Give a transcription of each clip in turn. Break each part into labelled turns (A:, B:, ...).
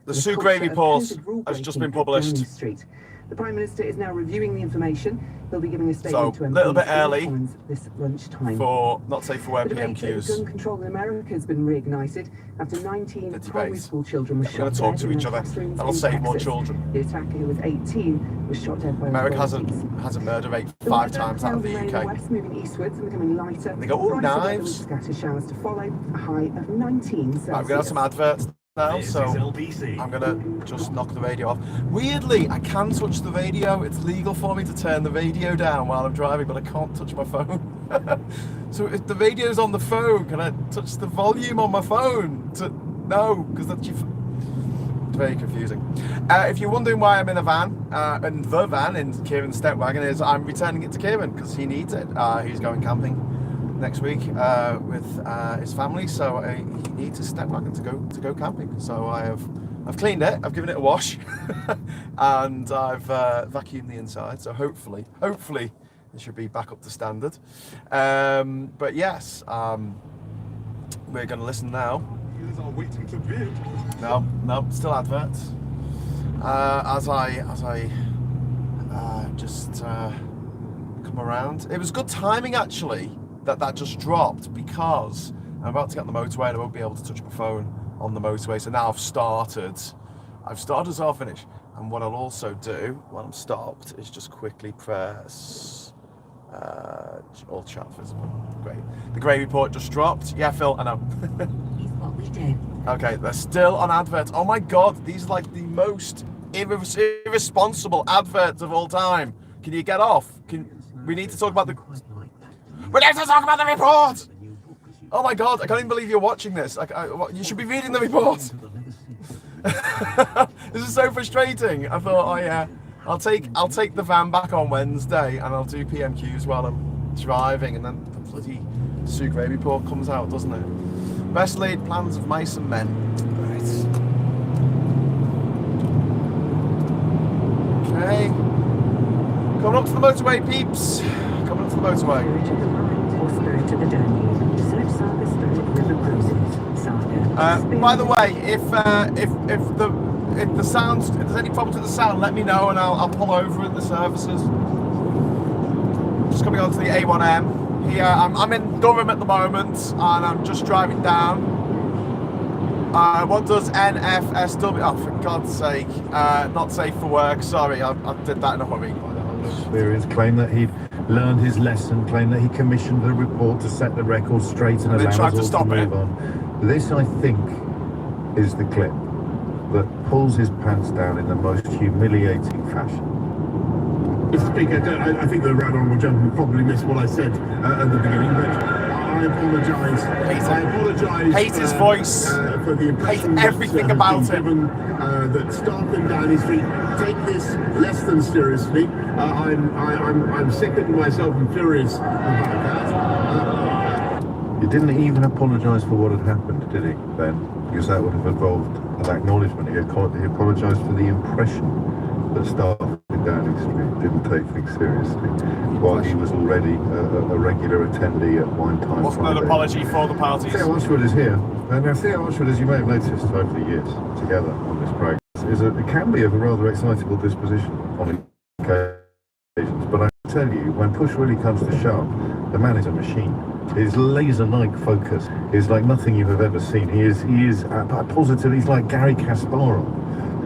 A: The Sue Gray report has just been published.
B: The Prime Minister is now reviewing the information. He'll be giving a statement to
A: a little bit early
B: this lunchtime.
A: for not safe for work
B: The debate over
A: PMQs.
B: gun control in America has been reignited after 19 primary school children were
A: We're
B: shot
A: going to
B: dead
A: talk to
B: in
A: each
B: their
A: other.
B: classrooms
A: That'll
B: in
A: save more
B: Texas.
A: children.
B: The attacker, who was 18, was shot dead by
A: America has
B: authorities.
A: a murder rate
B: The
A: 5
B: weather,
A: times that of the
B: clouds and rain in the
A: UK.
B: west, moving eastwards and becoming lighter.
A: They go, "Ooh,
B: Brighter weather with
A: knives."
B: scattered showers to follow. A high of 19 Celsius.
A: Right, we're going to have some adverts now, so I'm going to just knock the radio off. Weirdly, I can touch the radio. It's legal for me to turn the radio down while I'm driving, but I can't touch my phone. So if the radio's on the phone, can I touch the volume on my phone? No, because that's your... It's very confusing. If you're wondering why I'm in a van, and the van in Kieran's step wagon, is I'm returning it to Kieran because he needs it. He's going camping next week with his family, so he needs his step wagon to go camping. So I've cleaned it, I've given it a wash, and I've vacuumed the inside. So hopefully it should be back up to standard. But yes, we're going to listen now. No, still adverts. As I just come around, it was good timing actually that just dropped, because I'm about to get on the motorway and I won't be able to touch my phone on the motorway. So now I've started as I'll finish. And what I'll also do when I'm stopped is just quickly press all chat visible. Great. The Gray report just dropped. Yeah, Phil, I know.
B: It's what we do.
A: Okay, they're still on adverts. Oh my God, these are like the most irresponsible adverts of all time. Can you get off? We need to talk about the... We need to talk about the report! Oh my God, I can't even believe you're watching this. You should be reading the report. This is so frustrating. I thought, oh yeah, I'll take the van back on Wednesday and I'll do PMQs while I'm driving, and then the bloody Sue Gray report comes out, doesn't it? Best laid plans of mice and men. Right. Okay. Coming up to the motorway, peeps. Coming up to the motorway.
B: Spirit of the Mind or Spirit of the Danube. Search Saga Spirit River Cruises. Saga.
A: By the way, if the sounds, if there's any problems with the sound, let me know and I'll pull over at the services. Just coming onto the A1M. Here, I'm in Durham at the moment and I'm just driving down. What does NFSW? Oh, for God's sake! Not safe for work. Sorry, I did that in a hurry.
C: Experience, claimed that he'd learned his lesson, claimed that he commissioned the report to set the record straight and allow us all to move on. This, I think, is the clip that pulls his pants down in the most humiliating fashion.
D: Mr. Speaker, I think the right honourable gentleman probably missed what I said at the beginning, but I apologise. I apologise.
A: Hate his voice.
D: For the impression
A: hate everything about him.
D: Given, that stamping down his feet. Take this less than seriously. I'm sickened myself and furious about that.
C: He didn't even apologise for what had happened, did he, Ben? Because that would have involved an acknowledgement. He apologised for the impression that staff in Downing Street didn't take things seriously, while he was already a regular attendee at wine time.
A: Wasn't an apology for the parties.
C: Theo Ashford is here. Now, Theo Ashford, as you may have noticed over the years together on this program, it can be of a rather excitable disposition on occasions. But I tell you, when push really comes to shove, the man is a machine. His laser-like focus is like nothing you have ever seen. He is positive. He's like Gary Kasparov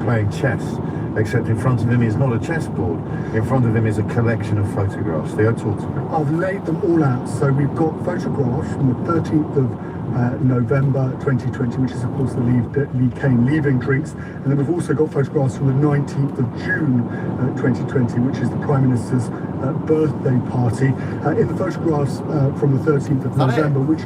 C: playing chess, except in front of him is not a chessboard. In front of him is a collection of photographs. Theo, talk to me.
E: I've laid them all out. So we've got photographs from the 13th of November 2020, which is of course the Lee Kane leaving drinks, and then we've also got photographs from the 19th of June 2020, which is the Prime Minister's birthday party. In the photographs from the 13th of November, which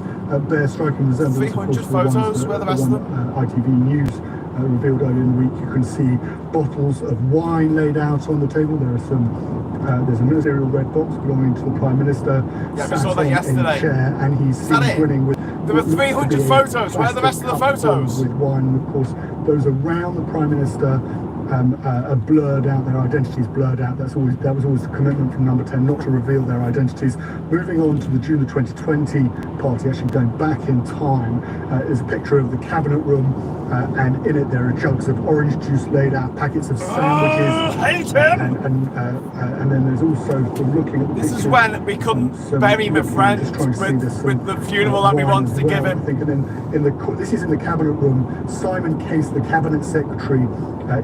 E: bear striking resemblance,
A: 300
E: of course,
A: photos, where the rest of them?
E: ITV News revealed earlier in the week. You can see bottles of wine laid out on the table. There are some. There's a ministerial red box belonging to the Prime Minister.
A: Yeah, we saw that yesterday.
E: Chair, and he's seen grinning with.
A: There were 300 photos. Where are the rest of the photos?
E: With wine, and of course, those around the Prime Minister are blurred out. Their identities blurred out. That was always the commitment from Number 10, not to reveal their identities. Moving on to the June the 2020 party, actually going back in time, is a picture of the cabinet room. and in it there are jugs of orange juice laid out, packets of sandwiches,
A: hate him!
E: and then there's also, from looking at the
A: This is
E: pictures,
A: when we couldn't bury my friend
E: just trying to see there's some,
A: with the funeral that we
E: wine
A: wanted
E: as
A: to
E: well,
A: give him.
E: I think. And then this is in the cabinet room. Simon Case, the cabinet secretary,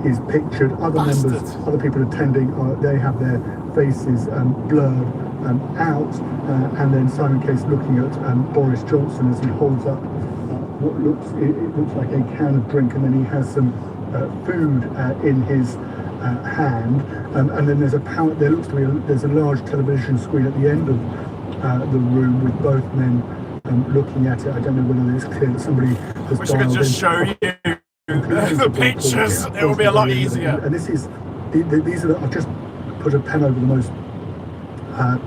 E: is pictured. Other members, other people attending, they have their faces blurred out, and then Simon Case looking at Boris Johnson as he holds up what looks like a can of drink, and then he has some food in his hand, and then there looks to be there's a large television screen at the end of the room with both men looking at it. I don't know whether it's clear that somebody has
A: Wish I could just show you the pictures. It will be a lot easier.
E: And these are I've just put a pen over the most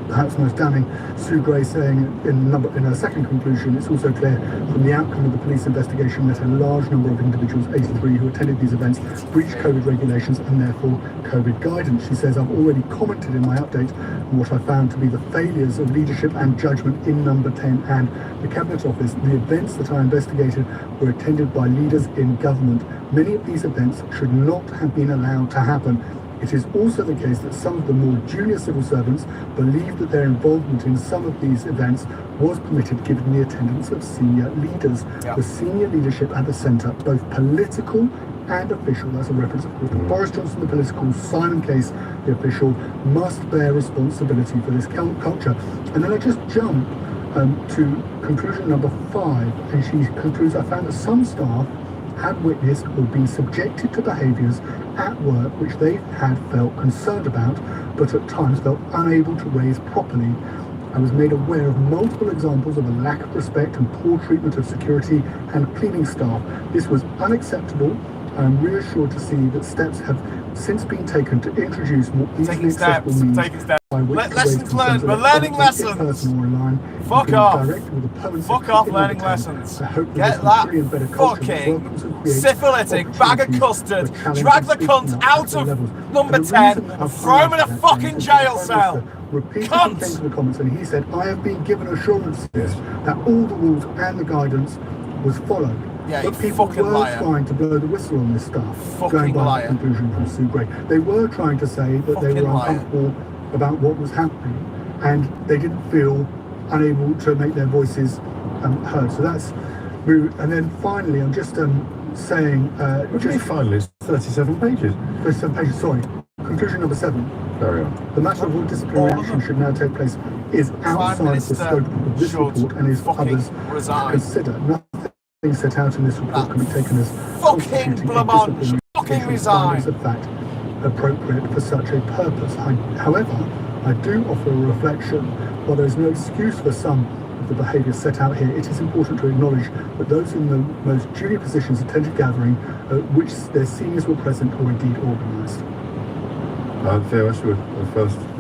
E: perhaps most damning. Sue Gray saying in her second conclusion, it's also clear from the outcome of the police investigation that a large number of individuals, 83, who attended these events breached COVID regulations and therefore COVID guidance. She says, I've already commented in my update on what I found to be the failures of leadership and judgment in number 10 and the Cabinet Office. The events that I investigated were attended by leaders in government. Many of these events should not have been allowed to happen. It is also the case that some of the more junior civil servants believe that their involvement in some of these events was permitted given the attendance of senior leaders. The senior leadership at the centre, both political and official, that's a reference of course to Boris Johnson, the political, Simon Case, the official, must bear responsibility for this culture. And then I just jump to conclusion number 5, and she concludes, I found that some staff had witnessed or been subjected to behaviours at work which they had felt concerned about, but at times felt unable to raise properly. I was made aware of multiple examples of a lack of respect and poor treatment of security and cleaning staff. This was unacceptable. I am reassured to see that steps have since been taken to introduce more easily accessible means by which to raise concerns
A: We're learning lessons. Fuck off. Fuck off learning lessons. Get that fucking syphilitic bag of custard, drag the cunt out of number 10 and throw him in a fucking jail cell.
E: Repeatedly came to the comments, and he said, I have been given assurances that all the rules and the guidance was followed.
A: Yeah,
E: but people were trying to blow the whistle on this stuff, going by the conclusion from Sue Gray. They were trying to say that they were uncomfortable about what was happening, and they didn't feel unable to make their voices heard. So that's, and then finally, I'm just saying...
C: finally, it's 37 pages.
E: 37 pages, sorry. Conclusion number 7.
C: Carry on.
E: The matter of what disciplinary action should now take place is outside of the scope of this report and is for others to consider. Nothing set out in this report can be taken as
A: fucking blancmange. Fucking resign.
E: Is a fact appropriate for such a purpose. However, I do offer a reflection. While there is no excuse for some of the behaviour set out here, it is important to acknowledge that those in the most junior positions attended gathering which their seniors were present or indeed organised.
C: Theo, that's your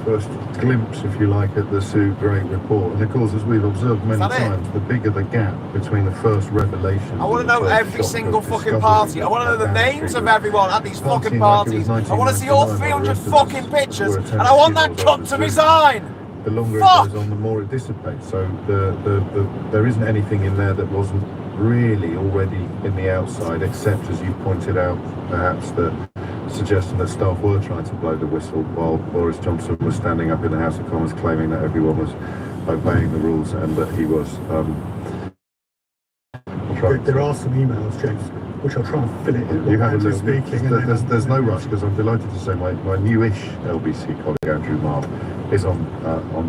C: first glimpse, if you like, at the Sue Gray report. And of course, as we've observed many times, the bigger the gap between the first revelations.
A: I want to know every single fucking party. I want to know the names of everyone at these fucking parties. I want to see all 300 fucking pictures, and I want that cunt to resign.
C: The longer it goes on, the more it dissipates. So there isn't anything in there that wasn't really already in the outside, except, as you pointed out, perhaps the suggestion that staff were trying to blow the whistle while Boris Johnson was standing up in the House of Commons claiming that everyone was obeying the rules and that he was
E: there are some emails, James, which I'll try and fill it in.
C: You have a little speaking. There's no rush, because I'm delighted to say my newish LBC colleague Andrew Marr is on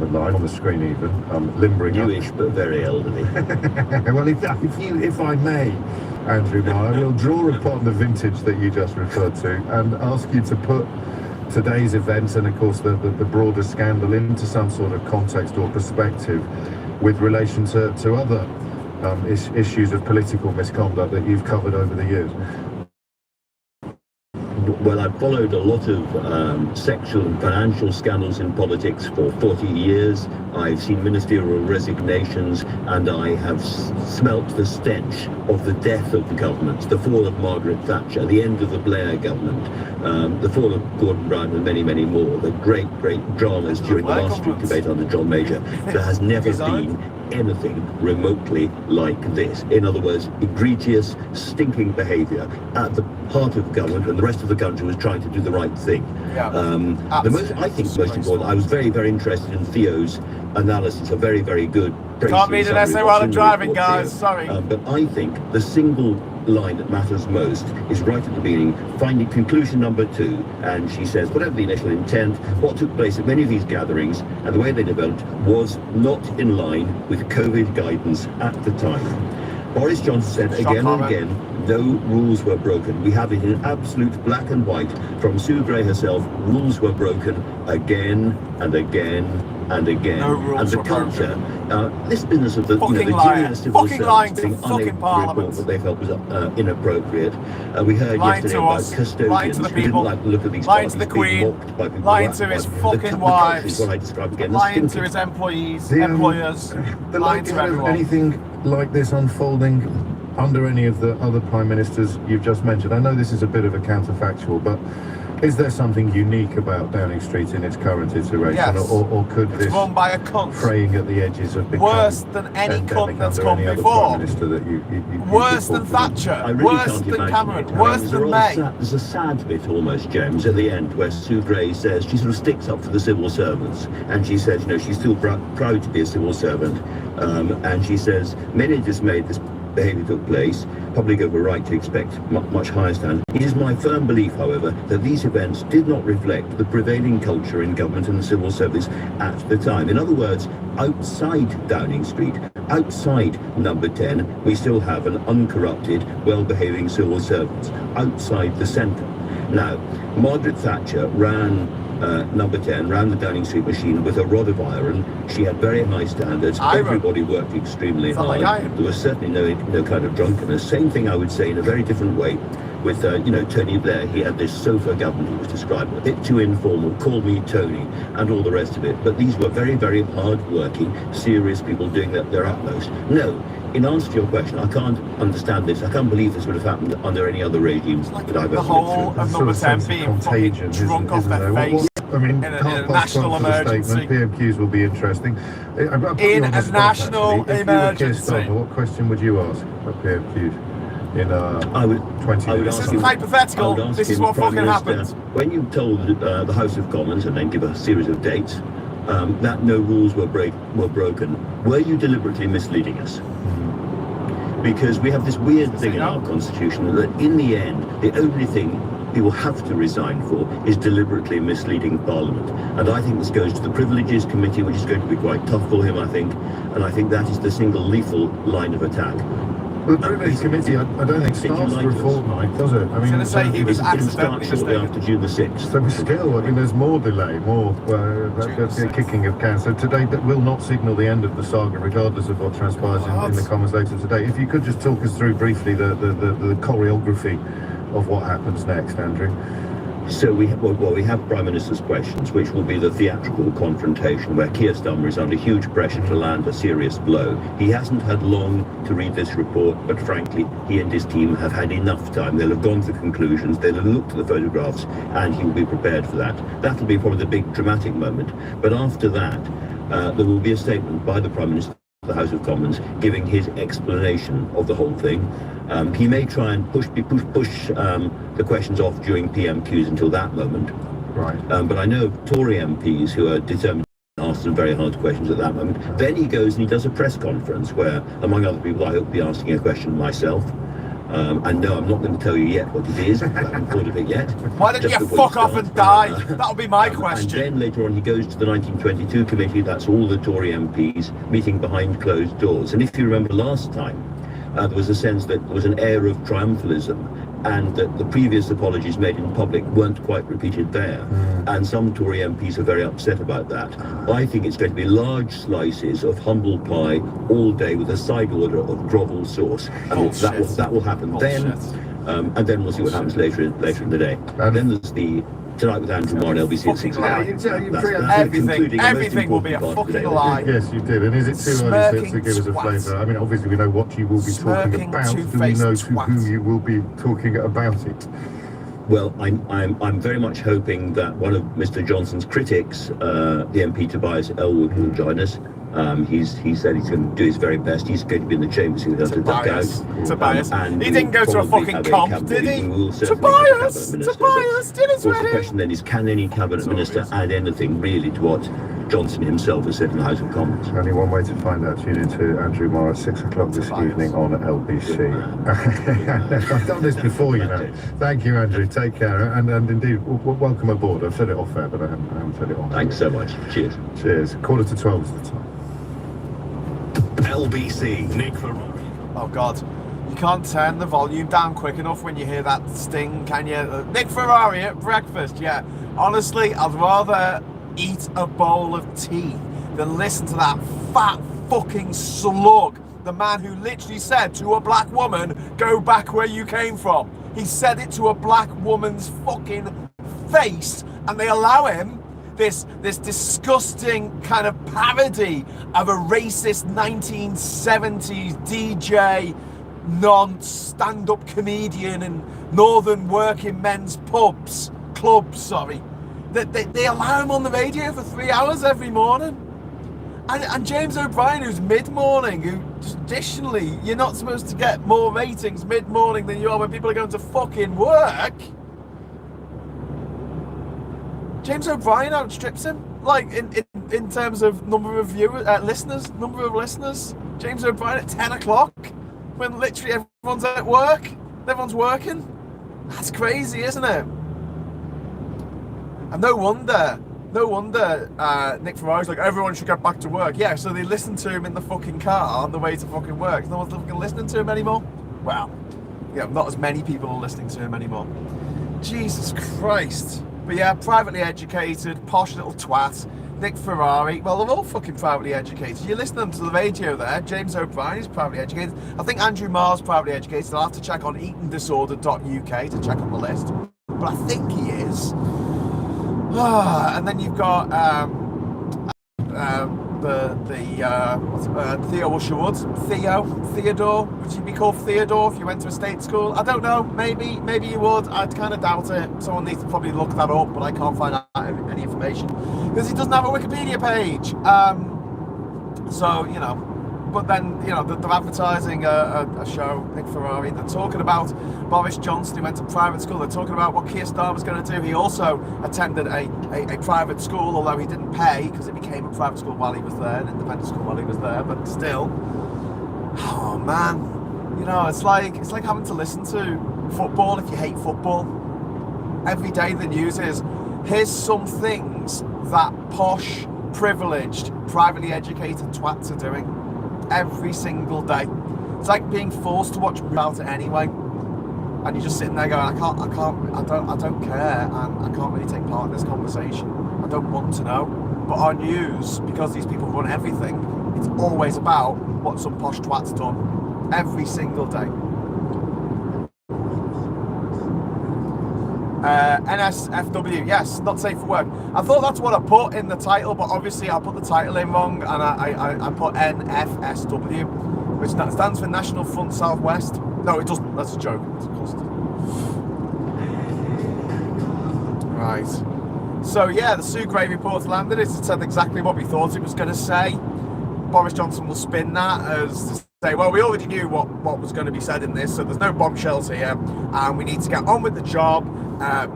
C: the line, on the screen even, limbering
F: newish but very elderly.
C: Well, if I may, Andrew Marr, I will draw upon the vintage that you just referred to and ask you to put today's events and of course the broader scandal into some sort of context or perspective with relation to other issues of political misconduct that you've covered over the years.
F: Well, I've followed a lot of sexual and financial scandals in politics for 40 years. I've seen ministerial resignations, and I have smelt the stench of the death of governments, the fall of Margaret Thatcher, the end of the Blair government, the fall of Gordon Brown, and many, many more, the great dramas during the last Street debate under John Major. There has never been anything remotely like this. In other words, egregious, stinking behaviour at the heart of government, and the rest of the country was trying to do the right thing.
A: Yeah.
F: I think the most important, I was very, very interested in Theo's analysis, a very, very good.
A: Can't read an essay while I'm driving, guys. Sorry.
F: But I think the single line that matters most is right at the beginning, finding conclusion number 2, and she says, whatever the initial intent, what took place at many of these gatherings and the way they developed was not in line with COVID guidance at the time. Boris Johnson said again and again, no rules were broken. We have it in absolute black and white from Sue Gray herself. Rules were broken again and again and again.
A: No rules
F: and the
A: were
F: culture, this business of the,
A: fucking
F: the
A: lying.
F: junior civil
A: Fucking lying
F: servants
A: to
F: being
A: fucking
F: unable to report
A: Parliament.
F: what they felt was inappropriate. We heard
A: Lying
F: yesterday
A: to
F: about
A: us,
F: custodians
A: lying to the
F: who didn't
A: people,
F: like the look of these
A: lying to
F: parties
A: the
F: being
A: Queen,
F: mocked by people
A: lying
F: who
A: to his
F: the
A: fucking
F: culture is
A: wives,
F: what I describe again as
A: lying to
F: stinking.
A: his employees,
C: The,
A: employers,
C: the
A: lying to
C: likelihood of
A: everyone.
C: anything like this unfolding under any of the other prime ministers you've just mentioned? I know this is a bit of a counterfactual, but is there something unique about Downing Street in its current iteration,
A: Yes.
C: or could this
A: Run by a cunt.
C: fraying at the edges have become
A: Worse than any
C: endemic
A: cunt that's
C: under
A: come
C: any other
A: before.
C: prime minister that you
A: Worse than
C: could talk to?
A: Thatcher.
F: I really
A: Worse
F: can't
A: than
F: imagine
A: Cameron.
F: it.
A: Worse
F: There's
A: than
F: a
A: May.
F: There's a sad bit almost, James, at the end where Sue Gray says she sort of sticks up for the civil servants, and she says, you know, she's still proud to be a civil servant, and she says many dismayed this behaviour took place. Public have a right to expect much higher standards. It is my firm belief, however, that these events did not reflect the prevailing culture in government and the civil service at the time. In other words, outside Downing Street, outside number 10, we still have an uncorrupted, well-behaving civil servants outside the centre. Now, Margaret Thatcher ran number 10, ran the Downing Street machine with a rod of iron. She had very high standards.
A: Iron.
F: Everybody worked extremely
A: It's not
F: hard.
A: like iron.
F: There was certainly no kind of drunkenness. Same thing I would say in a very different way with, Tony Blair. He had this sofa government he was described, a bit too informal, call me Tony, and all the rest of it. But these were very, very hard-working, serious people doing their utmost. No, in answer to your question, I can't understand this. I can't believe this would have happened under any other regimes that I've
A: The
F: ever
A: whole
F: lived through.
A: of
C: Sort
A: number
C: of
A: 10
C: sense of
A: being
C: contagion,
A: fucking drunk off
C: isn't
A: their
C: there?
A: face.
C: I mean,
A: in a
C: half past
A: national
C: 12 for the
A: emergency.
C: statement. PMQs will be interesting. I'll put you
A: In
C: on the
A: a
C: spot,
A: national
C: actually. If you were Keir
A: emergency.
C: Starmer, what question would you ask about PMQs in
F: I would
C: 20
F: I would
C: minutes?
A: This
F: ask
A: isn't
F: him-
A: hypothetical.
F: I would ask
A: This is
F: him,
A: what
F: Prime
A: fucking
F: Minister,
A: happens.
F: When you told the House of Commons, and then give a series of dates, that no rules were broken, were you deliberately misleading us? Because we have this weird thing in our constitution that in the end, the only thing people have to resign for is deliberately misleading Parliament. And I think this goes to the Privileges Committee, which is going to be quite tough for him, I think. And I think that is the single lethal line of attack.
C: The Privilege Committee, I don't think
F: Did you
C: starts
F: like
C: for a
F: this?
C: fortnight, does it? I mean,
A: gonna say he was
F: It'll start
A: accidentally
F: shortly
A: mistaken.
F: after June the 6th.
C: so still, I mean, there's more delay, more that's a kicking of cans. So today, that will not signal the end of the saga, regardless of what transpires in the Commons later today. If you could just talk us through briefly the choreography of what happens next, Andrew.
F: So we have Prime Minister's questions, which will be the theatrical confrontation where Keir Starmer is under huge pressure to land a serious blow. He hasn't had long to read this report, but frankly, he and his team have had enough time. They'll have gone to conclusions, they'll have looked at the photographs, and he will be prepared for that. That'll be probably the big dramatic moment. But after that, there will be a statement by the Prime Minister, the House of Commons, giving his explanation of the whole thing. He may try and push the questions off during PMQs until that moment.
C: Right.
F: But I know Tory MPs who are determined to ask some very hard questions at that moment. Then he goes and he does a press conference where, among other people, I hope be asking a question myself. And no, I'm not going to tell you yet what it is. I haven't thought of it yet.
A: Why don't
F: Just
A: you
F: before
A: fuck off
F: start.
A: and die? That'll be my question.
F: And then later on he goes to the 1922 committee. That's all the Tory MPs meeting behind closed doors. And if you remember last time, there was a sense that there was an air of triumphalism, and that the previous apologies made in public weren't quite repeated there. And some Tory MPs are very upset about that. I think it's going to be large slices of humble pie all day with a side order of grovel sauce. And that will happen then. And then we'll see what happens later in the day. And then there's the Tonight with Andrew Marr on LBC at 6 o'clock.
A: Everything will be a fucking lie.
C: Yes, you did. And is it too early to give us a
A: Smirking
C: flavour? I mean, obviously we know what you will be talking
A: Smirking
C: about. Do we
A: two-faced
C: know to
A: twat.
C: whom you will be talking about it?
F: Well, I'm very much hoping that one of Mr. Johnson's critics, the MP Tobias Ellwood, will join us. He said he's going to do his very best. He's going to be in the chambers without a duck out.
A: Tobias.
F: And
A: He didn't go to a
F: probably
A: fucking
F: have a
A: comp,
F: cabinet-
A: did he?
F: we will certainly have a
A: Tobias!
F: cabinet minister,
A: Tobias!
F: but
A: Dinner's
F: of course, the
A: ready!
F: question then is, can any cabinet
A: Sorry,
F: minister
A: yes.
F: add anything really to what Johnson himself has said in the House of Commons?
C: Only one way to find out. Tune into Andrew Marr at 6 o'clock this
A: Tobias.
C: evening on LBC. I've done this before, you know. Thank you, Andrew. Take care. And indeed, welcome aboard. I've said it off air, but I haven't said it on.
F: Thanks so much. Cheers.
C: Cheers. 11:45 is the time.
G: LBC, Nick Ferrari.
A: Oh God, you can't turn the volume down quick enough when you hear that sting, can you? Nick Ferrari at breakfast, yeah. Honestly, I'd rather eat a bowl of tea than listen to that fat fucking slug. The man who literally said to a black woman, go back where you came from. He said it to a black woman's fucking face, and they allow him this disgusting kind of parody of a racist 1970s DJ, non-stand-up comedian in northern working men's clubs, sorry. They allow him on the radio for 3 hours every morning. And James O'Brien, who's mid-morning, who traditionally you're not supposed to get more ratings mid-morning than you are when people are going to fucking work. James O'Brien outstrips him, like in terms of number of viewers, number of listeners. James O'Brien at 10 o'clock, when literally everyone's at work, everyone's working. That's crazy, isn't it? And no wonder Nick Ferrari's like, everyone should get back to work. Yeah, so they listen to him in the fucking car on the way to fucking work. No one's fucking listening to him anymore. Well, yeah, not as many people are listening to him anymore. Jesus Christ. But yeah, privately educated, posh little twat, Nick Ferrari. Well, they're all fucking privately educated. You're listening to the radio there. James O'Brien is privately educated. I think Andrew Marr's privately educated. I'll have to check on eatingdisorder.uk to check on the list. But I think he is. And then you've got Theo Usherwood. Theodore. Would you be called Theodore if you went to a state school? I don't know. Maybe you would. I'd kind of doubt it. Someone needs to probably look that up, but I can't find out any information because he doesn't have a Wikipedia page. So you know. But then, you know, they're advertising a show, Nick Ferrari. They're talking about Boris Johnson, who went to private school. They're talking about what Keir Starmer's going to do. He also attended a private school, although he didn't pay because it became a private school while he was there, an independent school while he was there. But still, oh man, you know, it's like having to listen to football if you hate football. Every day the news is, here's some things that posh, privileged, privately educated twats are doing. Every single day. It's like being forced to watch about it anyway, and you're just sitting there going, I don't care, and I can't really take part in this conversation. I don't want to know. But our news, because these people run everything, it's always about what some posh twat's done. Every single day. NSFW, yes, not safe for work. I thought that's what I put in the title, but obviously I put the title in wrong, and I put NFSW, which stands for National Front Southwest. No, it doesn't. That's a joke. Of course it doesn't. Right. So yeah, the Sue Gray report's landed. It said exactly what we thought it was going to say. Boris Johnson will spin that as to say, well, we already knew what was going to be said in this, so there's no bombshells here, and we need to get on with the job.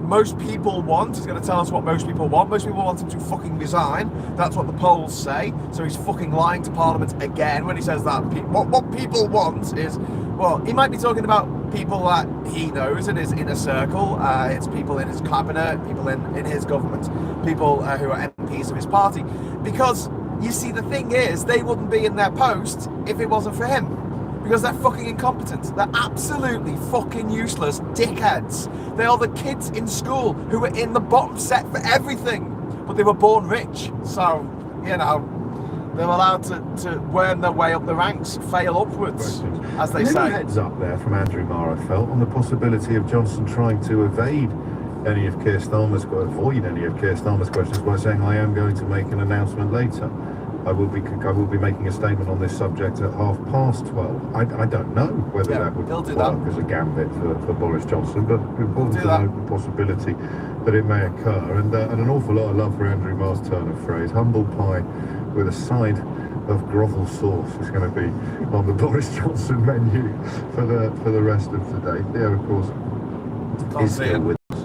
A: Most people want, he's going to tell us what most people want. Most people want him to fucking resign. That's what the polls say. So he's fucking lying to Parliament again when he says that. What people want is, well, he might be talking about people that he knows in his inner circle. It's people in his cabinet, people in his government, people who are MPs of his party. Because, you see, the thing is, they wouldn't be in their post if it wasn't for him. Because they're fucking incompetent. They're absolutely fucking useless dickheads. They are the kids in school who were in the bottom set for everything, but they were born rich. So, you know, they're allowed to worm their way up the ranks, fail upwards, as they say.
C: Heads up there from Andrew Marr, I felt, on the possibility of Johnson trying to avoid any of Keir Starmer's questions by saying, I am going to make an announcement later. I will be making a statement on this subject at 12:30. I don't know whether that would work as a gambit for Boris Johnson, but important to note the possibility that it may occur. And an awful lot of love for Andrew Marr's turn of phrase, humble pie with a side of grovel sauce is going to be on the Boris Johnson menu for the rest of today. Theo, of course, is still with us.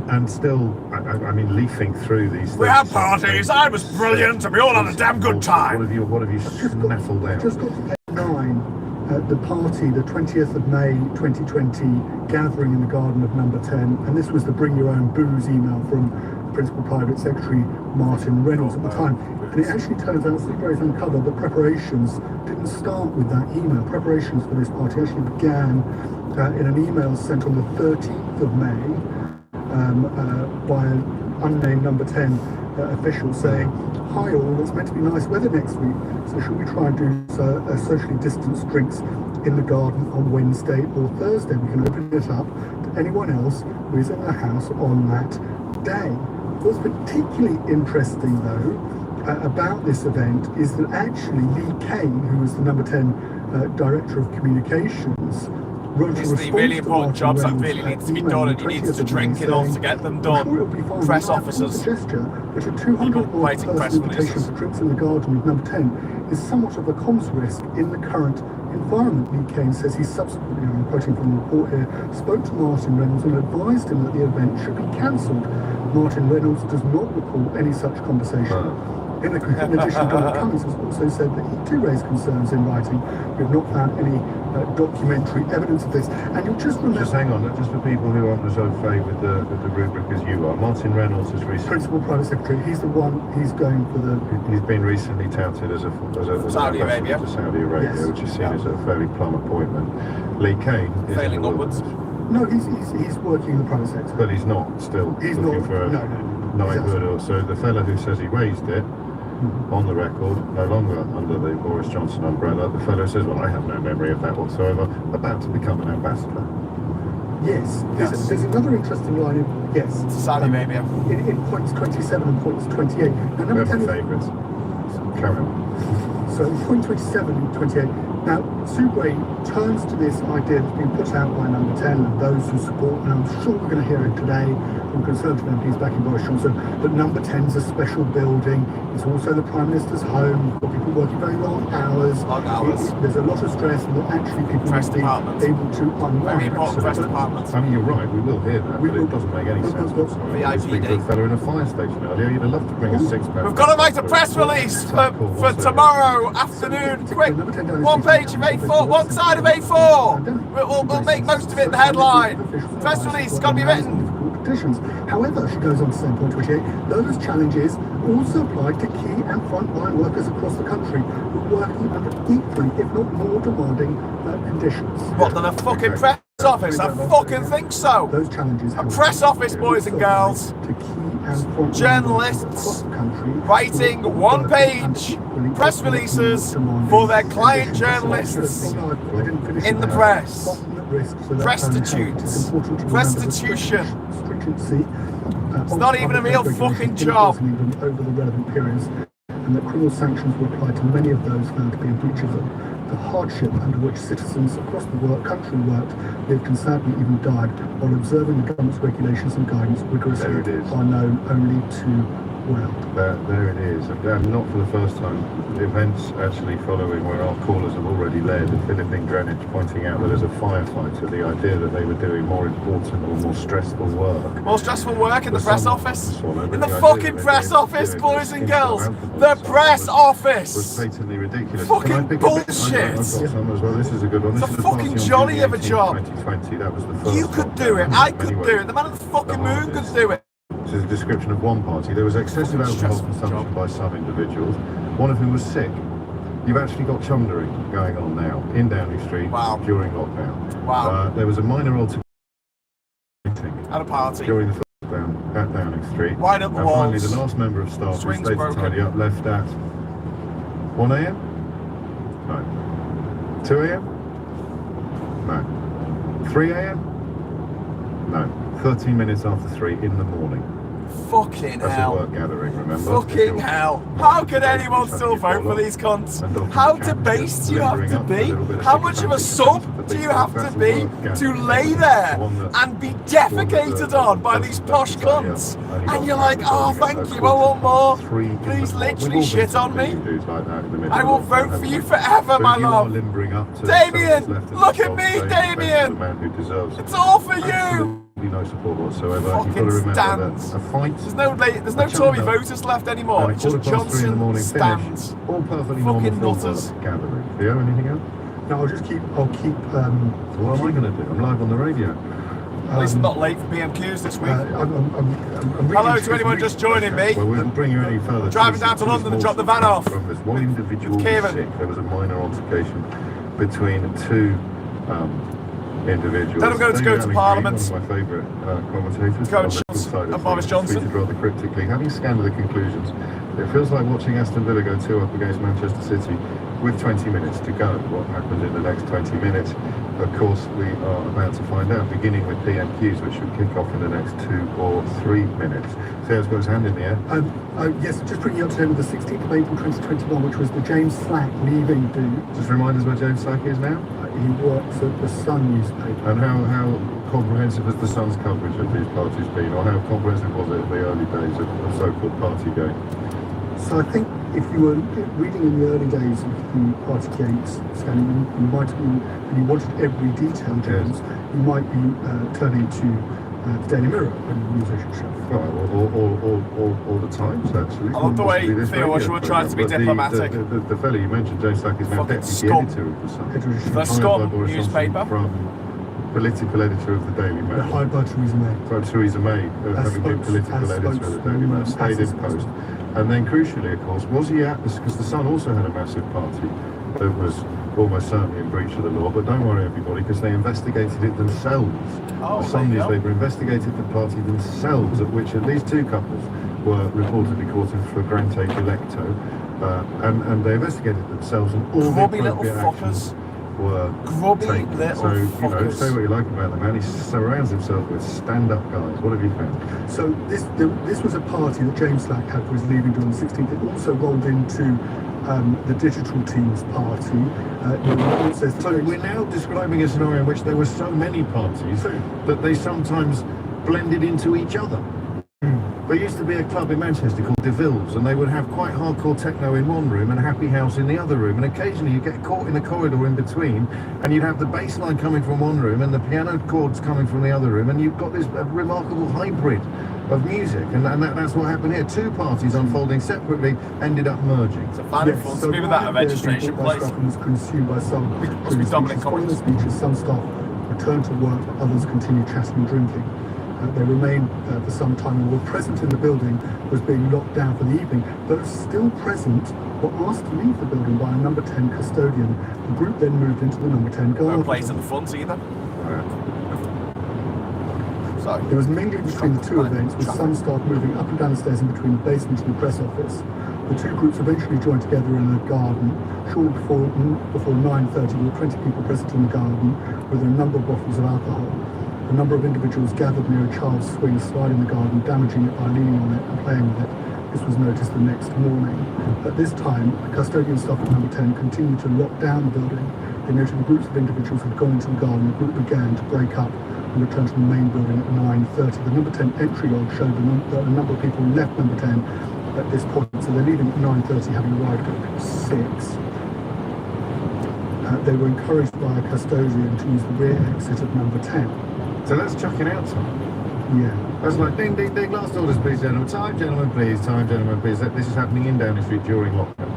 C: And still, I mean, leafing through these.
A: We had parties. I was brilliant, and we all had a damn good time.
C: What have you snaffled out?
E: Just got to page 9. The party, the 20th of May 2020, gathering in the garden of number 10, and this was the bring your own booze email from Principal Private Secretary Martin Reynolds at the time. And it actually turns out, Super 8 uncovered that preparations didn't start with that email. Preparations for this party actually began in an email sent on the 13th of May by an unnamed number 10 official saying, "Hi all, it's meant to be nice weather next week, so should we try and do socially distanced drinks in the garden on Wednesday or Thursday? We can open it up to anyone else who is in the house on that day." What's particularly interesting though about this event is that actually Lee Kane, who was the number 10 Director of Communications, wrote a
A: It's the
E: response
A: really
E: to
A: important
E: Martin
A: jobs that
E: Reynolds
A: really needs to be
E: email
A: done,
E: on
A: and
E: the
A: he needs
E: 20th
A: to
E: of
A: drink
E: May
A: enough
E: saying,
A: to get them
E: "I'm
A: done.
E: sure it'll be fine.
A: Press
E: We might have
A: officers.
E: a gesture, but a 200
A: waiting
E: odd
A: press
E: person invitation
A: releases.
E: for drinks in the garden with number 10 is somewhat of a comms risk in the current environment." Lee Kane says he subsequently, I'm quoting from the report here, spoke to Martin Reynolds and advised him that the event should be cancelled. Martin Reynolds does not recall any such conversation. In addition, Donald Cummings has also said that he too raised concerns in writing. We have not found any documentary evidence of this. And you'll just remember...
C: Just hang on, just for people who aren't as au fait with the rubric as you are, Martin Reynolds is recently...
E: Principal Private Secretary, he's the one, he's going for the...
C: He's been recently touted as a
A: Saudi Arabia.
C: to Saudi Arabia,
E: Yes.
C: which is seen as a fairly plum appointment. Lee Kane is in
A: Failing
C: the
A: upwards.
E: No, he's working in the private sector.
C: but he's not still
E: He's
C: looking
E: not,
C: for a
E: no.
C: knighthood or so. The fellow who says he raised it, on the record, no longer under the Boris Johnson umbrella, the fellow says, well, I have no memory of that whatsoever, about to become an ambassador.
E: Yes.
A: Yes.
E: There's another interesting line in... Yes.
A: Saudi Arabia.
E: In points 27 and points 28. Now,
C: We
E: number
C: have
E: 10
C: favourites. Carry on.
E: So in point 27 and 28. Now, Subre turns to this idea that's been put out by number 10 and those who support, and I'm sure we're going to hear it today from Conservative MPs back in Boris Johnson, that number 10 is a special building. It's also the Prime Minister's home. You've got people working very long hours.
A: Long hours.
E: There's a lot of stress, and that actually people
A: Press
E: need to
A: department.
E: be able to unwind.
A: Very important press
E: But-
A: department.
C: I mean, you're right, we will hear that,
E: We
C: but
E: will.
C: it doesn't make any sense
E: But-
C: whatsoever.
A: VIP
C: I was speaking to a
A: day.
C: fellow in a fire station earlier, you'd have loved to bring a six-pack.
A: We've got to make a press release for tomorrow afternoon. Quick, one page of A4, one side of A4. We'll make most of it the headline. Press release, got to be written.
E: Petitions. However, she goes on to say in point 28, those challenges also apply to key and frontline workers across the country who are working under equally, if not more demanding conditions.
A: What, than a fucking press office? I fucking think so.
E: Those challenges.
A: A press office, boys and girls.
E: To key and frontline
A: Journalists
E: workers across the country
A: writing
E: who are
A: one-page
E: working under equally,
A: press
E: if not more
A: releases
E: demanding
A: for their client
E: conditions.
A: journalists
E: Oh, no, I didn't finish
A: in the
E: that.
A: press.
E: Often at risk, so that's
A: Prostitutes.
E: it's important to remember the
A: Prostitution.
E: stringency,
A: It's not even a real fucking job.
E: Over the relevant periods, and that criminal sanctions will apply to many of those found to be in breach of them. The hardship under which citizens across the country worked, lived and sadly even died while observing the government's regulations and guidance rigorously
C: There it is.
E: are known only too well.
C: There it is. And not for the first time. The events actually following where our callers have already led, Philip in Greenwich pointing out that as a firefighter, the idea that they were doing more important or more stressful work.
A: More stressful work in the
C: For
A: press
C: someone
A: office.
C: to swallow, but
A: In the
C: the idea
A: fucking
C: that
A: press
C: they're
A: office,
C: doing
A: boys
C: this
A: and girls.
C: insurmountable
A: The
C: stuff
A: press
C: was
A: office.
C: patently ridiculous.
A: Fucking
C: Can I pick a bit?
A: bullshit.
C: I've got some as well. This is a good one.
A: It's
C: This
A: a
C: is the
A: fucking
C: party on
A: jolly
C: June
A: of a
C: 18th,
A: job.
C: 2020. That was the first
A: You could
C: lockdown.
A: do it. I could
C: Anyway,
A: do it. The man in the fucking moon could
C: hardest.
A: do it.
C: This is a description of one party. There was excessive
A: Fucking
C: alcohol
A: stressful
C: consumption
A: job.
C: by some individuals, one of whom was sick. You've actually got chumdering going on now in Downing Street
A: Wow.
C: during lockdown.
A: Wow.
C: There was a minor altercation
A: At a party.
C: during the first lockdown at Downing Street.
A: Wide up the
C: And finally,
A: walls.
C: the last member of staff who
A: Swings
C: stayed to
A: broken.
C: tidy up left at 1 a.m? No. 2 a.m? No. 3 a.m? No. 13 minutes after 3 in the morning.
A: Fucking
C: That's a
A: hell.
C: work gathering, remember?
A: Fucking hell. How can anyone still vote for these cunts? How debased do you have to be? How much of a sub do you have to be to lay there and be defecated on by these posh cunts? And you're like, oh, thank you, I want more. Please literally shit on me. I will vote for you forever, my love. Damien, look at me, Damien. It's all for you.
C: No support whatsoever.
A: Fucking stands.
C: A fight.
A: There's no Tory voters left anymore. It's just Johnson stands.
C: All perfectly
A: Fucking
C: normal
A: nutters.
C: gathering. Theo, anything else?
E: No, I'll keep.
C: What am I going to do? I'm live on the radio.
A: At least I'm not late for PMQs this week.
E: I'm
A: Hello to anyone just joining me.
C: Well, we won't bring you any further.
A: Driving down to London and drop the van off.
C: From this one individual was
A: Kieran.
C: sick. There was a minor altercation between two individuals.
A: Then I'm going to go to Parliament.
C: One of my favourite commentators.
A: Go and
C: on the
A: shut
C: good side of
A: up Boris
C: things,
A: Johnson.
C: tweeted rather cryptically, having scanned the conclusions, it feels like watching Aston Villa go 2-up against Manchester City with 20 minutes to go. What happens in the next 20 minutes? Of course, we are about to find out, beginning with PMQs, which should kick off in the next 2 or 3 minutes. Theo's got his hand in the air.
E: Yes, just bringing you up to date with the 16th of April 2021, which was the James Slack leaving do.
C: Just remind us where James Slack is now.
E: He works at the Sun newspaper.
C: And how comprehensive has the Sun's coverage of these parties been, or how comprehensive was it in the early days of so-called Partygate?
E: So I think if you were reading in the early days of the Partygate scanning, you might have been, and you wanted every detail, James, you might be turning to the Daily Mirror and the news edition show.
C: All the times, actually.
A: I love the way Theo Washwood tries to be diplomatic.
C: The fellow you mentioned, James Slack, is now
A: Fucking
C: deputy
A: scum.
C: editor of the Sun.
A: The scum newspaper.
C: From political editor of the Daily Mail.
E: The hired by Theresa May.
C: So Theresa May, having been political editor of the Daily Mail, stayed in post. And then crucially, of course, was he at this, because the Sun also had a massive party that was almost certainly in breach of the law, but don't worry everybody, because they investigated it themselves. The Sun newspaper investigated the party themselves, at which at least 2 couples were reportedly caught in flagrante delicto, and they investigated themselves, and all
A: Grubby
C: the
A: little
C: appropriate
A: fuckers.
C: actions were
A: Grubby
C: taken.
A: little
C: So, you know,
A: fuckers.
C: say what you like about the man, he surrounds himself with stand-up guys. What have you found?
E: So this was a party that James Slack had for his leaving on the 16th. It also rolled into the digital team's party. It says
C: So we're now describing a scenario in which there were so many parties that they sometimes blended into each other. There used to be a club in Manchester called DeVille's, and they would have quite hardcore techno in one room and a happy house in the other room, and occasionally you get caught in a corridor in between, and you'd have the bass line coming from one room and the piano chords coming from the other room, and you've got this remarkable hybrid of music, and that's what happened here. 2 parties unfolding separately ended up merging.
A: So finding fun to me with that registration place.
E: was consumed by some.
A: Must be Dominic
E: Following the
A: Cummings.
E: speeches, some staff returned to work, but others continued chatting and drinking. They remained for some time and were present in the building, was being locked down for the evening, but still present, were asked to leave the building by a number 10 custodian. The group then moved into the number 10 garden.
A: No place at the front either. So,
E: There was mingling between the 2 events, with some staff moving up and down the stairs in between the basement and the press office. The 2 groups eventually joined together in the garden. Shortly before 9:30, there were 20 people present in the garden with a number of bottles of alcohol. A number of individuals gathered near a child's swing slide in the garden, damaging it by leaning on it and playing with it. This was noticed the next morning. At this time, the custodian staff at number 10 continued to lock down the building. They noted the groups of individuals had gone into the garden. The group began to break up and return to the main building at 9:30. The number 10 entry log showed that a number of people left number 10 at this point, so they're leaving at 9:30, having arrived at 6. They were encouraged by a custodian to use the rear exit of number 10.
C: So let's chuck it out, Tom.
E: Yeah.
C: That's like ding, ding, ding, last orders, please, gentlemen. Time, gentlemen, please. Time, gentlemen, please. This is happening in Downing Street during lockdown.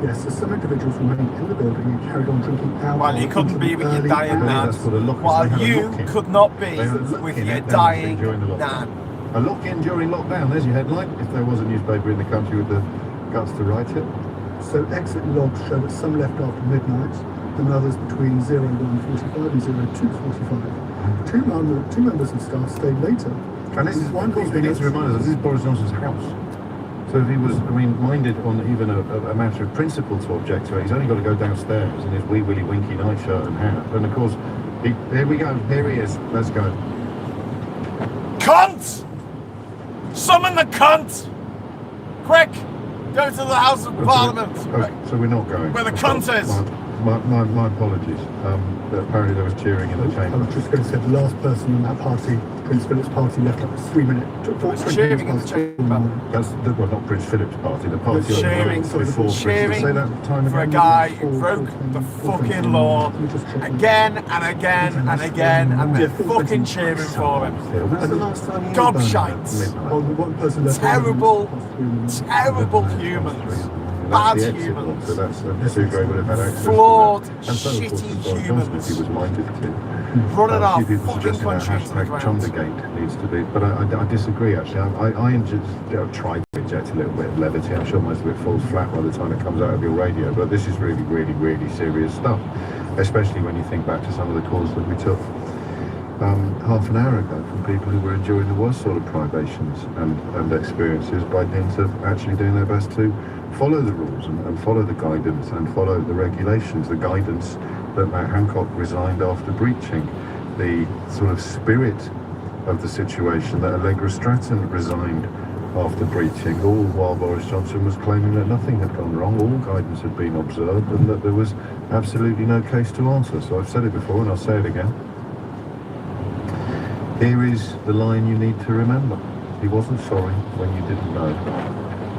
E: Yes, so some individuals remained in the building and carried on drinking alcohol.
A: Well, you couldn't be with your dying nan.
C: That's called a lock-in.
A: While
C: They had a
A: you
C: lock-in.
A: could not be
C: They had a
A: with
C: lock-in
A: your
C: at Downing Street
A: dying
C: during the lockdown.
A: nan.
C: A lock-in during lockdown. There's your headline. If there was a newspaper in the country with the guts to write it.
E: So exit logs show that some left after midnight and others between 01:45 and 02:45. Two members of staff stayed later.
C: And this is one thing we need to remind us, this is Boris Johnson's house. So if he was, minded on even a matter of principle to object to it, he's only got to go downstairs in his wee willy winky nightshirt and hat. And of course, here we go, here he is, let's go.
A: Cunt! Summon the cunt! Quick! Go to the House of Parliament!
C: Oh, so we're not going.
A: Where the cunt is!
C: My apologies. Apparently there was cheering in the
E: I
C: chamber.
E: was just going to say the last person in that party, Prince Philip's party, left up 3 minutes.
A: Cheering in the chamber.
C: That's well, not Prince Philip's party. The party
A: Cheering,
C: before
A: cheering
C: Say that time
A: for a
C: again.
A: guy who broke the fucking law again and again and again, and they're fucking cheering for him.
C: That's the last time you
A: Gobshites.
E: One person left.
A: Terrible, terrible humans. Bad
C: That's the exit
A: humans.
C: one, so that's Hugo would have had access
A: Flawed,
C: to that. And so, of course,
A: shitty
C: was Boris Johnson, if he
A: humans.
C: was minded to.
A: Running
C: A
A: our
C: few people
A: fucking
C: suggesting that
A: country into the
C: hashtag
A: ground.
C: Chundergate needs to be, but I disagree actually. I tried to inject a little bit of levity. I'm sure most of it falls flat by the time it comes out of your radio, but this is really, really, really serious stuff, especially when you think back to some of the calls that we took half an hour ago from people who were enjoying the worst sort of privations and experiences by dint of actually doing their best to follow the rules and follow the guidance and follow the regulations, the guidance that Matt Hancock resigned after breaching, the sort of spirit of the situation that Allegra Stratton resigned after breaching, all while Boris Johnson was claiming that nothing had gone wrong, all guidance had been observed and that there was absolutely no case to answer. So I've said it before and I'll say it again. Here is the line you need to remember. He wasn't sorry when you didn't know,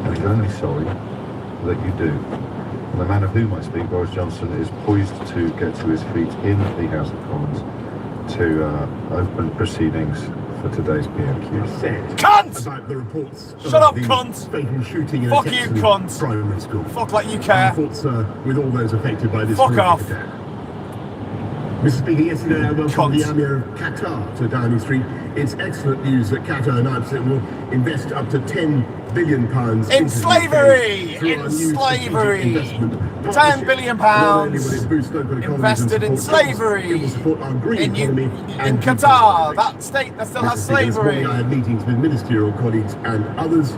C: and he's only sorry that you do. And the man of whom I speak, Boris Johnson, is poised to get to his feet in the House of Commons to open proceedings for today's PMQs.
A: Cunt!
D: About the reports.
A: Shut up,
D: the
A: cunt!
D: fatal shooting in
A: Fuck
D: a
A: you,
D: Texan
A: cunt!
D: primary school.
A: Fuck like you
D: Our
A: care.
D: thoughts with all those affected by this
A: Fuck
D: horrific
A: off.
D: attack. Mr. Speaker, yesterday I welcomed
A: Cunt.
D: the Emir of Qatar to Downing Street. It's excellent news that Qatar announced it will invest up to £10 billion
A: In slavery! In slavery! £10 billion invested in slavery
D: it will support our green economy
A: in Qatar, that state that still has slavery.
D: I had meetings with ministerial colleagues and others.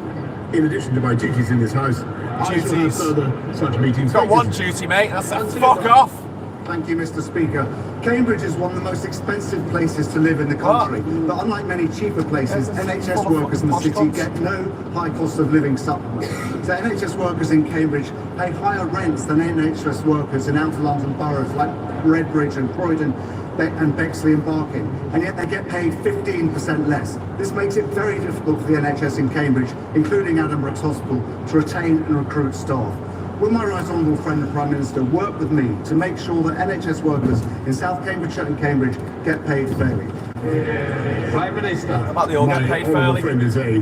D: In addition to my duties in this house, I shall have
A: Duties.
D: further such meetings.
A: Got one duty, mate, that's to fuck off.
E: Thank you, Mr. Speaker. Cambridge is one of the most expensive places to live in the country, but unlike many cheaper places, NHS workers in the city get no high cost of living supplement. So NHS workers in Cambridge pay higher rents than NHS workers in outer London boroughs like Redbridge and Croydon and Bexley and Barking, and yet they get paid 15% less. This makes it very difficult for the NHS in Cambridge, including Addenbrooke's Hospital, to retain and recruit staff. Will my right honourable friend the Prime Minister work with me to make sure that NHS workers in South Cambridgeshire and Cambridge get paid fairly?
G: Prime Minister.
A: How about they all get paid
D: honourable
A: fairly?
D: friend is a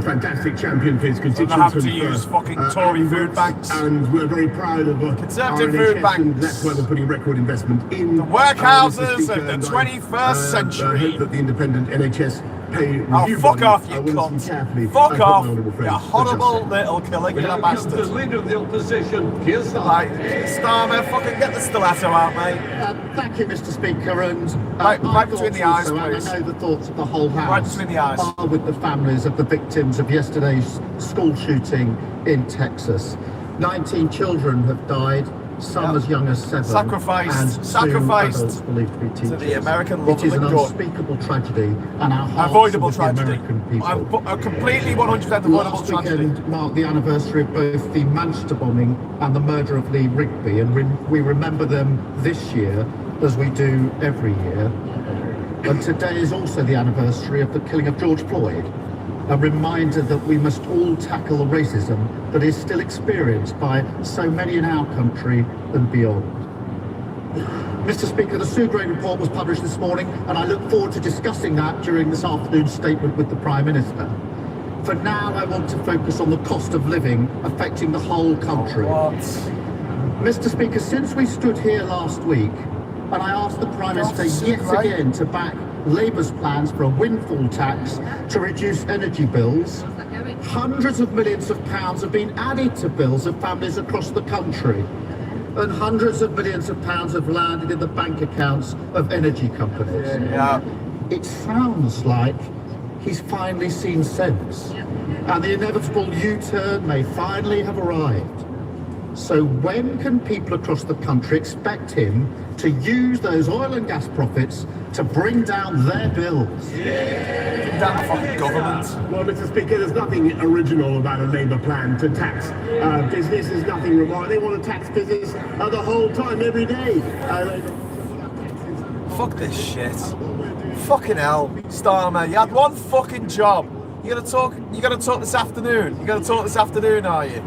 D: fantastic champion for his constituents.
A: have to
D: and
A: use
D: for,
A: fucking Tory food banks.
D: And we're very proud of
A: Conservative
D: our
A: food
D: NHS,
A: banks.
D: and that's why we're putting record investment in
A: The workhouses
D: Mr. Speaker,
A: of the
D: and
A: 21st century.
D: I hope that the independent NHS pay
A: Oh,
D: review
A: fuck
D: body,
A: off, you
D: will listen
A: cunt.
D: carefully
A: Fuck
D: and
A: off,
D: put my honourable
A: you
D: friends to
A: horrible
D: justice.
A: little Caligula
G: Welcome
A: bastard.
G: the Leader of the Opposition, Keir Starmer.
A: Like, Starmer, fucking get the stiletto out, mate.
H: Thank you, Mr. Speaker, and
A: Right
H: my
A: between
H: thoughts
A: the eyes,
H: also, and
A: please.
H: I know the thoughts of the whole House
A: Right between the eyes.
H: are with the families of the victims of yesterday's school shooting in Texas. 19 children have died, some
A: Yep.
H: as young as 7,
A: Sacrificed.
H: and 2
A: Sacrificed
H: adults believed to be teachers.
A: the American
H: It
A: love
H: is
A: of
H: an
A: the gun.
H: unspeakable tragedy, and our hearts
A: Avoidable
H: are with
A: tragedy.
H: the American people.
A: A completely 100% avoidable
H: Last
A: tragedy.
H: weekend marked the anniversary of both the Manchester bombing and the murder of Lee Rigby, and we remember them this year as we do every year. And today is also the anniversary of the killing of George Floyd, a reminder that we must all tackle the racism that is still experienced by so many in our country and beyond. Mr. Speaker, the Sugrave report was published this morning, and I look forward to discussing that during this afternoon's statement with the Prime Minister. For now, I want to focus on the cost of living affecting the whole country.
A: What?
H: Mr. Speaker, since we stood here last week, and I asked the Prime Minister yet again to back Labour's plans for a windfall tax to reduce energy bills, hundreds of millions of pounds have been added to bills of families across the country, and hundreds of millions of pounds have landed in the bank accounts of energy companies.
A: Yeah.
H: It sounds like he's finally seen sense, and the inevitable U-turn may finally have arrived. So when can people across the country expect him to use those oil and gas profits to bring down their bills?
A: Damn the fucking government.
D: Well, Mr. Speaker, there's nothing original about a Labour plan to tax business. There's nothing remarkable. They want to tax business the whole time, every day.
A: Fuck this shit. Fucking hell, Starmer. You had one fucking job. You gotta talk this afternoon. You gotta talk this afternoon, are you?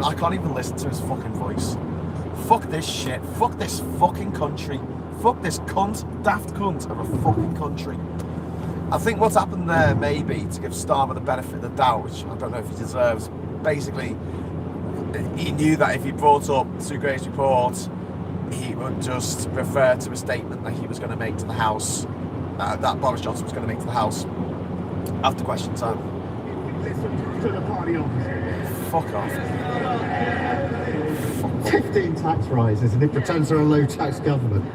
A: I can't even listen to his fucking voice. Fuck this shit. Fuck this fucking country. Fuck this cunt, daft cunt of a fucking country. I think what's happened there, maybe, to give Starmer the benefit of the doubt, which I don't know if he deserves, basically, he knew that if he brought up Sue Gray's report, he would just refer to a statement that he was going to make to the House, that Boris Johnson was going to make to the House after question time.
D: Listen to the party office.
A: Fuck off.
H: 15 tax rises and it pretends they're a low tax government.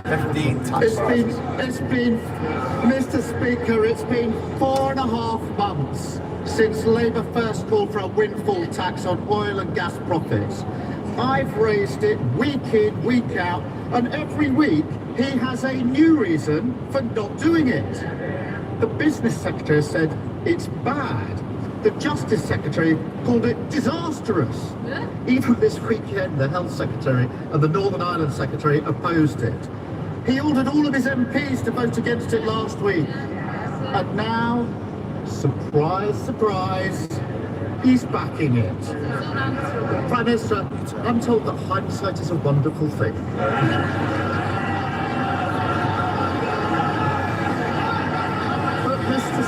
A: 15 tax rises.
H: It's been, Mr. Speaker, it's been 4.5 months since Labour first called for a windfall tax on oil and gas profits. I've raised it week in, week out, and every week he has a new reason for not doing it. The Business Secretary said it's bad. The Justice Secretary called it disastrous. Even this weekend, the Health Secretary and the Northern Ireland Secretary opposed it. He ordered all of his MPs to vote against it last week. And now, surprise, surprise, he's backing it. Prime Minister, I'm told that hindsight is a wonderful thing. But Mr.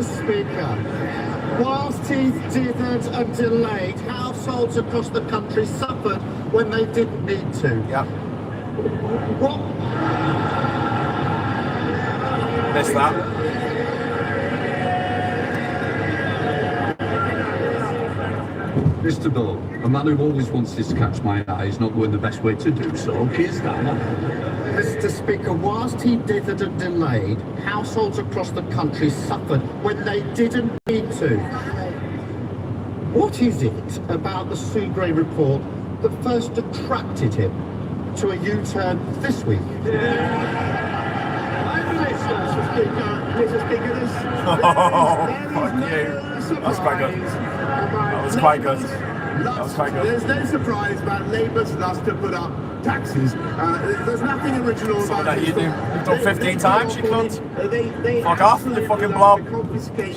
H: Speaker, whilst he dithered and delayed, households across the country suffered when they didn't need to.
A: Yep.
H: What?
A: Missed that.
G: Mr. Bill, a man who always wants this to catch my eye is not going the best way to do so. Here's that.
H: Mr. Speaker, whilst he dithered and delayed, households across the country suffered when they didn't need to. What is it about the Sue Gray report that first attracted him to a U-turn this week?
D: Mr. Speaker,
A: Fuck you. That's quite good. That was quite good. That was quite good.
D: There's no surprise about Labour's lust to put up taxes. There's nothing original about
A: that
D: it.
A: you've done 15 times, you cunt. Fuck off, you fucking blob.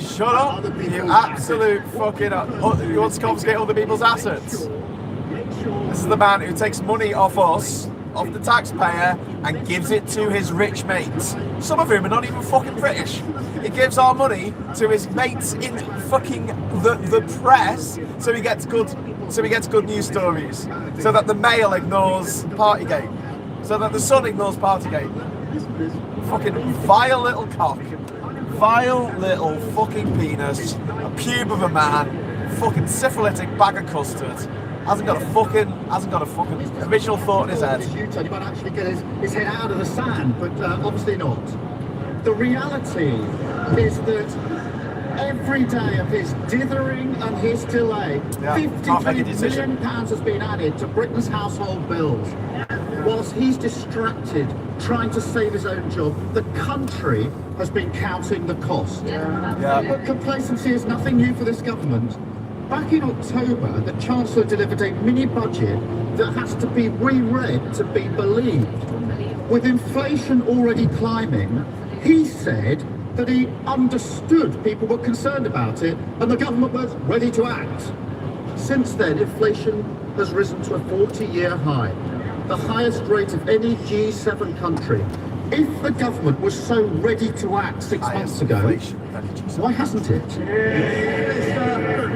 A: Shut up, you absolute fucking... You want to confiscate other people's assets? This is the man who takes money off us, off the taxpayer, and gives it to his rich mates. Some of whom are not even fucking British. He gives our money to his mates in fucking the press, so he gets good news stories. So that the Mail ignores Partygate. So that the Sun ignores Partygate. Fucking vile little cock. Vile little fucking penis. A pube of a man. Fucking syphilitic bag of custard. Hasn't got a fucking original thought in his head.
H: He might actually get his head out of the sand, but obviously not. The reality is that every day of his dithering and his delay, £53 million has been added to Britain's household bills. Whilst he's distracted trying to save his own job, the country has been counting the cost. But complacency is nothing new for this government. Back in October, the Chancellor delivered a mini-budget that has to be reread to be believed. With inflation already climbing, he said that he understood people were concerned about it and the government was ready to act. Since then, inflation has risen to a 40-year high, the highest rate of any G7 country. If the government was so ready to act 6 months ago, why hasn't it?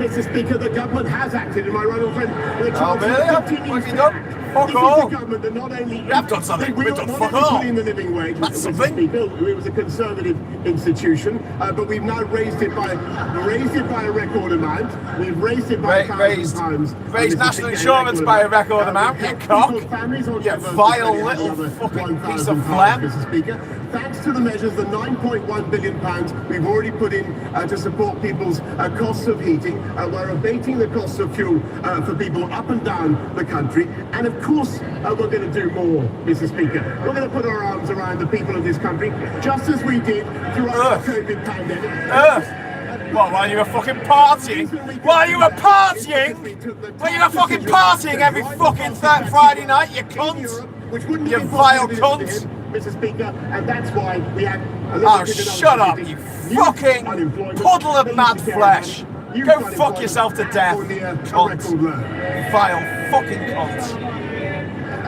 D: Mr. Speaker, the government has acted, and my right old friend...
A: Oh, really? What have you done? Fuck
D: This
A: all.
D: is the government that not only...
A: We have done something.
D: We
A: We've done
D: not
A: fuck
D: only
A: all.
D: put in the living wage,
A: That's
D: Mr.
A: something.
D: Speaker. It was a conservative institution, but we've now raised it by a record amount. We've raised it by £1,000.
A: Raised national insurance by a record amount, you cock. You vile little fucking piece of phlegm.
D: Mr. Speaker. Thanks to the measures, the £9.1 billion we've already put in to support people's costs of heating. We're abating the costs of fuel for people up and down the country. And of course, we're going to do more, Mr. Speaker. We're going to put our arms around the people of this country, just as we did throughout the COVID pandemic.
A: What, while you were fucking partying? While you were partying? While you were fucking partying every fucking Friday night, you cunt! You vile cunt!
D: Mr. Speaker, and that's why we had
A: Oh, shut up, you fucking puddle of mad flesh! Go fuck yourself to death, cunt! Vile fucking cunt!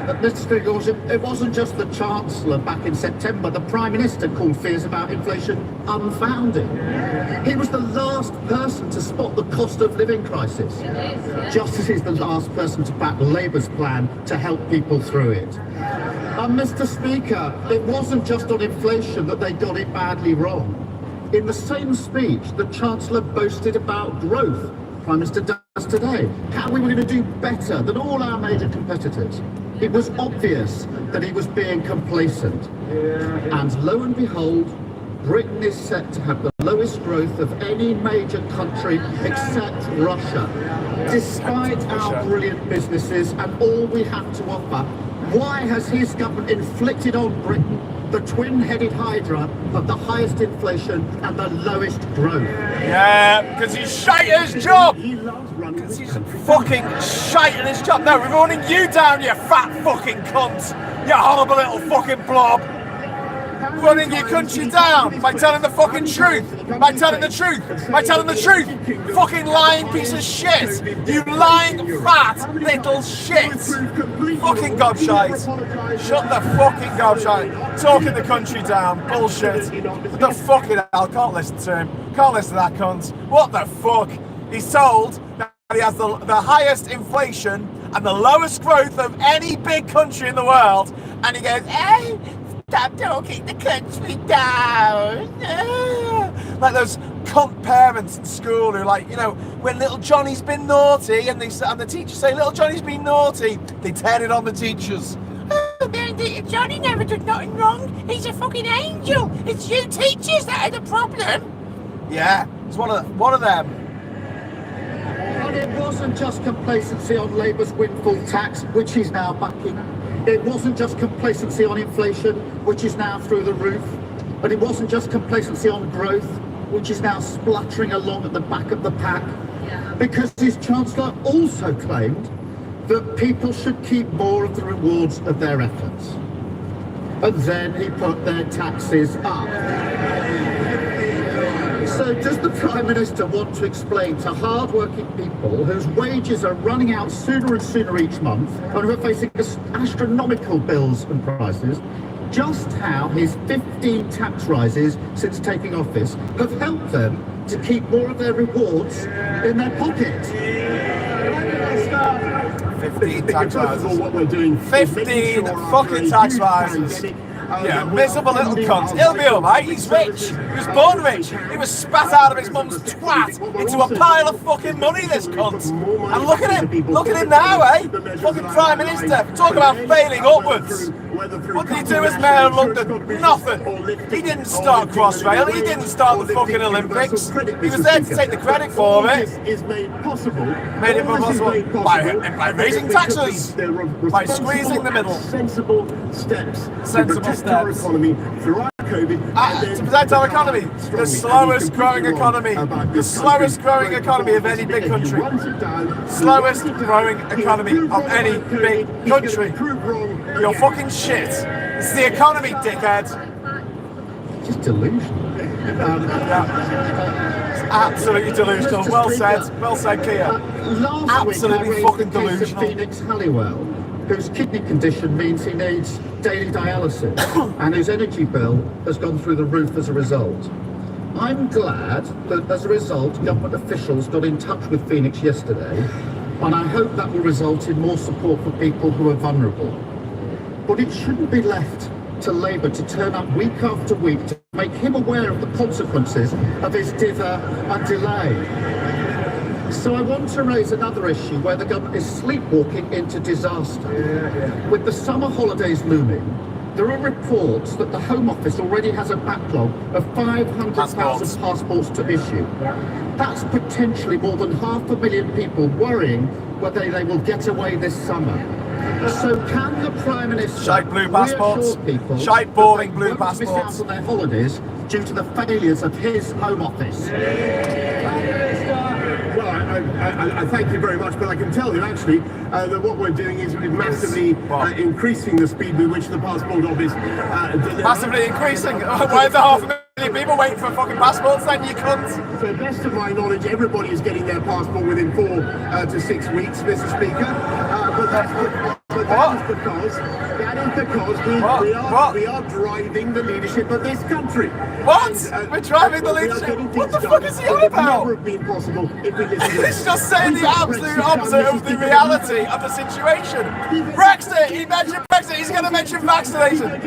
H: Mr. Speaker, it wasn't just the Chancellor back in September. The Prime Minister called fears about inflation unfounded. He was the last person to spot the cost of living crisis, just as he's the last person to back Labour's plan to help people through it. And Mr. Speaker, it wasn't just on inflation that they got it badly wrong. In the same speech, the Chancellor boasted about growth. Prime Minister does today, how we were going to do better than all our major competitors. It was obvious that he was being complacent. And lo and behold, Britain is set to have the lowest growth of any major country except Russia. Despite our brilliant businesses and all we have to offer, why has his government inflicted on Britain the twin-headed hydra of the highest inflation and the lowest growth?
A: Yeah, because he's shite at his job! Because he's fucking shite at his job. No, we're running you down, you fat fucking cunt! You horrible little fucking blob! Running your country down by telling the fucking truth! By telling the truth! By telling the truth! Fucking lying piece of shit! You lying fat little shit! Fucking gobshite! Shut the fucking gobshite! Talking the country down, bullshit! What the fucking hell? Can't listen to him. Can't listen to that cunt. What the fuck? He's told that he has the highest inflation and the lowest growth of any big country in the world, and he goes, hey, stop talking the country down. Like those cunt parents in school who, like, you know, when little Johnny's been naughty and the teachers say little Johnny's been naughty, they turn it on the teachers. Oh, Johnny never did nothing wrong. He's a fucking angel. It's you teachers that are the problem. Yeah, it's one of them.
H: And it wasn't just complacency on Labour's windfall tax, which he's now backing. It wasn't just complacency on inflation, which is now through the roof. And it wasn't just complacency on growth, which is now spluttering along at the back of the pack. Because his Chancellor also claimed that people should keep more of the rewards of their efforts. And then he put their taxes up. So does the Prime Minister want to explain to hard-working people whose wages are running out sooner and sooner each month and who are facing astronomical bills and prices, just how his 15 tax rises since taking office have helped them to keep more of their rewards in their pocket?
A: 15 tax rises.
D: What we're doing
A: 15 fucking tax rises. Yeah, miserable little cunt. He'll be alright, he's rich. He was born rich. He was spat out of his mum's twat into a pile of fucking money, this cunt. And look at him. Look at him now, eh? Fucking Prime Minister. Talk about failing upwards. What did he do as Mayor of London? Nothing. He didn't start Crossrail. He didn't start the fucking Olympics. He was there to take the credit for it.
D: Made it possible
A: by raising taxes. By squeezing the middle.
D: Sensible steps.
A: Sensible steps.
D: Our economy throughout COVID.
A: To protect our economy. The slowest growing economy. The slowest growing economy of any big country. Slowest growing economy of any big country. You're fucking shit. It's the economy, dickhead.
H: Just delusional.
A: It's absolutely delusional. Well said, Kia.
H: Last
A: Absolutely
H: week I
A: fucking
H: raised the case of
A: delusional.
H: Phoenix Halliwell, whose kidney condition means he needs daily dialysis and whose energy bill has gone through the roof as a result. I'm glad that as a result, government officials got in touch with Phoenix yesterday And I hope that will result in more support for people who are vulnerable. But it shouldn't be left to Labour to turn up week after week to make him aware of the consequences of his dither and delay. So I want to raise another issue where the government is sleepwalking into disaster. With the summer holidays looming, there are reports that the Home Office already has a backlog of 500,000 passports to issue. That's potentially more than 500,000 people worrying whether they will get away this summer. So can the Prime Minister
A: Shite blue passports.
H: reassure people
A: Shite boring
H: that they
A: blue
H: won't
A: passports.
H: miss out on their holidays due to the failures of his Home Office?
D: Well, I thank you very much, but I can tell you actually that what we're doing is we're massively increasing the speed with which the passport office delivers.
A: Massively increasing. Why is there 500,000 people waiting for fucking passports then, you cunts?
D: To the best of my knowledge, everybody is getting their passport within 4 to 6 weeks, Mr. Speaker. But that is because we are driving the leadership of this country.
A: What? We're driving the leadership? What the fuck is he on about?
D: Never have been possible if we listen to
A: He's just saying the absolute opposite of the reality of the situation. Brexit! He mentioned Brexit. He's going to mention vaccination. Is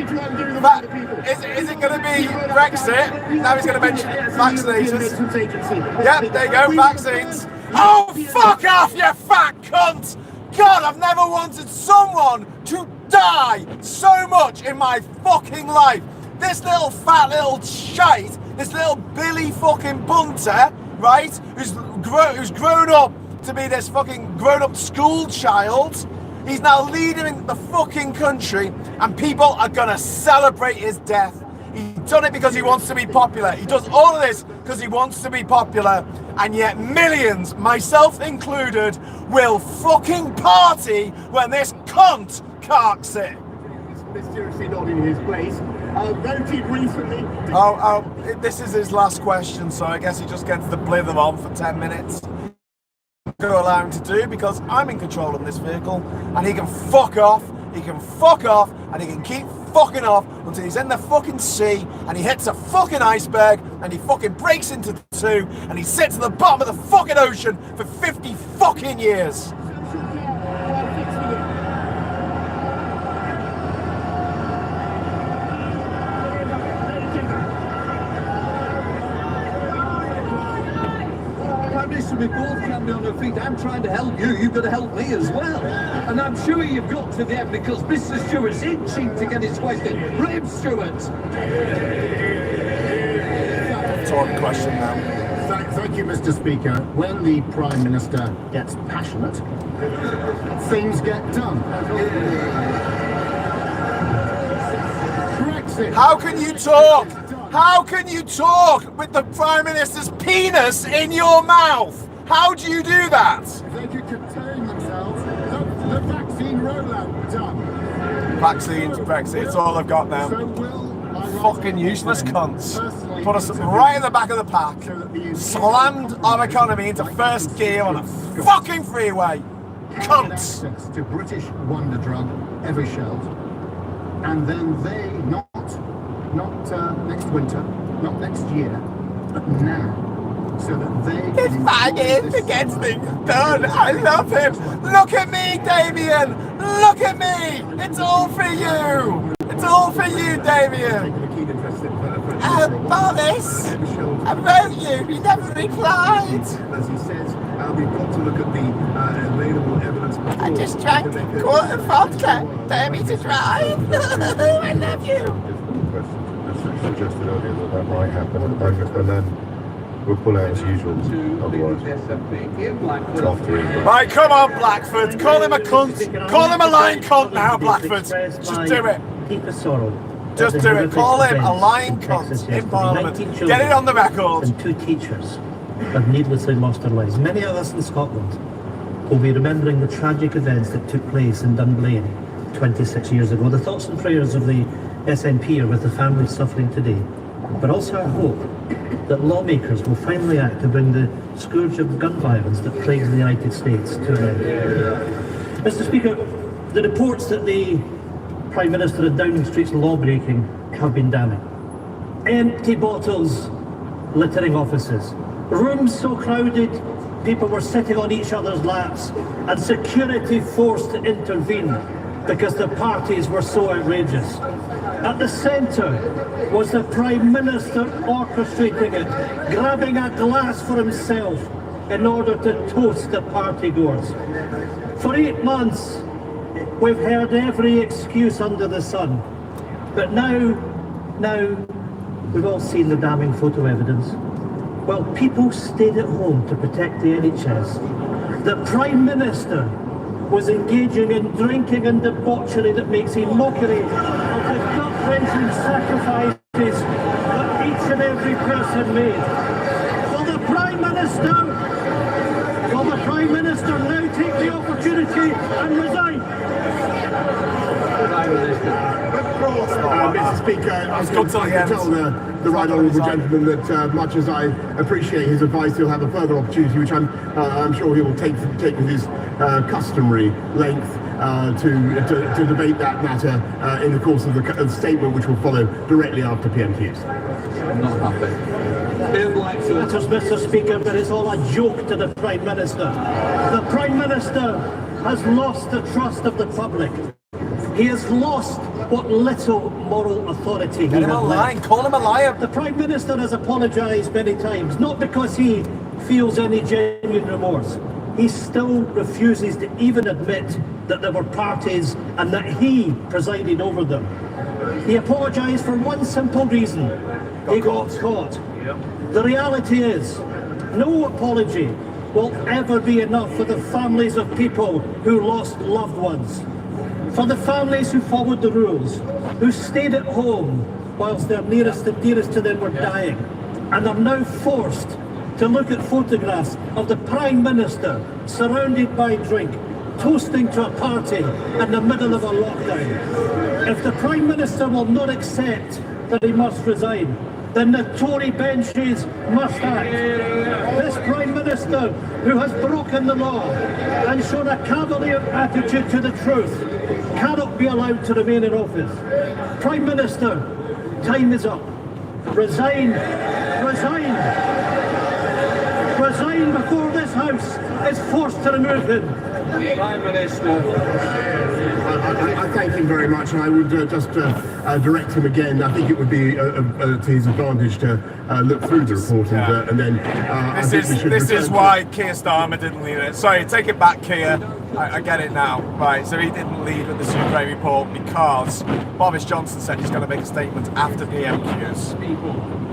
A: it going to be Brexit? Now he's going to mention vaccinations. Yep, there you go, vaccines. Oh, fuck off, you fat cunt! God, I've never wanted someone to die so much in my fucking life. This little fat little shite, this little Billy fucking bunter, right, who's grown up to be this fucking grown-up school child. He's now leading the fucking country, and people are gonna celebrate his death. He's done it because he wants to be popular. He does all of this because he wants to be popular, and yet millions, myself included, will fucking party when this cunt carks it.
D: mysteriously not in his place. Voted recently.
A: This is his last question, so I guess he just gets to blither on for 10 minutes. I'm going to allow him to do, because I'm in control of this vehicle, and he can fuck off, and he can keep fucking off until he's in the fucking sea, and he hits a fucking iceberg, and he fucking breaks into two, and he sits at the bottom of the fucking ocean for 50 fucking years.
G: We both can be on our feet. I'm trying to help you. You've got to help me as well. And I'm sure you've got to the end because Mr. Stewart's itching to get his question. Brave Stewart.
A: Talk question now.
I: Thank you, Mr. Speaker. When the Prime Minister gets passionate, things get done. Brexit.
A: How can you talk? How can you talk with the Prime Minister's penis in your mouth? How do you do that?
I: They could contain themselves. The vaccine rollout done.
A: Vaccines, Brexit, it's all I've got now.
I: So will my
A: Fucking useless cunts. Put us right in the back of the pack. Slammed our economy into first gear on a fucking freeway. Cunts.
I: access to British wonder drug, Evershelf, and then they not next winter, not next year, but now, so that they
A: This faggot who gets things done. I love him. Look at me, Damien. Look at me. It's all for you. It's all for you, Damien. Boris, I wrote you. You never replied.
D: As he says, we've got to look at the available evidence.
A: I just drank a quart of vodka. Dare me to drive. I love you.
C: As suggested earlier that might happen, and then we'll pull out as usual. Otherwise, after
A: Right, come on, Blackford. Call him a cunt. Call him a lying cunt now, Blackford. Just do it.
J: Deepest sorrow.
A: Just do it. Call him a lying cunt in Parliament. Get it on the record.
J: And 2 teachers have needlessly lost their lives. Many of us in Scotland will be remembering the tragic events that took place in Dunblane 26 years ago. The thoughts and prayers of the SNP are with the families suffering today. But also I hope that lawmakers will finally act to bring the scourge of gun violence that plagues the United States to an end. Mr. Speaker, the reports that the Prime Minister at Downing Street's law-breaking have been damning. Empty bottles littering offices, rooms so crowded people were sitting on each other's laps and security forced to intervene because the parties were so outrageous. At the centre was the Prime Minister orchestrating it, grabbing a glass for himself in order to toast the partygoers. For 8 months, we've heard every excuse under the sun. But now, we've all seen the damning photo evidence. While people stayed at home to protect the NHS, the Prime Minister was engaging in drinking and debauchery that makes a mockery of the gut-wrenching sacrifices that each and every person made. Will the Prime Minister now take the opportunity and resign?
D: Mr. Speaker, I was going to tell the right honourable gentleman that much as I appreciate his advice, he'll have a further opportunity, which I'm sure he will take with his customary length to debate that matter in the course of the statement which will follow directly after PMQs.
G: I'm not happy.
J: Matters, Mr. Speaker, but it's all a joke to the Prime Minister. The Prime Minister has lost the trust of the public. He has lost what little moral authority he had left.
A: Call him a liar.
J: The Prime Minister has apologised many times, not because he feels any genuine remorse. He still refuses to even admit that there were parties and that he presided over them. He apologised for one simple reason. He got caught. The reality is, no apology will ever be enough for the families of people who lost loved ones. For the families who followed the rules, who stayed at home whilst their nearest and dearest to them were dying, and are now forced to look at photographs of the Prime Minister surrounded by drink, toasting to a party in the middle of a lockdown. If the Prime Minister will not accept that he must resign, then the Tory benches must act. This Prime Minister, who has broken the law and shown a cavalier attitude to the truth, cannot be allowed to remain in office. Prime Minister, time is up. Resign, resign, resign before this House is forced to remove him.
G: Prime Minister.
D: I thank him very much, and I would just direct him again. I think it would be to his advantage to look through the report and then.
A: This is why Keir Starmer didn't lead it. Sorry, take it back, Keir. I get it now. Right, so he didn't lead with the Ukraine report because Boris Johnson said he's going to make a statement after
K: People
A: PMQs.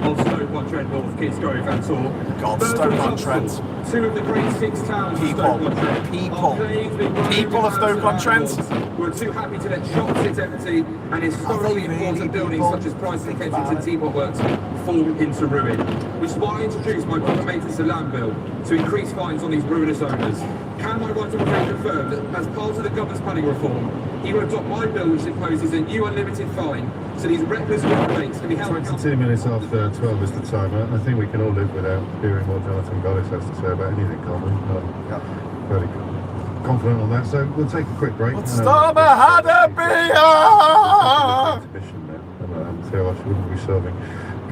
K: of Stoke-on-Trent, North Kidsgrove and Tor.
A: God, Stoke-on-Trent.
K: Two of the great 6 towns of Stoke-on-Trent.
A: People of Stoke-on-Trent.
K: We're too happy to let shops sit empty and historically important buildings such as Price and Kensington Teapot Works fall into ruin. Which is why I introduced my brother Maintenance of Land Bill to increase fines on these ruinous owners. Can my right honourable confirm that as part of the governor's planning reform, he will adopt my bill which imposes a new unlimited fine so these reckless rates can be held
C: 22 minutes after 12 is the time. I think we can all live without hearing what Jonathan Gollis has to say about anything, can't we? Fairly confident on that. So we'll take a quick break.
A: Starmer had a beer!
C: Theo Usher wouldn't be serving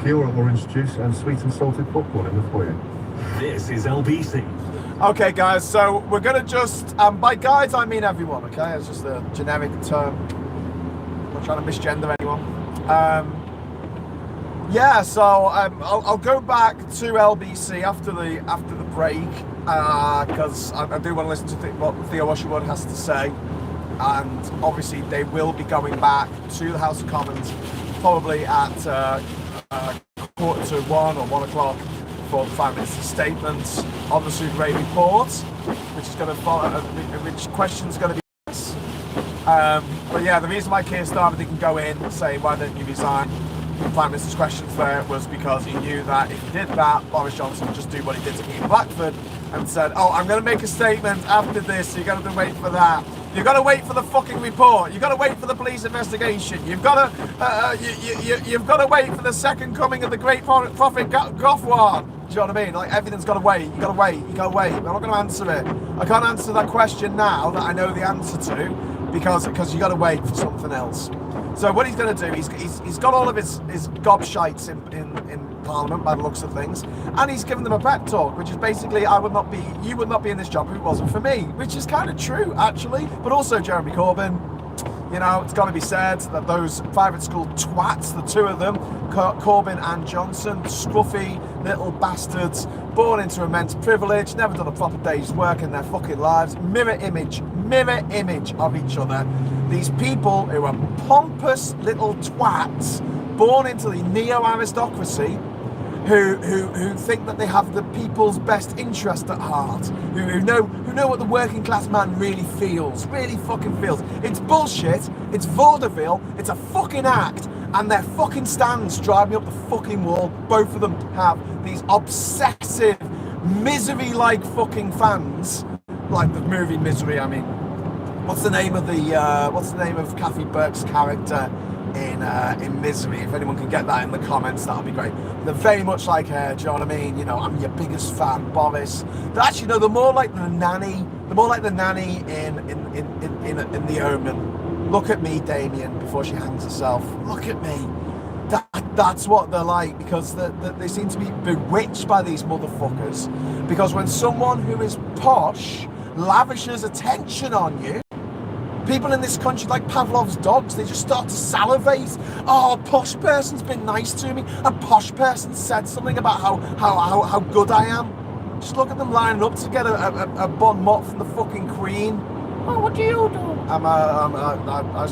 C: pure orange juice and sweet and salted popcorn in the foyer.
L: This is LBC.
A: Okay, guys, so we're going to just, by guys I mean everyone, okay? It's just a generic term. I'm not trying to misgender anyone. Yeah, so I'll go back to LBC after the break because I do want to listen to what Theo Usherwood has to say, and obviously they will be going back to the House of Commons probably at 1:45 or 1 o'clock for the Prime Minister's statements on the Ukraine report, which is going to follow, which question's going to be this. But yeah, the reason why Keir Starmer didn't go in saying why don't you resign, the Prime Minister's questions there, was because he knew that if he did that, Boris Johnson would just do what he did to Ian Blackford and said, oh, I'm going to make a statement after this, so you've got to wait for that. You've got to wait for the fucking report. You've got to wait for the police investigation. You've got to, you've got to wait for the second coming of the great prophet Goffwan. Do you know what I mean? Like, everything's got to wait. You got to wait. You got to wait. I'm not going to answer it. I can't answer that question now that I know the answer to because you got to wait for something else. So what he's going to do, he's got all of his gobshites in Parliament by the looks of things, and he's given them a pep talk, which is basically, you would not be in this job if it wasn't for me, which is kind of true, actually. But also Jeremy Corbyn, you know, it's got to be said that those private school twats, the two of them, Corbyn and Johnson, scruffy little bastards, born into immense privilege, never done a proper day's work in their fucking lives, mirror image of each other. These people who are pompous little twats, born into the neo-aristocracy, who think that they have the people's best interest at heart, who know what the working class man really fucking feels. It's bullshit, it's vaudeville, it's a fucking act, and their fucking stands drive me up the fucking wall. Both of them have these obsessive, misery-like fucking fans, like the movie Misery. I mean, what's the name of Kathy Burke's character in Misery? If anyone can get that in the comments, that'll be great. They're very much like her, do you know what I mean? You know, I'm your biggest fan, Boris. Actually, no, they're more like the nanny. They're more like the nanny in The Omen. Look at me, Damien, before she hangs herself. Look at me. That's what they're like, because they seem to be bewitched by these motherfuckers. Because when someone who is posh lavishes attention on you, people in this country, like Pavlov's dogs, they just start to salivate. Oh, a posh person's been nice to me. A posh person said something about how good I am. Just look at them lining up to get a bon mot from the fucking Queen. Oh, what do you do? I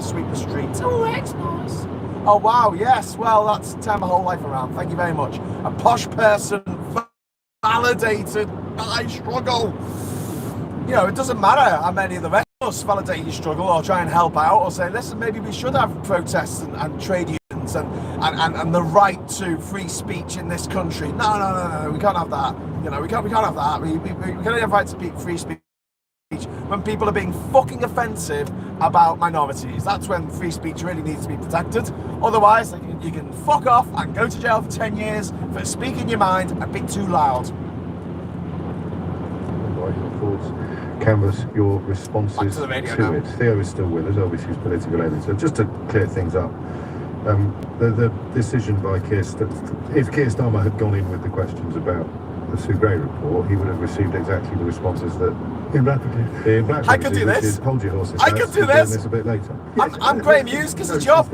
A: sweep the streets. Oh, that's nice. Oh, wow, yes. Well, that's turned my whole life around. Thank you very much. A posh person validated my struggle. You know, it doesn't matter how many of the rest of us validate your struggle or try and help out or say, listen, maybe we should have protests and trade unions and the right to free speech in this country. No, we can't have that. You know, we can't have that. We can't have right to free speech when people are being fucking offensive about minorities. That's when free speech really needs to be protected. Otherwise, you can fuck off and go to jail for 10 years for speaking your mind and being too loud.
C: Your thoughts, canvas your responses to it. Theo is still with us, obviously he's political editor. Just to clear things up, the decision by Keir, if Keir Starmer had gone in with the questions about the Sue Gray report, he would have received exactly the responses that
E: in Blackburn.
A: I could do this.
C: Hold your horses.
A: I could do this.
C: A bit later.
A: I'm Graham Hughes. Gives a job.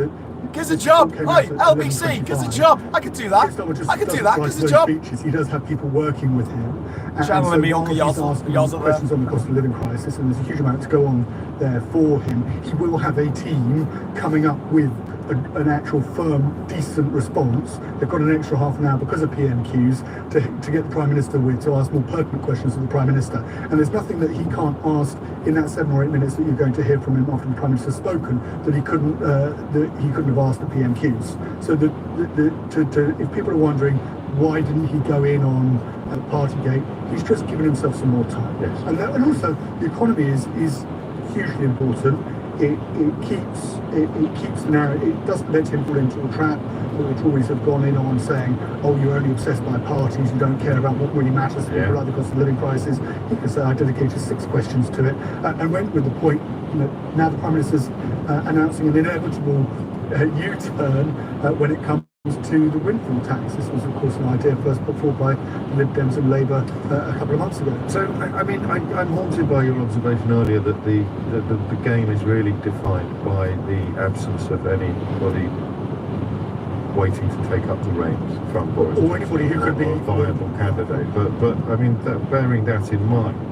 A: Gives a job. Hi, LBC. Gives a job. I could do that. I could do that. Gives a job.
E: He does have people working with him.
A: Channeling me, Uncle
E: He's asking questions on the cost of living crisis, and there's a huge amount to go on there for him. He will have a team coming up with an actual firm, decent response. They've got an extra half an hour because of PMQs to get the Prime Minister with, to ask more pertinent questions of the Prime Minister. And there's nothing that he can't ask in that 7 or 8 minutes that you're going to hear from him after the Prime Minister's spoken that he couldn't have asked at PMQs. So if people are wondering why didn't he go in on Partygate, he's just given himself some more time.
C: Yes.
E: And also the economy is hugely important. It keeps the narrative. It doesn't let him fall into a trap that the Tories have gone in on, saying, oh, you're only obsessed by parties, you don't care about what really matters to people, like the cost of living crisis. He can say, I dedicated 6 questions to it, and went with the point, you know, now the Prime Minister's announcing an inevitable U-turn when it comes to the windfall tax. This was, of course, an idea first put forward by Lib Dems and Labour a couple of months ago.
C: So, I mean, I'm haunted by your observation earlier that the game is really defined by the absence of anybody waiting to take up the reins from Boris
E: or anybody who could be
C: a viable candidate. But I mean, bearing that in mind,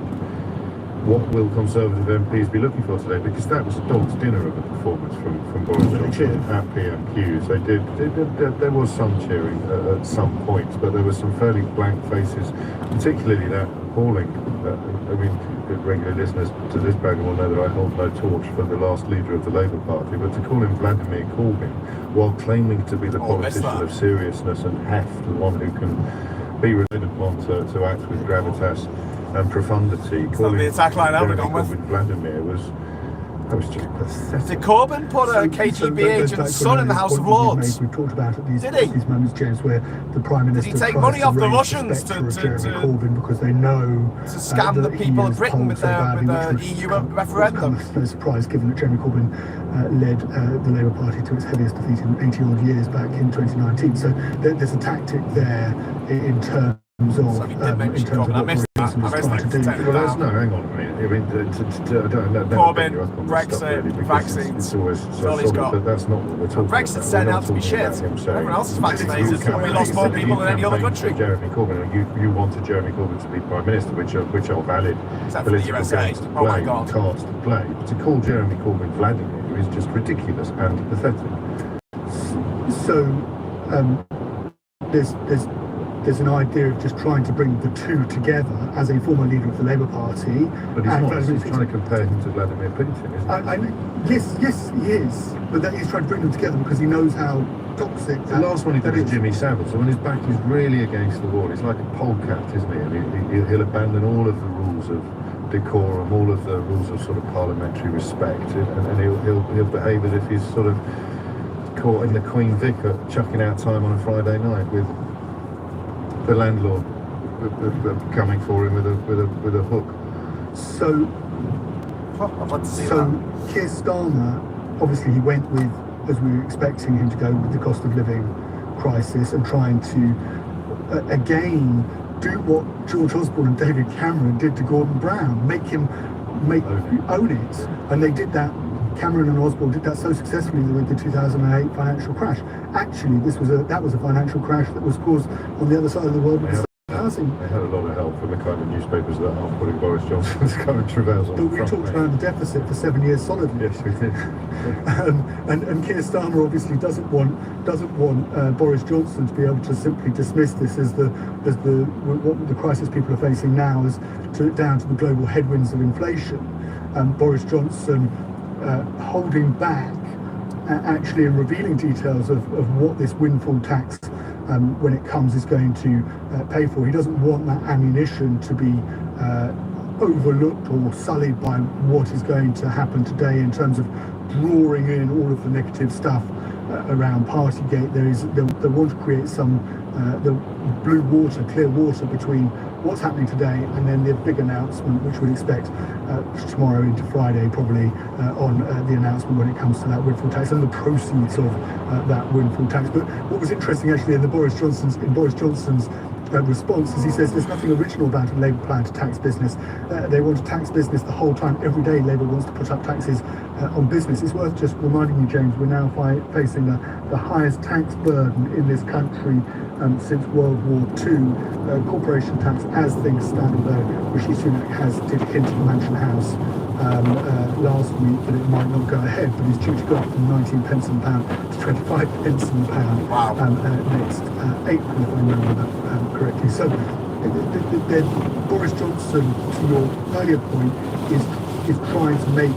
C: what will Conservative MPs be looking for today? Because that was a dog's dinner of a performance from Boris Johnson at PMQs. There was some cheering at some points, but there were some fairly blank faces, particularly that appalling. I mean, regular listeners to this program will know that I hold no torch for the last leader of the Labour Party, but to call him Vladimir Corbyn while claiming to be the politician of seriousness and heft, the one who can be relied upon to act with gravitas and profundity.
A: Calling the attack line Vladimir was
C: That was just pathetic.
A: Did Corbyn put a KGB agent's son in the House of Lords?
E: We've talked about at these
A: Did he?
E: moments, James, where the Prime Minister
A: Did he take
E: tries
A: money
E: to
A: off the
E: raise
A: Russians
E: spectre of Jeremy Corbyn because they know
A: to scam the
E: that
A: people
E: he
A: of
E: is
A: Britain
E: polled
A: with
E: so badly,
A: the
E: which
A: EU
E: was
A: referendum?
E: No surprise, given that Jeremy Corbyn led the Labour Party to its heaviest defeat in 80 odd years back in 2019. So there's a tactic there in terms of what Boris Johnson is trying to do.
C: Well, that's no, hang on a minute. I mean, I don't
A: Corbyn,
C: you up on
A: Brexit,
C: stuff, really, because
A: vaccines.
C: It's always
A: That's
C: so
A: all he's
C: solid,
A: got.
C: but that's not what we're talking about.
A: Brexit's turned out to be shit. Everyone else is vaccinated, and we lost more people than any other country.
C: Jeremy Corbyn, you wanted Jeremy Corbyn to be Prime Minister, which are valid
A: Except for the
C: political
A: USA.
C: games to
A: Oh my
C: play,
A: God.
C: cards to play. But to call Jeremy Corbyn Vladimir is just ridiculous and pathetic.
E: So there's an idea of just trying to bring the two together as a former leader of the Labour Party.
C: But he's not. He's trying to compare him to Vladimir Putin, isn't he?
E: Yes, he is. But that he's trying to bring them together because he knows how toxic.
C: The last one he did is Jimmy Savile. So when his back is really against the wall, he's like a polecat, isn't he? And he'll abandon all of the rules of decorum, all of the rules of sort of parliamentary respect, and he'll behave as if he's sort of caught in the Queen Vic chucking out time on a Friday night with the landlord coming for him with a hook.
E: So
A: I'd like to see that.
E: Keir Starmer, obviously he went with, as we were expecting him to go, with the cost of living crisis and trying to again do what George Osborne and David Cameron did to Gordon Brown, own it. And they did that. Cameron and Osborne did that so successfully with the 2008 financial crash. Actually, that was a financial crash that was caused on the other side of the world with housing.
C: They had a lot of help from the kind of newspapers that are putting Boris Johnson's current travails on.
E: But we talked about the deficit for 7 years solidly.
C: Yes, we did.
E: And Keir Starmer obviously doesn't want Boris Johnson to be able to simply dismiss this as what the crisis people are facing now as down to the global headwinds of inflation. Boris Johnson holding back actually and revealing details of what this windfall tax when it comes is going to pay for. He doesn't want that ammunition to be overlooked or sullied by what is going to happen today in terms of drawing in all of the negative stuff around Partygate. They want to create some the clear water between what's happening today and then the big announcement, which we'd expect tomorrow into Friday, probably on the announcement when it comes to that windfall tax and the proceeds of that windfall tax. But what was interesting actually in Boris Johnson's response is he says there's nothing original about a Labour plan to tax business. They want to tax business the whole time. Every day Labour wants to put up taxes on business. It's worth just reminding you, James, we're now facing the highest tax burden in this country since World War II. Corporation tax, as things stand, although Rishi Sunak did hint at the Mansion House last week that it might not go ahead, but it's due to go up from 19 pence in the pound to 25 pence in the pound next April, if I remember that correctly. So Boris Johnson, to your earlier point, is trying to make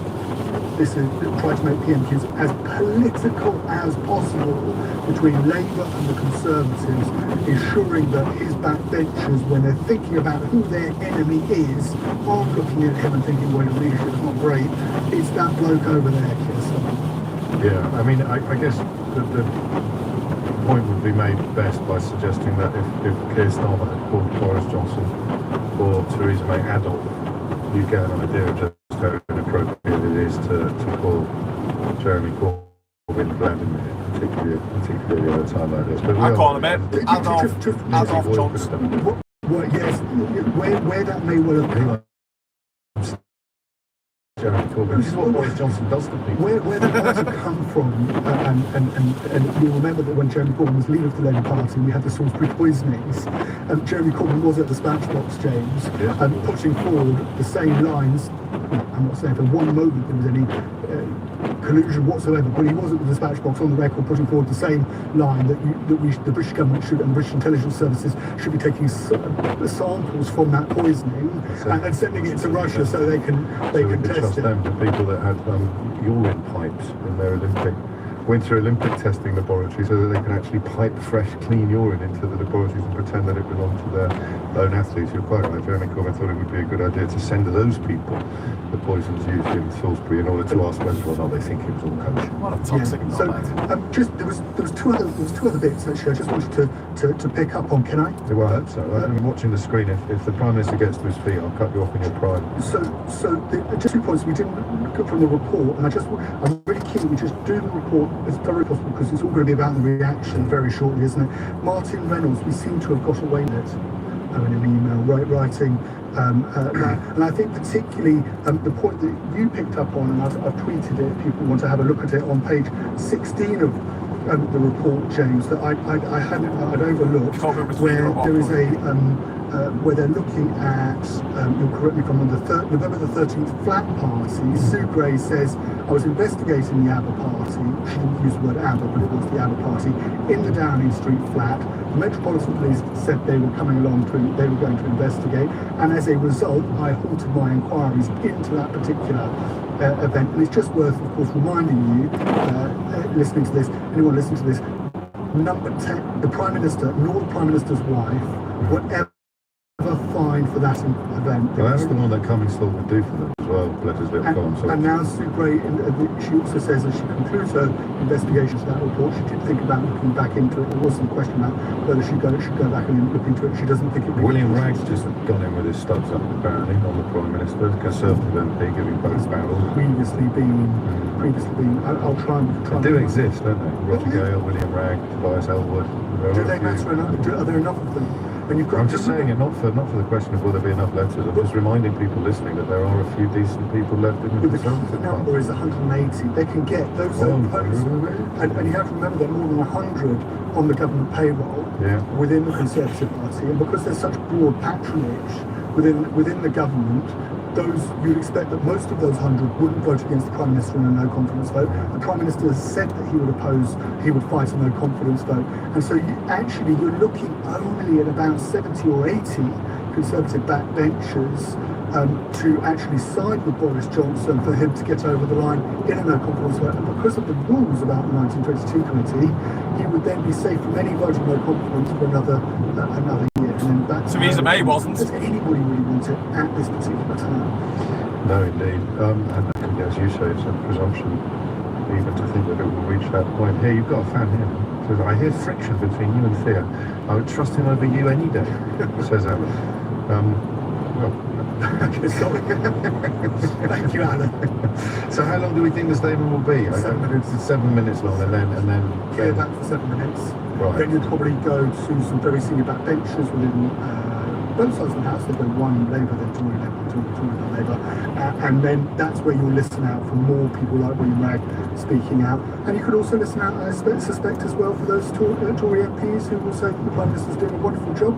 E: PMQs as political as possible between Labour and the Conservatives, ensuring that his backbenchers, when they're thinking about who their enemy is, aren't looking at him and thinking, well, your leadership's not great. It's that bloke over there, Keir Starmer.
C: Yeah, I mean, I guess the point would be made best by suggesting that if Keir Starmer had called Boris Johnson or Theresa May Adolf, you get an idea of just how inappropriate it is to call Jeremy Corbyn Vladimir, particularly at a time like this. But
A: I call him Adolf Johnson.
E: Yes, where that may well have been.
C: Jeremy Corbyn. This is what Boris Johnson does to people.
E: Where that might have come from, and you'll remember that when Jeremy Corbyn was leader of the Labour Party, we had the Salisbury poisonings. Jeremy Corbyn was at the dispatch box, James, putting forward the same lines. I'm not saying for one moment there was any collusion whatsoever, but he was at the dispatch box on the record putting forward the same line that the British government should, and the British intelligence services should be taking samples from that poisoning and sending it to Russia so they can test
C: trust
E: it.
C: them, the people that had urine pipes in their Olympic Winter Olympic testing laboratory so that they can actually pipe fresh, clean urine into the laboratories and pretend that it belonged to their own athletes. You're quite right. Jeremy Corbyn thought it would be a good idea to send to those people the poisons used in Salisbury in order to ask whether or not they think it was all kosher.
A: What a toxic
E: So just there was two other bits actually I just wanted to pick up on. Can I?
C: Well, I hope so. I'm watching the screen. If the Prime Minister gets to his feet, I'll cut you off in your pride.
E: Just 2 points we didn't look from the report, and I'm really keen we just do the report as thoroughly as possible because it's all going to be about the reaction very shortly, isn't it? Martin Reynolds, we seem to have got away with it in an email, writing and I think particularly the point that you picked up on, and I've tweeted it, if people want to have a look at it, on page 16 of the report, James, that I'd overlooked, where there is where they're looking at, you'll correct me if I'm on November the 13th flat party. Sue Gray says, I was investigating the ABBA party, she didn't use the word ABBA, but it was the ABBA party, in the Downing Street flat. The Metropolitan Police said they were coming along they were going to investigate, and as a result, I halted my inquiries into that particular event. And it's just worth, of course, reminding you, listening to this, anyone listening to this, number 10, the Prime Minister, nor the Prime Minister's wife, were ever fined for that event.
C: Well, that's the one that Cummings thought would do for them as well, letters.com.
E: And now Sue Gray, she also says as she concludes her investigation to that report, she did think about looking back into it. There was some question about whether she should go back and look into it. She doesn't think it would.
C: William Ragg's just gone in with his studs up apparently on the Prime Minister, Conservative MP giving both barrels.
E: Previously been, I'll try and...
C: They do exist, don't they? Roger Gale, William Ragg, Tobias Elwood.
E: Do they matter enough? Are there enough of them?
C: I'm just saying it, not for the question of will there be enough letters. I'm just reminding people listening that there are a few decent people left in the Conservative
E: Party. The number is 180. They can get those posts. And you have to remember there are more than 100 on the government payroll within the Conservative Party. And because there's such broad patronage within the government, you'd expect that most of those 100 wouldn't vote against the Prime Minister in a no-confidence vote. The Prime Minister has said that he would fight a no-confidence vote. And so you're looking only at about 70 or 80 Conservative backbenchers to actually side with Boris Johnson for him to get over the line in a no-confidence vote. And because of the rules about the 1922 committee, he would then be safe from any vote of no-confidence for another year. And then
A: Theresa May wasn't.
E: Does anybody really want it at this particular time?
C: No, indeed. And as you say, it's a presumption even to think that it will reach that point. Here, you've got a fan here. Says, I hear friction between you and Thea. I would trust him over you any day, says Alan.
E: Thank you, Alan.
C: So how long do we think the statement will be?
E: 7 minutes.
C: It's 7 minutes long, and then
E: hear that for 7 minutes.
C: Right.
E: Then you'd probably go to some very senior backbenchers within both sides of the House. They've got one Labour, then Tory Labour, and then that's where you'll listen out for more people like William Ragg speaking out. And you could also listen out, I suspect, as well for those Tory MPs who will say that the Prime Minister's doing a wonderful job.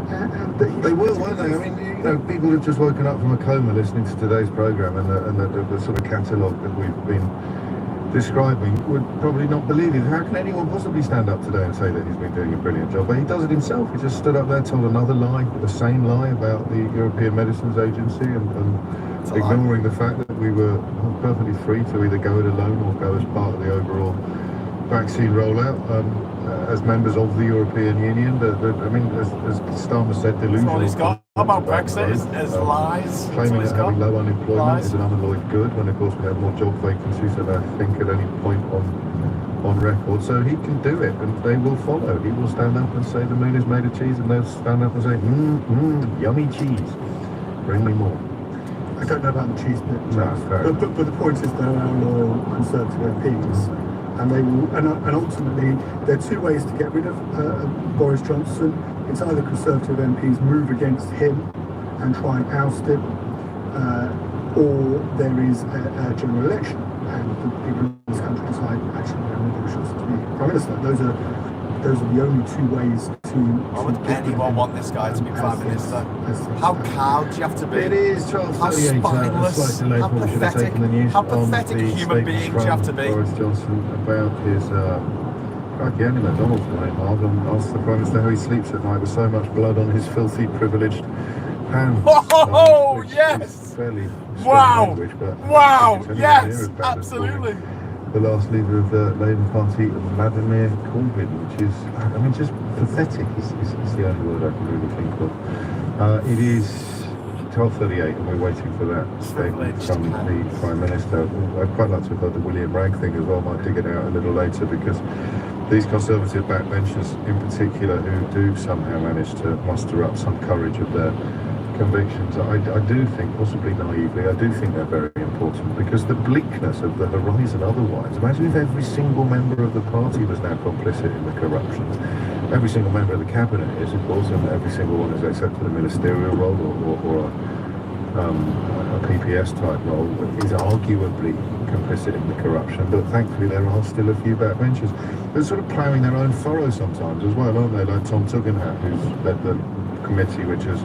C: They will, won't they? I mean, people have just woken up from a coma listening to today's programme, and the sort of catalogue that we've been describing would probably not believe it. How can anyone possibly stand up today and say that he's been doing a brilliant job? But he does it himself. He just stood up there, told another lie, the same lie about the European Medicines Agency, and ignoring the fact that we were perfectly free to either go it alone or go as part of the overall vaccine rollout. As members of the European Union, I mean, as Starmer said, delusional.
A: That's all he's got about Brexit is lies.
C: Claiming that having low unemployment is an unalloyed good, when of course we have more job vacancies than I think at any point on record. So he can do it, and they will follow. He will stand up and say the moon is made of cheese, and they'll stand up and say, yummy cheese. Bring me more.
E: I don't know about the cheese bit,
C: no,
E: but the point is there are loyal Conservative MPs. And they will, and ultimately, there are two ways to get rid of Boris Johnson. It's either Conservative MPs move against him and try and oust him, or there is a general election, and the people in this country decide actually Boris Johnson to be Prime Minister. Those are the only two ways to...
A: Why would anyone want this guy to be Prime Minister? How cowed do you have to be?
C: It is 12:38.
A: How spineless, how pathetic, human being do you have to be?
C: Boris Johnson about his... Andy McDonald's going hard and asked the Prime Minister how he sleeps at night with so much blood on his filthy, privileged hands.
A: Oh, yes!
C: Fairly
A: wow!
C: Language, but
A: wow! Yes! Absolutely!
C: the last leader of the Labour Party, Vladimir Corbyn, which is, I mean, just pathetic is the only word I can really think of. It is 12:38 and we're waiting for that statement from the Prime Minister. I'd quite like to have heard the William Bragg thing as well. Might dig it out a little later, because these Conservative backbenchers in particular, who do somehow manage to muster up some courage of their convictions, I do think, possibly naively, I do think they're very important, because the bleakness of the horizon otherwise. Imagine if every single member of the party was now complicit in the corruption. Every single member of the cabinet is, of course, and every single one is, except for the ministerial role or a PPS type role, is arguably complicit in the corruption. But thankfully there are still a few backbenchers. They're sort of ploughing their own furrows sometimes as well, aren't they? Like Tom Tugendhat, who's led the committee which has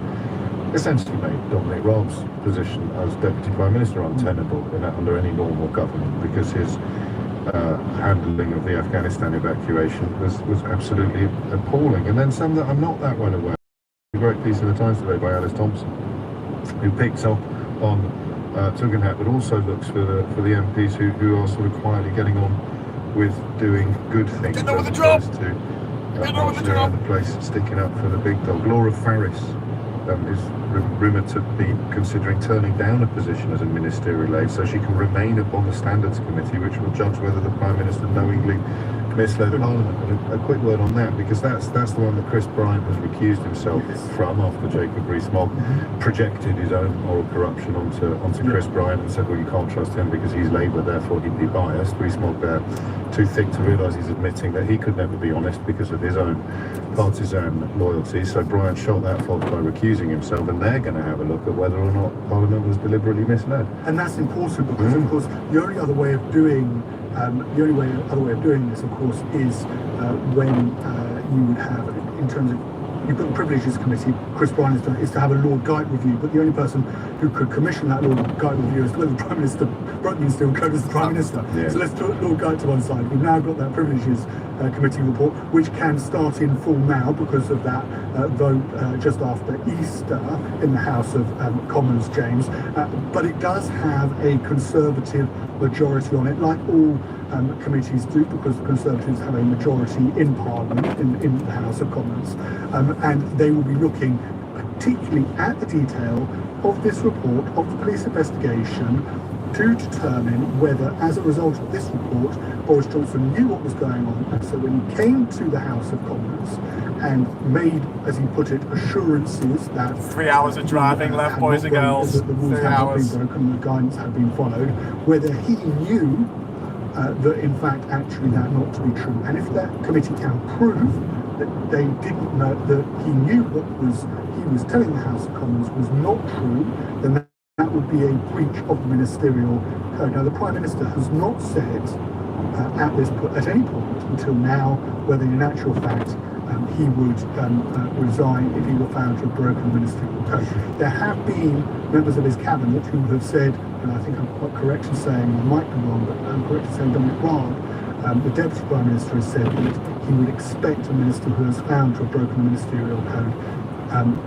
C: essentially made Dominic Raab's position as Deputy Prime Minister untenable under any normal government, because his handling of the Afghanistan evacuation was absolutely appalling. And then some that I'm not that well aware. A great piece in the Times today by Alice Thompson, who picks up on Tugendhat, but also looks for the MPs who are sort of quietly getting on with doing good things, as opposed to marching around the place sticking up for the big dog. Laura Farris is rumoured to be considering turning down a position as a ministerial aide so she can remain upon the Standards Committee, which will judge whether the Prime Minister knowingly misled Parliament. And a quick word on that, because that's the one that Chris Bryant has recused himself from after Jacob Rees-Mogg projected his own moral corruption onto Chris Bryant and said, well, you can't trust him because he's Labour, therefore he'd be biased. Rees-Mogg there, too thick to realise he's admitting that he could never be honest because of his own partisan loyalty. So Bryant shot that fox by recusing himself, and they're going to have a look at whether or not Parliament was deliberately misled.
E: And that's important, because of course the only other way of doing this, of course, is when you would have, in terms of, you've got the Privileges Committee, Chris Bryant has done, is to have a Lord Geidt review, but the only person who could commission that Lord Geidt review is whether the Prime Minister broke the still code as the Prime Minister.
C: Yeah.
E: So let's put Lord Geidt to one side. We've now got that Privileges Committee report, which can start in full now because of that vote just after Easter in the House of Commons, James. But it does have a Conservative majority on it, like all committees do, because the Conservatives have a majority in Parliament, in the House of Commons, and they will be looking particularly at the detail of this report, of the police investigation, to determine whether, as a result of this report, Boris Johnson knew what was going on. And so when he came to the House of Commons and made, as he put it, assurances that
A: 3 hours of driving left, boys and girls.
E: that the rules
A: 3
E: had not
A: hours.
E: been broken, the guidance had been followed, whether he knew that in fact actually that not to be true. And if that committee can prove that they didn't know, that he knew what he was telling the House of Commons was not true, then that would be a breach of the ministerial code. Now, the Prime Minister has not said at any point until now whether in actual fact he would resign if he were found to have broken the ministerial code. There have been members of his cabinet who have said, and I think I'm quite correct in saying, I might be wrong, but I'm correct in saying Dominic Raab, the Deputy Prime Minister, has said that he would expect a minister who has found to have broken the ministerial code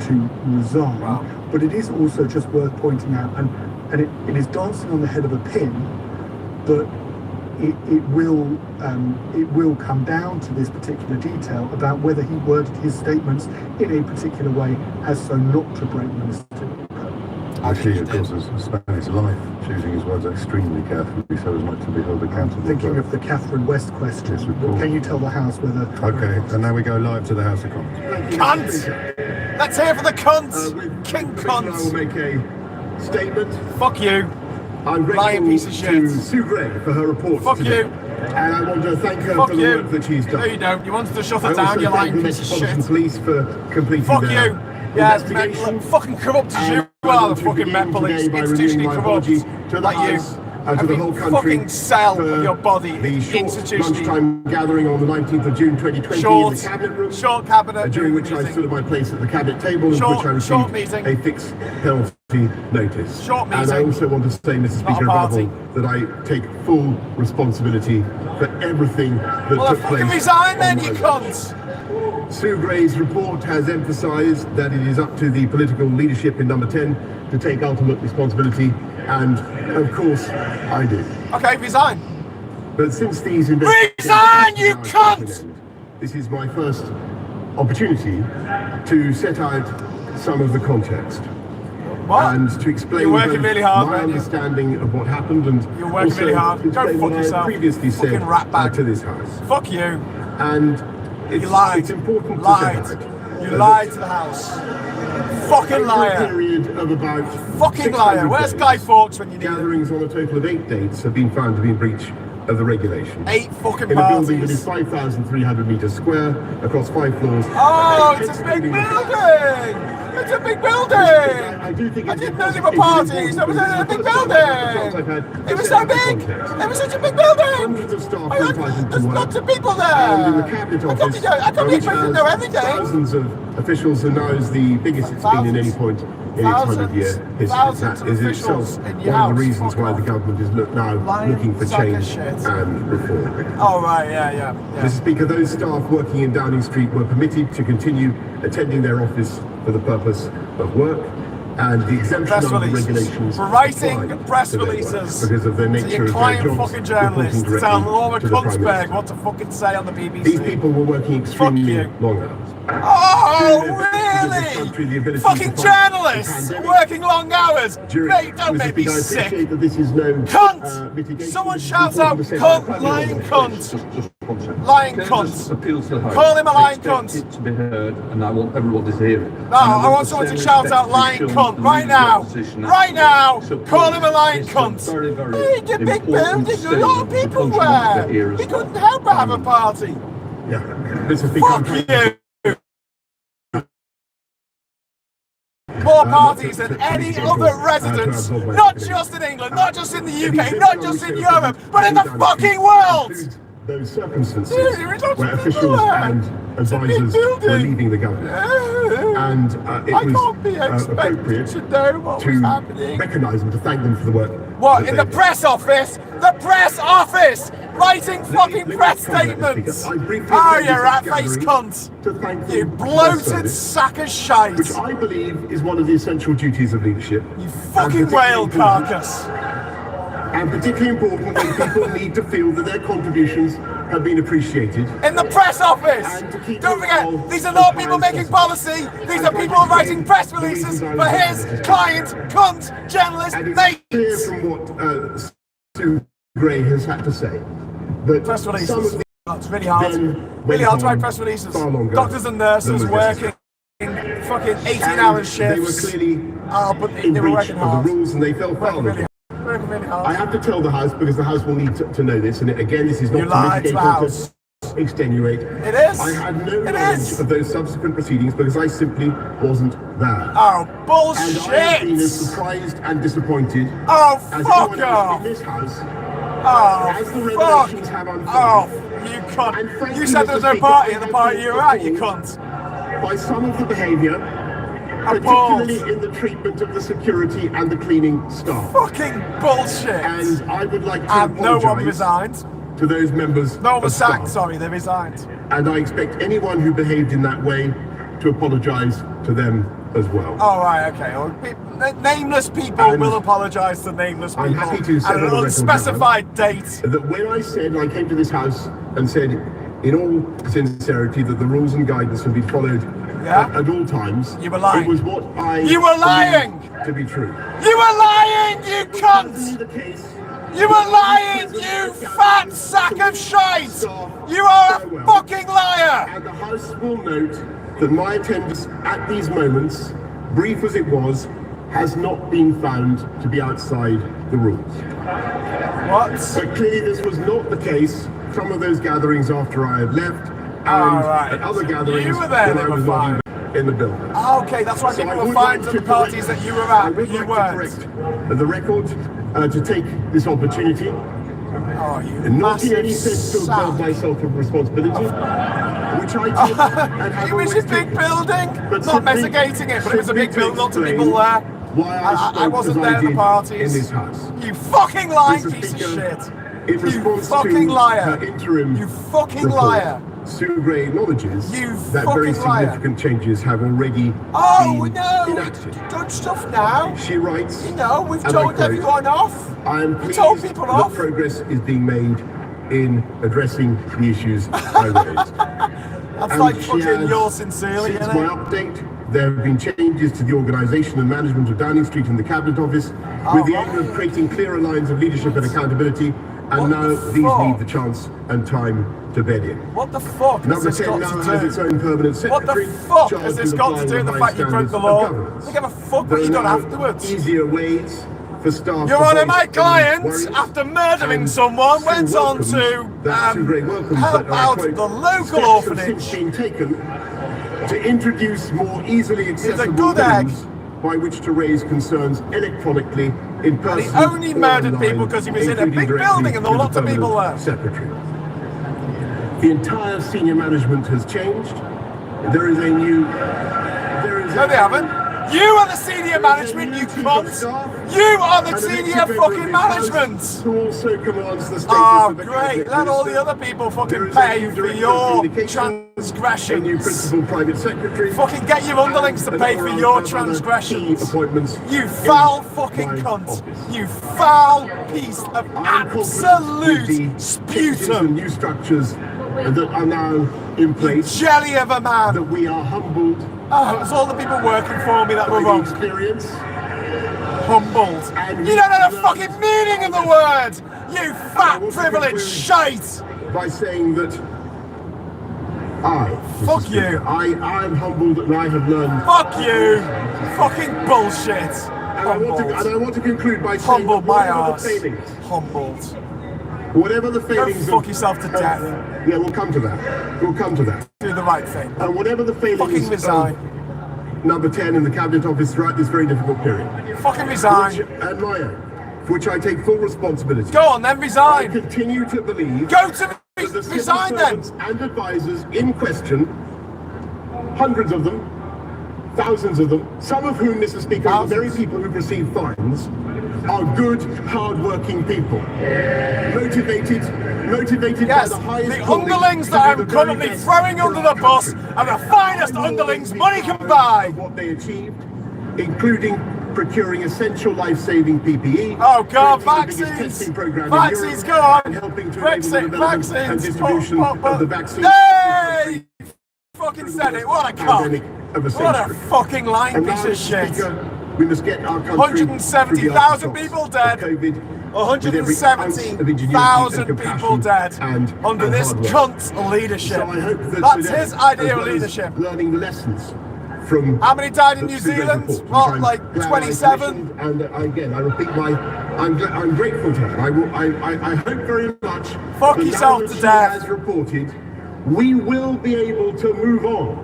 E: to resign. Wow. But it is also just worth pointing out, and it is dancing on the head of a pin, that it will come down to this particular detail about whether he worded his statements in a particular way as so not to break the ministerial code.
C: Actually, of course, has spent his life choosing his words extremely carefully so as not to be held accountable.
E: Thinking of the Catherine West question,
C: yes,
E: can you tell the House whether...
C: Okay, and now we go live to the House of Commons.
A: Cunt! Let's hear for the cunts! King cunts!
D: I will make a statement.
A: Fuck you!
D: I'm
A: lying
D: grateful
A: piece of shit.
D: to Sue Gray for her report
A: Fuck
D: today.
A: you!
D: And I want to thank her
A: Fuck
D: for the
A: you.
D: work that she's done.
A: No, you don't. You wanted to shut
D: I
A: her down,
D: also
A: you
D: thank
A: lying
D: the
A: piece of
D: Metropolitan
A: shit.
D: Police for completing
A: Fuck
D: their
A: you! Yeah,
D: investigation.
A: fucking corrupt as you
D: I
A: are,
D: want
A: the
D: to
A: fucking Met
D: begin
A: Police.
D: today by
A: Institutionally
D: renewing my
A: corrupt.
D: apology to the
A: Like you.
D: House and to the whole country
A: fucking cell
D: for
A: of your body.
D: the short
A: Institutionally.
D: lunchtime gathering on the 19th of June 2020
A: Short,
D: in the Cabinet Room.
A: Short cabinet
D: during which
A: meeting.
D: I stood at my place at the Cabinet table, in
A: Short-
D: which I
A: short
D: received
A: meeting.
D: a fixed penalty notice.
A: Short
D: And I
A: meeting.
D: also want to say, Mr.
A: Not a
D: Speaker, above
A: party.
D: all, that I take full responsibility for everything that
A: Well,
D: took
A: fucking
D: place.
A: resign then,
D: on
A: you
D: my
A: cunts!
D: Sue Gray's report has emphasised that it is up to the political leadership in Number 10 to take ultimate responsibility, and of course I do.
A: Okay, resign.
D: But since these
A: Resign, you cunt!
D: This is my first opportunity to set out some of the context.
A: What?
D: And to explain
A: You're working really hard,
D: my
A: aren't you?
D: understanding of what happened and
A: You're working
D: also
A: really hard. Go
D: explain
A: fuck
D: what I
A: yourself.
D: previously
A: Fucking
D: said
A: rat bag.
D: to this house.
A: Fuck you.
D: And it's,
A: You lied.
D: it's important
A: Lied.
D: to set out.
A: You lied to the house. Fucking
D: Over a
A: liar.
D: period of about
A: Fucking
D: 600
A: liar. Where's
D: days,
A: Guy Fawkes when you need him?
D: gatherings on a total of 8 dates have been found to be in breach of the regulations.
A: 8 fucking
D: in a building that
A: parties.
D: is 5,300 metres square across 5 floors.
A: Oh, it's a big building! It's a big building!
D: I do think
A: I didn't know there were parties. It was a big building! It was so big! It was such a big building!
D: Hundreds of staff were invited to
A: There's
D: work.
A: lots of people there!
D: And in the Cabinet Office,
A: I can't be
D: which
A: expected to
D: has
A: know everything!
D: thousands of officials and now is the biggest it's been in any point in its 100-year history.
A: Thousands
D: That
A: of
D: is
A: officials
D: itself
A: in your
D: one of
A: house.
D: the reasons
A: Fuck
D: why
A: off.
D: the government is now
A: Lying
D: looking for
A: sack of
D: change
A: shit.
D: and reform.
A: Oh, right, yeah.
D: Mr. Speaker, those staff working in Downing Street were permitted to continue attending their office for the purpose of work, and the exemption
A: Press
D: under the
A: releases.
D: regulations
A: For writing
D: apply
A: press
D: to their work
A: releases
D: because of their
A: to
D: nature
A: your
D: of their
A: client
D: jobs,
A: fucking
D: reporting
A: journalists to
D: directly
A: tell Laura
D: to the Prime
A: Kunzberg
D: Minister.
A: what to fucking say on the BBC.
D: These people were working extremely
A: you.
D: long hours.
A: Oh,
D: Country, the
A: really?
D: ability
A: Fucking
D: to fight the
A: journalists
D: pandemic.
A: working long hours.
D: During-
A: Mate, don't
D: Mr.
A: make me
D: Speaker, I
A: sick.
D: appreciate that this is no
A: Cunt!
D: mitigation.
A: Someone
D: This is
A: shouts out,
D: important to say
A: cunt,
D: that.
A: lying cunt.
K: Just one second.
A: Lying
K: Can I
A: cunt.
K: just appeal to the House?
A: Call him a lying
K: Expect
A: cunt.
K: it to be heard, and I want everyone to hear it.
A: No, I want someone to shout out lying cunt right now. Right now. Call him a lying cunt.
K: Very, very
A: Hey, the big
K: important
A: building, a lot of
K: statement
A: people
K: that comes from
A: there.
K: the ear as
A: He
K: well.
A: couldn't help but have a party.
D: Yeah, Mr. Speaker, I'm
A: Fuck
D: trying-
A: you. More parties than any other residents, not just in England, not just in the UK, not just in Europe, but in the fucking world!
D: Those circumstances
A: Dude, there is lots
D: where
A: of people
D: officials
A: there.
D: and
A: It's a big
D: advisors
A: building.
D: were leaving the government. And it
A: I
D: was
A: can't be expected
D: appropriate
A: to know what was
D: to
A: happening.
D: recognise them, to thank them for the work.
A: What,
D: that
A: in the
D: they did.
A: press office? The press office! Writing fucking
D: let me
A: press
D: come back, Mr.
A: statements!
D: Speaker. I briefly
A: Oh,
D: attended
A: you
D: this
A: rat-faced
D: gathering
A: cunt!
D: to thank
A: You
D: them for their
A: bloated
D: service,
A: sack of shite!
D: which I believe is one of the essential duties of leadership.
A: You fucking whale carcass!
D: And particularly important when people need to feel that their contributions have been appreciated.
A: In the press office!
D: And to keep
A: Don't
D: them
A: forget,
D: all
A: these are
D: as
A: not
D: high
A: people
D: as
A: making
D: possible.
A: policy, these are people writing press releases for his client, cunt, journalist,
D: And it's
A: mate!
D: clear from what Sue Gray has had to say that
A: Press
D: some
A: releases.
D: of
A: Oh, it's really hard.
D: then
A: Really
D: went
A: hard to write
D: on
A: press releases.
D: far longer
A: Doctors and nurses
D: than was
A: working fucking 18-hour
D: they were
A: shifts.
D: clearly
A: Oh, but
D: in
A: they were
D: breach
A: working
D: of the
A: hard.
D: rules and they fell
A: Working
D: foul of
A: really
D: them.
A: hard. Working really
D: I
A: hard.
D: have to tell the House because the House will need to know this, and again, this is not
A: You
D: to
A: lied to
D: mitigate
A: the
D: or
A: House.
D: to extenuate.
A: It is.
D: I had no
A: It
D: knowledge
A: is.
D: of those subsequent proceedings because I simply wasn't there.
A: Oh,
D: And
A: bullshit!
D: I have been as surprised and disappointed
A: Oh,
D: as
A: fuck
D: anyone else
A: off!
D: in this House
A: Oh,
D: as the
A: fuck
D: revelations have unfolded.
A: off! You
D: And
A: cunt!
D: frankly,
A: You said there was no
D: Mr.
A: party
D: Speaker,
A: at the party you were at, you
D: appalled
A: cunt!
D: by some of the behaviour,
A: Appalled!
D: particularly in the treatment of the security and the cleaning staff.
A: Fucking bullshit!
D: And I would like to
A: And no one
D: apologise
A: resigned.
D: to those members
A: No one was
D: of staff.
A: sacked, sorry, they resigned.
D: And I expect anyone who behaved in that way to apologise to them as well.
A: Oh, right, okay. Well, nameless people
D: And
A: will apologise to nameless people
D: I'm happy to set
A: at
D: on
A: an
D: the record
A: unspecified date.
D: That when I said, I came to this House and said in all sincerity that the rules and guidance would be followed
A: Yeah?
D: at all times,
A: You were lying.
D: it was what I
A: You were lying!
D: believed to be true.
A: You were lying, you
D: It
A: cunt!
D: was the case.
A: You were lying, you fat sack of shite! You are a fucking liar!
D: And the House will note that my attendance at these moments, brief as it was, has not been found to be outside the rules.
A: What?
D: But clearly this was not the case. Some of those gatherings after I had left, and
A: right.
D: at other gatherings
A: You were there,
D: when
A: they
D: I
A: were
D: was
A: fine.
D: not even in the building.
A: Okay, that's why
D: So I
A: people were
D: would
A: fined
D: like
A: at the
D: to
A: parties
D: correct-
A: that you were
D: I
A: at,
D: would
A: but you
D: like
A: weren't.
D: to correct the record to take this opportunity,
A: Oh, you
D: not in
A: massive
D: any sense to
A: sack.
D: absolve myself of responsibility, which I did and have
A: It was
D: always
A: a big
D: taken.
A: building,
D: But
A: not
D: simply-
A: mitigating it, but it was a big
D: simply to
A: building, lots of
D: explain
A: people there.
D: Why I spoke
A: wasn't
D: as
A: there
D: I
A: at the
D: did
A: parties.
D: in this House.
A: You fucking lying
D: Mr.
A: piece of
D: Speaker,
A: shit!
D: In
A: You
D: response
A: fucking
D: to
A: liar!
D: her interim
A: You fucking
D: report,
A: liar!
D: Sue Gray acknowledges
A: You
D: that very
A: fucking liar.
D: significant changes have already
A: Oh
D: been
A: no!
D: enacted.
A: You've done stuff now.
D: She writes,
A: You know, we've
D: and I
A: told
D: quote,
A: everyone off.
D: I am
A: We
D: pleased
A: told people
D: that
A: off.
D: progress is being made in addressing the issues I raised.
A: That's
D: And
A: like
D: she
A: fucking
D: adds,
A: yours sincerely,
D: since
A: isn't
D: my
A: it?
D: update, there have been changes to the organisation and management of Downing Street and the Cabinet Office, with the aim of creating clearer lines of leadership and accountability, and
A: What
D: now
A: the
D: these
A: fuck?
D: need the chance and time to bed in.
A: What the fuck has
D: Number
A: this
D: 10
A: got
D: now
A: to
D: has
A: do?
D: its own permanent
A: What
D: secretary.
A: the fuck
D: charged
A: has this
D: with
A: got to
D: applying
A: do with the
D: high
A: fact you broke
D: standards
A: the
D: of
A: law?
D: governance.
A: We give a fuck what
D: There
A: you
D: are
A: done
D: now
A: afterwards.
D: easier ways for staff.
A: Your
D: to
A: Honour,
D: voice
A: my
D: any
A: client,
D: worries
A: after murdering
D: and
A: someone,
D: still
A: went on
D: welcomes
A: to
D: that two great welcomes
A: help
D: that I
A: out
D: quote,
A: the local
D: "Steps
A: orphanage."
D: have since been taken to introduce more easily accessible
A: good egg.
D: means by which to raise concerns electronically in person.
A: And he only
D: or
A: murdered
D: online,
A: people because he was in a
D: including
A: big
D: directly
A: building and there were
D: with
A: lots
D: the
A: of people
D: permanent
A: there.
D: Secretary. The entire senior management has changed. There is a new.
A: No, they haven't. You are the senior management, you cunt. You are the senior fucking management.
D: Who also commands the status
A: Oh,
D: of the
A: great.
D: cabinet
A: Let all the
D: minister.
A: other people
D: There
A: fucking
D: is a
A: pay
D: new
A: for
D: director of
A: your
D: communications, a new
A: transgressions.
D: principal private secretary.
A: Fucking get your underlings to
D: and
A: pay
D: a
A: for
D: number
A: your
D: of other
A: transgressions.
D: key appointments
A: You
D: in
A: foul fucking
D: my
A: cunt.
D: office.
A: You foul piece of
D: I am confident with
A: absolute
D: the changes and
A: sputum.
D: new structures that are now in place.
A: Jelly of a man.
D: That we are humbled
A: Oh, it was all the people working for me that were
D: by the
A: wrong.
D: experience.
A: Humbled.
D: And
A: You don't know the
D: we
A: fucking meaning of the word. You fat
D: want to
A: privileged
D: conclude
A: shite.
D: by saying that
A: Fuck
D: Mr.
A: you.
D: Speaker, I am humbled and I have learned.
A: Fuck you. Fucking bullshit.
D: And I want to conclude by saying
A: Humbled
D: that
A: my
D: whatever
A: ass.
D: the failings,
A: Humbled.
D: whatever the
A: Go
D: failings
A: fuck
D: of,
A: yourself to death.
D: yeah, we'll come to that. We'll come to that.
A: Do the right thing.
D: And whatever the failings
A: Fucking resign.
D: of number 10 in the Cabinet Office throughout this very difficult period.
A: Fucking resign.
D: And my own, for which I take full responsibility.
A: Go on then,
D: I
A: resign.
D: continue to believe
A: Go to
D: that the civil
A: resign then.
D: servants and advisors in question, hundreds of them, thousands of them, some of whom, Mr. Speaker, are the very people who've received fines, are good, hard-working people. Motivated
A: Yes,
D: by the highest
A: the
D: calling
A: underlings
D: to
A: that
D: do
A: I'm
D: the very
A: currently
D: best
A: throwing
D: for
A: under
D: our
A: the bus
D: country.
A: are the finest underlings money can buy.
D: What they achieved, including procuring essential life-saving PPE.
A: Oh God,
D: creating the biggest
A: vaccines!
D: testing program in
A: Vaccines,
D: Europe,
A: go on!
D: and helping to enable the
A: Brexit,
D: development
A: vaccines!
D: and distribution of the vaccine.
A: Hey! Fucking said it, what a cock!
D: Pandemic of a
A: What a
D: century.
A: fucking lying
D: And
A: piece
D: now,
A: of shit!
D: Speaker, we must get our country
A: 170,000
D: through the
A: people
D: aftershocks
A: dead.
D: of COVID, with every ounce of ingenuity and
A: 170,000
D: compassion
A: people dead
D: and
A: under this
D: hard work.
A: cunt's leadership.
D: So I hope that
A: That's
D: today,
A: his idea
D: as
A: of
D: well as
A: leadership.
D: learning the lessons from
A: How many died in
D: the
A: New
D: Sugars
A: Zealand?
D: report, which
A: What,
D: I'm
A: like
D: glad I
A: 27?
D: commissioned, and again, I repeat I'm grateful to her. I hope very much.
A: Fuck
D: that
A: yourself
D: now that
A: to
D: she
A: death.
D: has reported, we will be able to move on.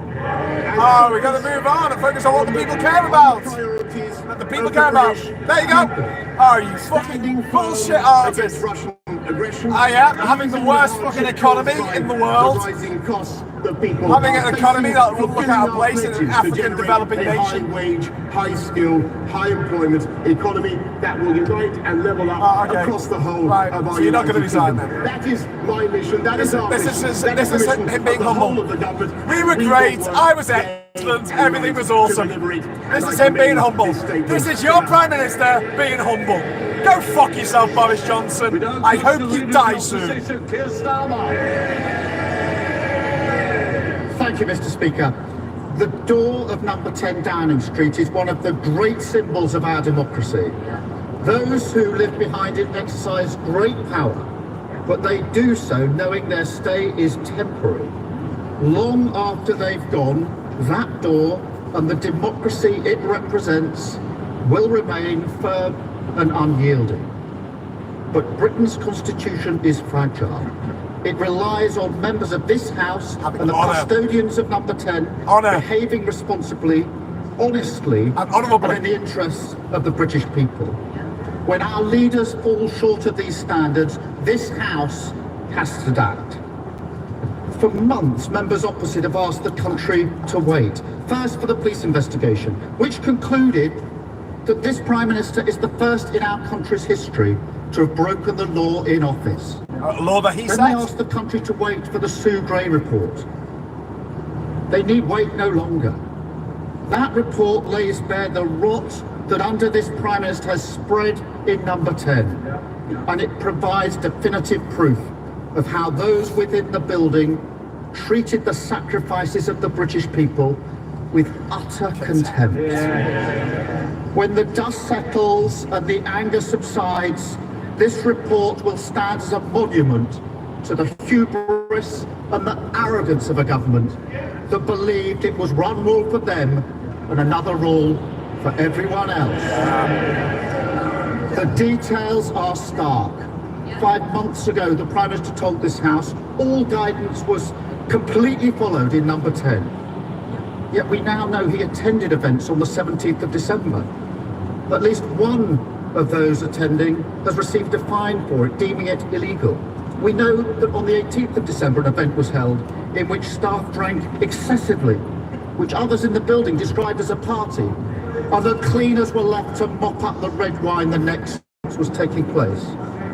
A: Oh, we got to move on and focus on what the people care about. What the people care about. There you go. Oh, you fucking bullshit artist.
D: Russian aggression.
A: I am having the worst fucking economy in the world.
D: Rising costs that people
A: Having
D: are
A: an economy
D: facing,
A: that will look out of
D: fulfilling
A: place
D: our
A: in an
D: pledges to
A: African
D: generate
A: developing
D: a
A: nation.
D: high wage, high skill, high employment economy that will unite and level up
A: Oh, okay.
D: across the whole
A: Right,
D: of our
A: so you're not
D: United
A: gonna resign
D: Kingdom.
A: then?
D: That is my mission. That is our
A: This
D: mission.
A: is
D: That
A: this
D: the
A: is
D: mission
A: him being
D: of the whole
A: humble.
D: of the government.
A: We were
D: will
A: great.
D: work
A: I was
D: day
A: excellent.
D: and
A: Everything was
D: night
A: awesome.
D: to deliver it.
A: This
D: And
A: is
D: I
A: him being
D: commend
A: humble.
D: this statement
A: This is
D: to
A: your
D: that.
A: Prime Minister being humble. Go fuck yourself, Boris Johnson. I hope you die soon.
H: Thank you, Mr. Speaker. The door of number 10 Downing Street is one of the great symbols of our democracy. Those who live behind it exercise great power, but they do so knowing their stay is temporary. Long after they've gone, that door and the democracy it represents will remain firm and unyielding. But Britain's constitution is fragile. It relies on members of this House and the custodians of number 10 behaving responsibly, honestly, and in the interests of the British people. When our leaders fall short of these standards, this House has to act. For months, members opposite have asked the country to wait. First for the police investigation, which concluded that this Prime Minister is the first in our country's history to have broken the law in office.
A: A law that he
H: Then
A: set.
H: they asked the country to wait for the Sue Gray report. They need wait no longer. That report lays bare the rot that under this Prime Minister has spread in number 10. And it provides definitive proof of how those within the building treated the sacrifices of the British people with utter contempt. When the dust settles and the anger subsides, this report will stand as a monument to the hubris and the arrogance of a government that believed it was one rule for them and another rule for everyone else. The details are stark. 5 months ago, the Prime Minister told this House all guidance was completely followed in number 10. Yet we now know he attended events on the 17th of December. At least one of those attending has received a fine for it, deeming it illegal. We know that on the 18th of December an event was held in which staff drank excessively, which others in the building described as a party. Other cleaners were left to mop up the red wine the next was taking place.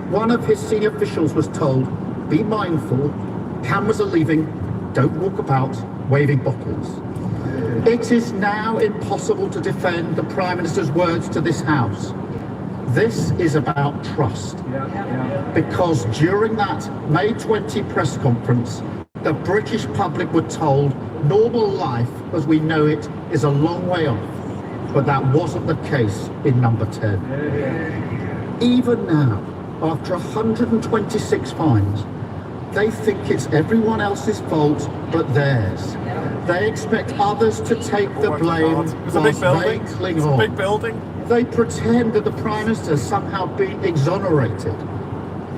H: One of his senior officials was told, be mindful, cameras are leaving, don't walk about waving bottles. It is now impossible to defend the Prime Minister's words to this House. This is about trust. Because during that May 20 press conference, the British public were told normal life as we know it is a long way off. But that wasn't the case in number 10. Even now, after 126 fines, they think it's everyone else's fault but theirs. They expect others to take the blame whilst they cling on.
A: Big building.
H: They pretend that the Prime Minister has somehow been exonerated,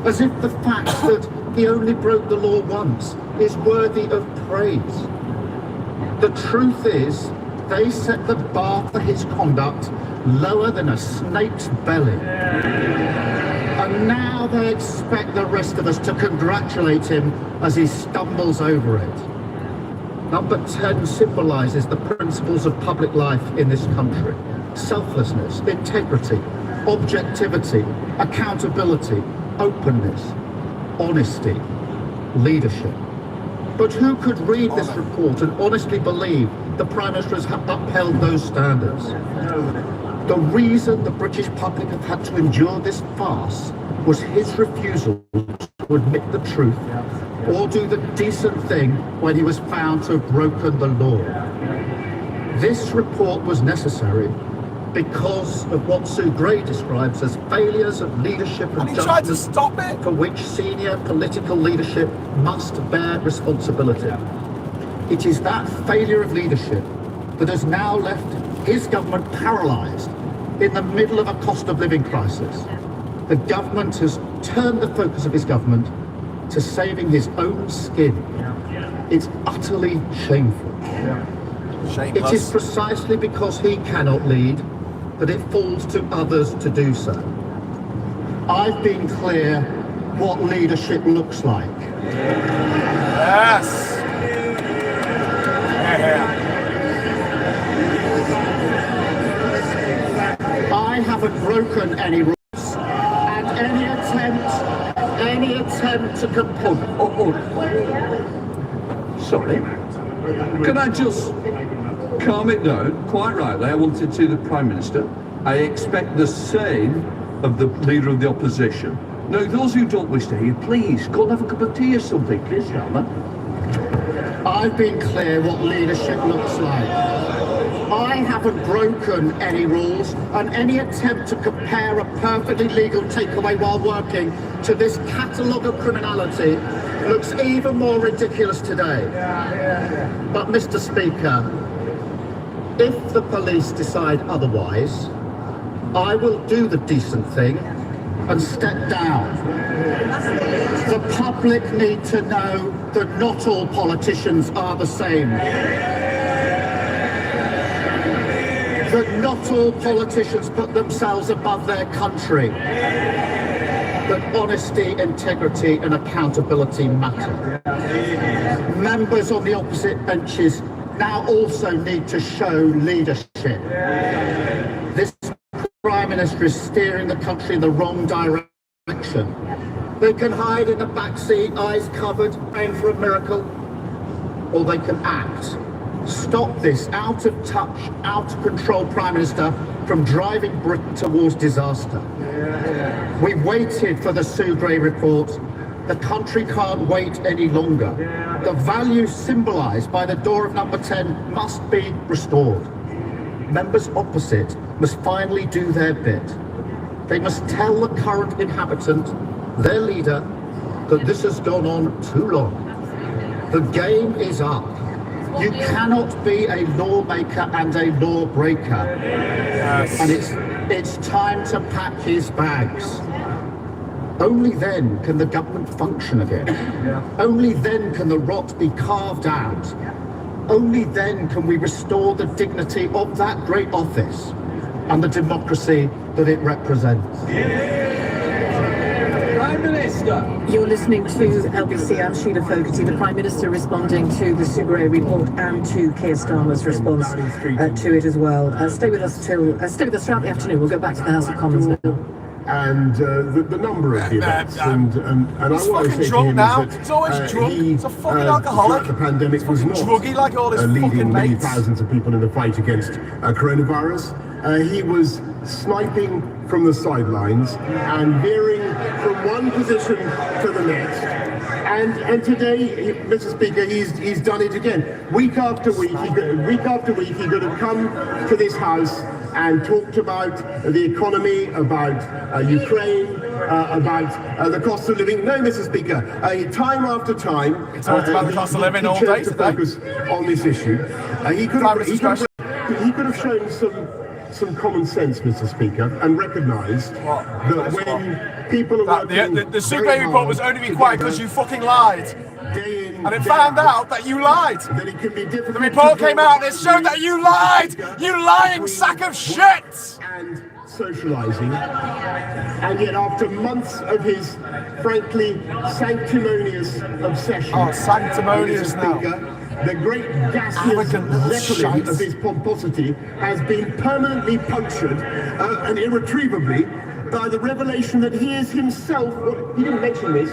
H: as if the fact that he only broke the law once is worthy of praise. The truth is, they set the bar for his conduct lower than a snake's belly. And now they expect the rest of us to congratulate him as he stumbles over it. Number 10 symbolises the principles of public life in this country. Selflessness, integrity, objectivity, accountability, openness, honesty, leadership. But who could read this report and honestly believe the Prime Minister has upheld those standards? The reason the British public have had to endure this farce was his refusal to admit the truth or do the decent thing when he was found to have broken the law. This report was necessary because of what Sue Gray describes as failures of leadership and
A: he tried to
H: judgment
A: stop it.
H: for which senior political leadership must bear responsibility. It is that failure of leadership that has now left his government paralysed in the middle of a cost of living crisis. The government has turned the focus of his government to saving his own skin. It's utterly shameful. It is precisely because he cannot lead that it falls to others to do so. I've been clear what leadership looks like.
A: Yes.
H: I haven't broken any rules, and any attempt to compel.
K: Sorry. Can I just calm it down? Quite rightly, I wanted to the Prime Minister. I expect the same of the Leader of the Opposition. Now, those who don't wish to hear, please, go and have a cup of tea or something, please, Helmer.
H: I've been clear what leadership looks like. I haven't broken any rules, and any attempt to compare a perfectly legal takeaway while working to this catalogue of criminality looks even more ridiculous today. But Mr. Speaker, if the police decide otherwise, I will do the decent thing and step down. The public need to know that not all politicians are the same. That not all politicians put themselves above their country. That honesty, integrity and accountability matter. Members on the opposite benches now also need to show leadership. This Prime Minister is steering the country in the wrong direction. They can hide in the backseat, eyes covered, praying for a miracle, or they can act. Stop this out of touch, out of control Prime Minister from driving Britain towards disaster. We waited for the Sue Gray report. The country can't wait any longer. The values symbolised by the door of number 10 must be restored. Members opposite must finally do their bit. They must tell the current inhabitant, their leader, that this has gone on too long. The game is up. You cannot be a lawmaker and a lawbreaker.
A: Yes.
H: And it's time to pack his bags. Only then can the government function again. Only then can the rot be carved out. Only then can we restore the dignity of that great office and the democracy that it represents.
G: Prime Minister.
M: You're listening to LBC. I'm Sheila Fogarty. The Prime Minister responding to the Sugray report and to Keir Starmer's response to it as well. Stay with us throughout the afternoon. We'll go back to the House of Commons now.
D: And the number of the events, and I
A: he's
D: want to
A: fucking
D: say
A: drunk
D: to him
A: now.
D: is that
A: He's always drunk.
D: he,
A: He's a fucking alcoholic.
D: throughout the pandemic, was not
A: druggy like all his
D: leading
A: fucking
D: many
A: mates.
D: thousands of people in the fight against coronavirus. He was sniping from the sidelines and veering from one position to the next. And today, Mr. Speaker, he's done it again. Week after week, he could have come to this House and talked about the economy, about Ukraine, about the cost of living. No, Mr. Speaker, time after time,
A: He talked about the cost of living all day
D: chose to
A: today.
D: focus on this issue. He could have shown some common sense, Mr. Speaker, and recognised that when people are working
A: The Sugray report was only required because you fucking lied. And it found out that you lied. The report came out and it showed that you lied! You lying sack of shit!
D: And socialising. And yet after months of his, frankly, sanctimonious obsession...
A: Oh, sanctimonious
D: Mr.
A: now.
D: Speaker, the great gaseous zeppelin of his pomposity has been permanently punctured and irretrievably by the revelation that he is himself, he didn't mention this,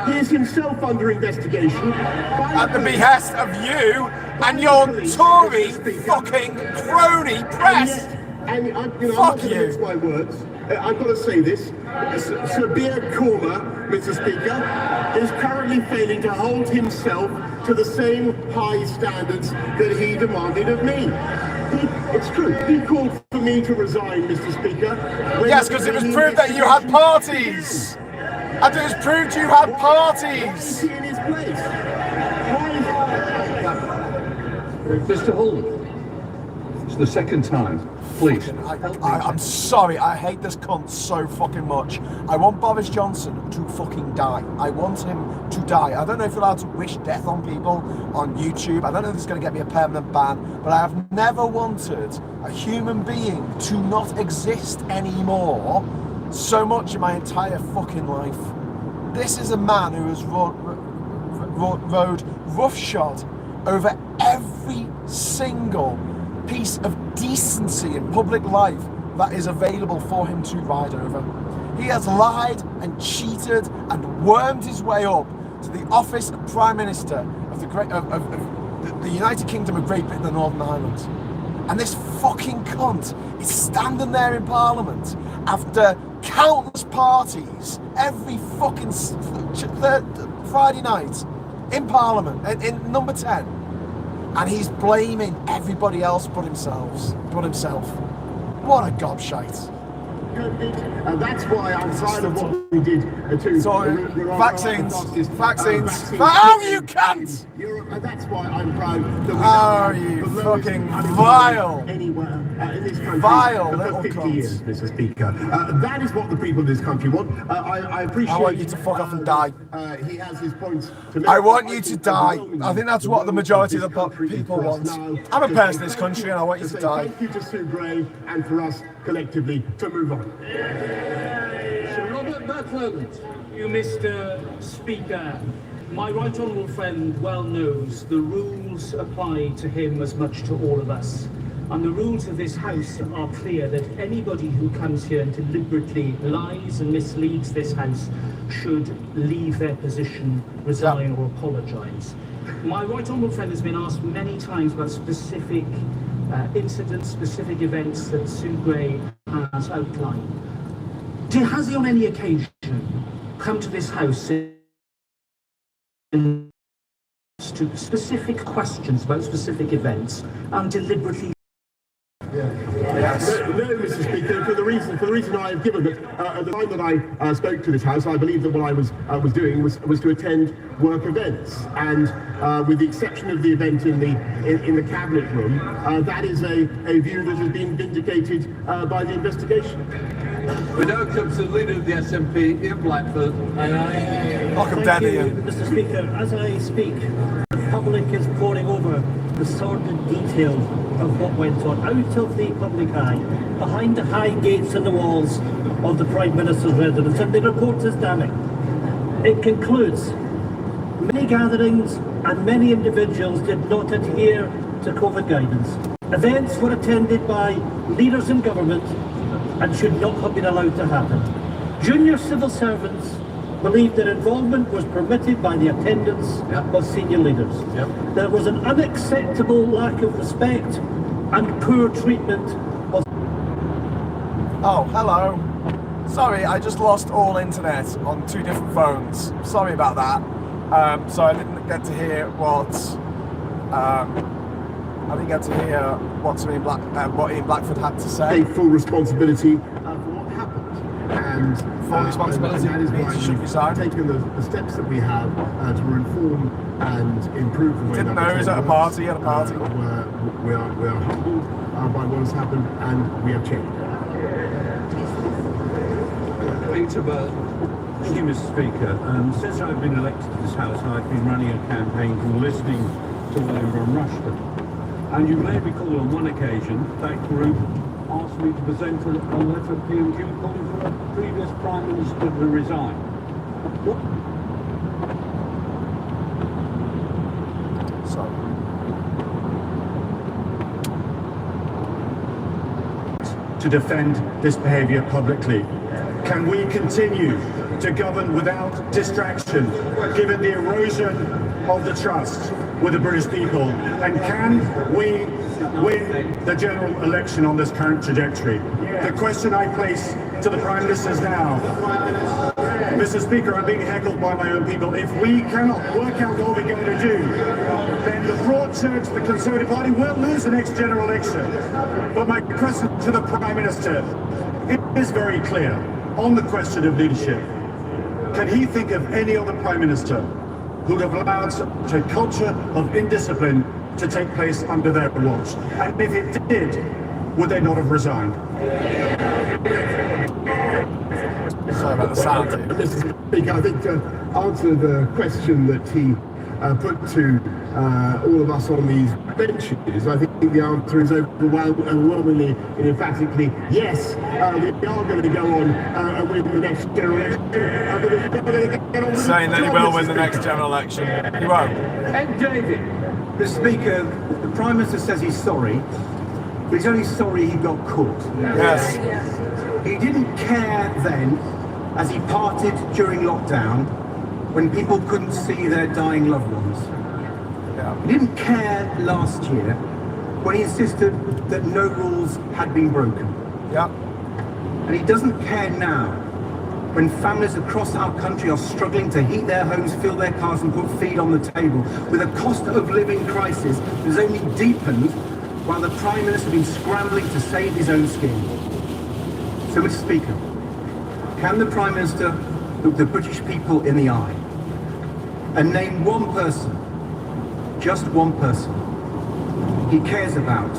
D: he is himself under investigation
A: at the behest of you and your Tory fucking crony press.
D: And you know, I'm
A: Fuck
D: not going to
A: you.
D: mince my words. I've got to say this. Sabir Korma, Mr. Speaker, is currently failing to hold himself to the same high standards that he demanded of me. It's true. He called for me to resign, Mr. Speaker.
A: Yes, because it was proved that you had parties. And it was proved you had parties.
D: In his place.
K: Mr. Hall. It's the second time. Please.
A: I'm sorry, I hate this cunt so fucking much. I want Boris Johnson to fucking die. I want him to die. I don't know if you're allowed to wish death on people on YouTube. I don't know if it's going to get me a permanent ban, but I have never wanted a human being to not exist anymore so much in my entire fucking life. This is a man who has rode roughshod over every single piece of decency in public life that is available for him to ride over. He has lied and cheated and wormed his way up to the office of Prime Minister of the United Kingdom of Great Britain and Northern Ireland. And this fucking cunt is standing there in Parliament after countless parties every fucking Friday night in Parliament, in number 10. And he's blaming everybody else but himself. What a gobshite.
D: That's why I'm proud of what we did to
A: vaccines. Oh, you cunt!
D: That's why I'm proud.
A: You fucking vile.
D: Anywhere in this country
A: Vile
D: for
A: little
D: 50
A: cunt.
D: years, Mr. Speaker. That is what the people of this country want. I appreciate.
A: I want you to fuck off and die.
D: He has his points to make.
A: I want you to die. I think that's what the majority of the people want. I'm a person in this country and I want you to die.
D: Thank you to Sue Gray and for us collectively to move on.
K: Sir Robert Buckland.
N: You, Mr. Speaker. My right honourable friend well knows the rules apply to him as much to all of us. And the rules of this House are clear that anybody who comes here and deliberately lies and misleads this House should leave their position, resign or apologise. My right honourable friend has been asked many times about specific incidents, specific events that Sue Gray has outlined. Has he on any occasion come to this House to specific questions about specific events and deliberately.
D: Yes. No, Mr. Speaker, for the reason I have given, at the time that I spoke to this House, I believe that what I was doing was to attend work events, and with the exception of the event in the cabinet room, that is a view that has been vindicated by the investigation.
G: We now come to the leader of the SNP, Ian Blackford.
A: Welcome,
J: Thank
A: Danny.
J: you, Mr. Speaker. As I speak, the public is poring over the sordid detail of what went on out of the public eye, behind the high gates and the walls of the Prime Minister's residence, and the report is damning. It concludes, many gatherings and many individuals did not adhere to COVID guidance. Events were attended by leaders in government and should not have been allowed to happen. Junior civil servants believed their involvement was permitted by the attendance of senior leaders. There was an unacceptable lack of respect and poor treatment of...
A: Oh, hello. Sorry, I just lost all internet on 2 different phones. Sorry about that. So I didn't get to hear what Ian Blackford had to say.
D: Take full responsibility for what happened, and
A: full responsibility.
D: And that is why we've taken the steps that we have to reform and improve the way.
A: Didn't know he was at a party. At a party.
D: We are humbled by what has happened, and we have changed.
O: Peter Bell. Thank you, Mr. Speaker. Since I've been elected to this House, I've been running a campaign called Listening to William Rushton. And you may recall on one occasion that group asked me to present a letter of PMQ calling for a previous Prime Minister to resign.
P: To defend this behaviour publicly. Can we continue to govern without distraction, given the erosion of the trust with the British people? And can we win the general election on this current trajectory? The question I place to the Prime Minister is now, Mr. Speaker, I'm being heckled by my own people. If we cannot work out what we're going to do, then the broad church, the Conservative Party, will lose the next general election. But my question to the Prime Minister is very clear on the question of leadership. Can he think of any other Prime Minister who would have allowed such a culture of indiscipline to take place under their watch? And if it did, would they not have resigned?
D: Sorry about the sound. Mr. Speaker, I think to answer the question that he put to all of us on these benches, I think the answer is overwhelmingly and emphatically yes. We are going to go on and win the next general election.
A: Saying that he will win the next general election. He won't.
G: Ed David.
P: Mr. Speaker, the Prime Minister says he's sorry, but he's only sorry he got caught.
A: Yes.
P: He didn't care then, as he parted during lockdown, when people couldn't see their dying loved ones. He didn't care last year when he insisted that no rules had been broken. And he doesn't care now when families across our country are struggling to heat their homes, fill their cars and put food on the table, with a cost of living crisis that has only deepened while the Prime Minister has been scrambling to save his own skin. So, Mr. Speaker, can the Prime Minister look the British people in the eye and name one person, just one person, he cares about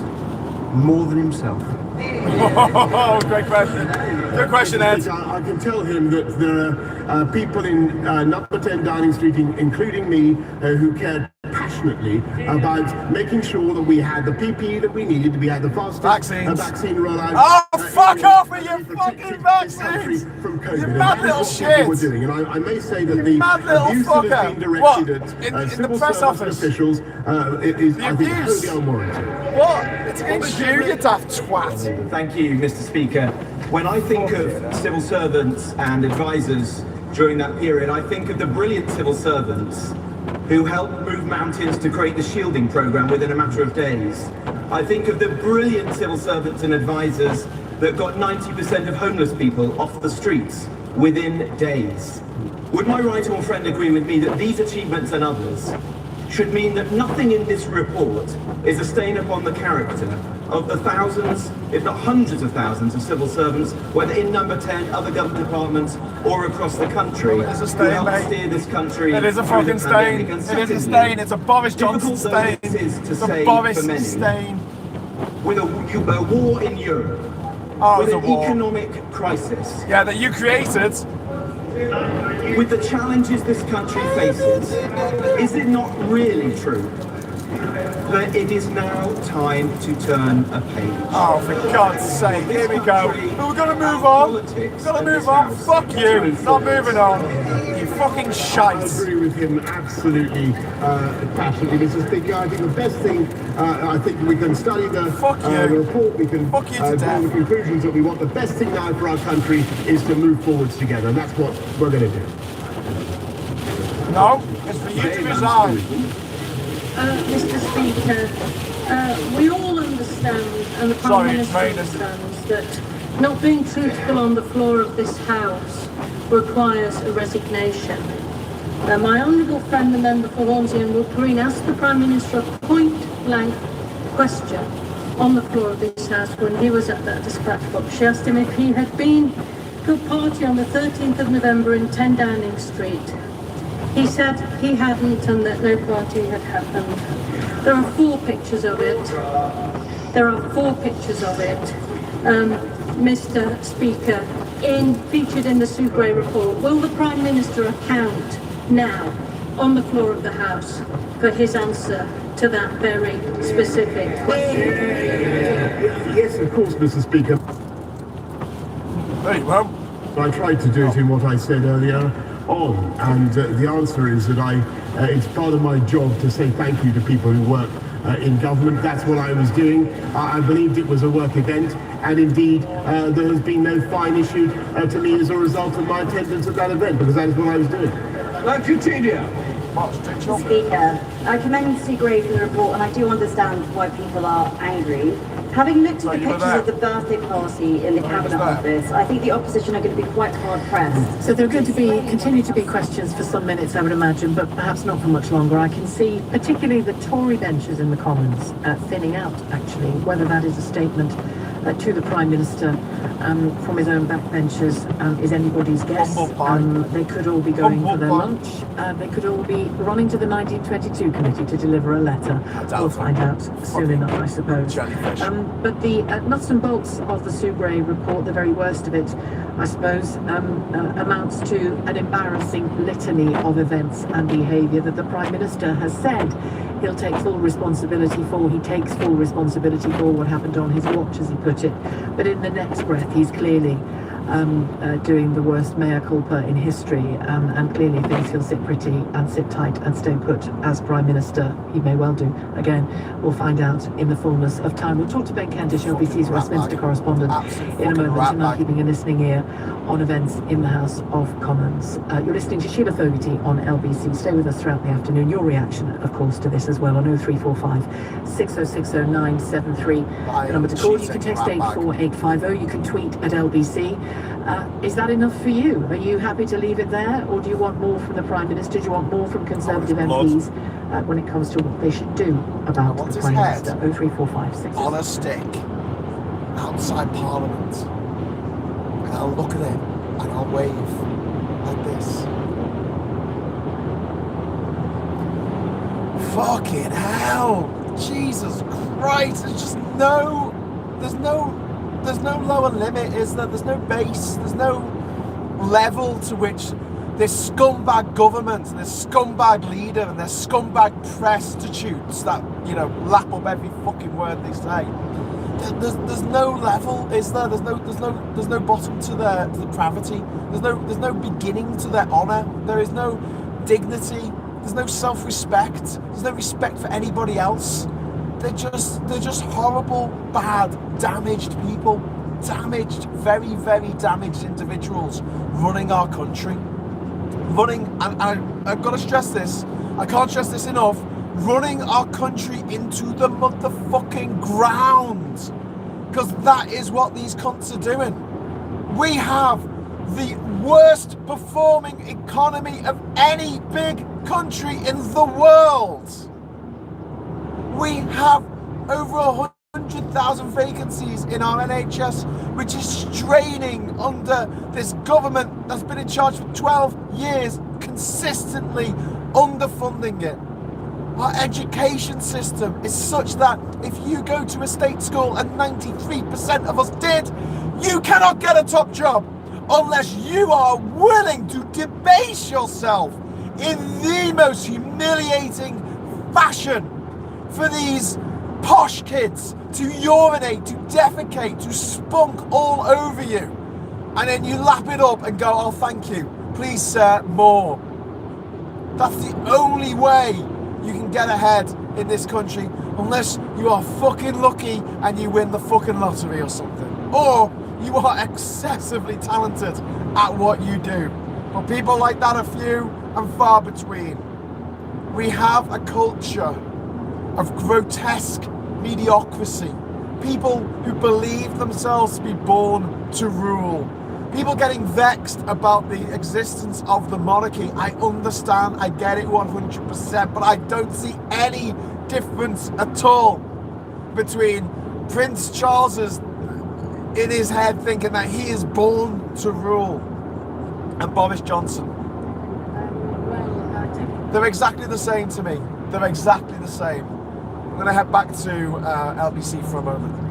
P: more than himself?
A: Oh, great question. Good question, Ed.
D: I can tell him that there are people in number 10 Downing Street, including me, who cared passionately about making sure that we had the PPE that we needed, we had the fastest vaccine rollout.
A: Oh, fuck off with your fucking vaccines!
D: From COVID.
A: You mad little shit!
D: We're doing. And I may say that the
A: mad little
D: abuse
A: fucker.
D: that has been directed
A: What?
D: at
A: In the press office
D: officials is, I think, totally unwarranted.
A: What? It's against you, you daft twat.
Q: Thank you, Mr. Speaker. When I think of civil servants and advisors during that period, I think of the brilliant civil servants who helped move mountains to create the shielding programme within a matter of days. I think of the brilliant civil servants and advisors that got 90% of homeless people off the streets within days. Would my right honourable friend agree with me that these achievements and others should mean that nothing in this report is a stain upon the character of the thousands, if not hundreds of thousands of civil servants, whether in Number 10, other government departments, or across the country,
A: It is a
Q: who
A: stain,
Q: helped
A: mate.
Q: steer this country
A: It is a
Q: through the
A: fucking stain.
Q: pandemic. And
A: It is a
Q: secondly,
A: stain. It's a Boris Johnson
Q: difficult though
A: stain.
Q: this is to
A: It's a
Q: say
A: Boris
Q: for many,
A: stain.
Q: with a war in Europe, with
A: it's a
Q: an
A: war.
Q: economic crisis,
A: Yeah, that you created.
Q: with the challenges this country faces, is it not really true that it is now time to turn a page?
A: Oh, for God's sake, here we go. But we're gonna move on. We're gonna move on. Fuck you. Not moving on. You fucking shite.
D: I agree with him absolutely passionately, Mr. Speaker. I think the best thing, I think we can study the report, we can draw the conclusions that we want. The best thing now for our country is to move forwards together, and that's what we're going to do.
A: No, it's for you to resign.
R: Mr. Speaker, we all understand, and the Prime Minister understands, that not being truthful on the floor of this House requires a resignation. My honourable friend, the member for Hornsey and Wood Green, asked the Prime Minister a point-blank question on the floor of this House when he was at that dispatch box. She asked him if he had been to a party on the 13th of November in 10 Downing Street. He said he hadn't and that no party had happened. There are 4 pictures of it. Mr. Speaker, featured in the Sue Gray report. Will the Prime Minister account now on the floor of the House for his answer to that very specific question?
D: Yes, of course, Mr. Speaker.
A: Very well.
D: I tried to do it in what I said earlier on, and the answer is that it's part of my job to say thank you to people who work in government. That's what I was doing. I believed it was a work event, and indeed there has been no fine issued to me as a result of my attendance at that event, because that is what I was doing.
K: Continue.
S: Speaker, I commend Sue Gray for the report, and I do understand why people are angry. Having looked at the pictures of the birthday party in the Cabinet Office, I think the opposition are going to be quite hard pressed.
M: So there are going to continue to be questions for some minutes, I would imagine, but perhaps not for much longer. I can see particularly the Tory benches in the Commons thinning out, actually. Whether that is a statement to the Prime Minister from his own backbenchers is anybody's guess. They could all be going for their lunch. They could all be running to the 1922 committee to deliver a letter. We'll find out soon enough, I suppose. But the nuts and bolts of the Sue Gray report, the very worst of it, I suppose, amounts to an embarrassing litany of events and behaviour that the Prime Minister has said he'll take full responsibility for. He takes full responsibility for what happened on his watch, as he put it. But in the next breath, he's clearly doing the worst mea culpa in history, and clearly thinks he'll sit pretty and sit tight and stay put as Prime Minister. He may well do. Again, we'll find out in the fullness of time. We'll talk to Ben Kentish, LBC's Westminster correspondent, in a moment, and I'm keeping a listening ear on events in the House of Commons. You're listening to Sheila Fogarty on LBC. Stay with us throughout the afternoon. Your reaction, of course, to this as well on 0345 6060 973. The number to call. You can text 84850. You can tweet at LBC. Is that enough for you? Are you happy to leave it there, or do you want more from the Prime Minister? Do you want more from Conservative MPs when it comes to what they should do about the Prime Minister? 03456
A: on a stick outside Parliament, and I'll look at him and I'll wave like this. Fucking hell! Jesus Christ! There's no lower limit, is there? There's no base, there's no level to which this scumbag government, this scumbag leader and their scumbag prostitutes that, lap up every fucking word they say. There's no level, is there? There's no bottom to their depravity. There's no beginning to their honour. There is no dignity. There's no self-respect. There's no respect for anybody else. They're just horrible, bad, damaged people. Damaged, very, very damaged individuals running our country. And I've got to stress this, I can't stress this enough, running our country into the motherfucking ground. Because that is what these cunts are doing. We have the worst performing economy of any big country in the world. We have over 100,000 vacancies in our NHS, which is straining under this government that's been in charge for 12 years, consistently underfunding it. Our education system is such that if you go to a state school, and 93% of us did, you cannot get a top job unless you are willing to debase yourself in the most humiliating fashion for these posh kids to urinate, to defecate, to spunk all over you, and then you lap it up and go, oh thank you, please sir, more. That's the only way you can get ahead in this country, unless you are fucking lucky and you win the fucking lottery or something, or you are excessively talented at what you do. But people like that are few and far between. We have a culture of grotesque mediocrity. People who believe themselves to be born to rule. People getting vexed about the existence of the monarchy. I understand, I get it 100%, but I don't see any difference at all between Prince Charles's in his head thinking that he is born to rule and Boris Johnson. They're exactly the same to me. They're exactly the same. I'm going to head back to LBC for a moment.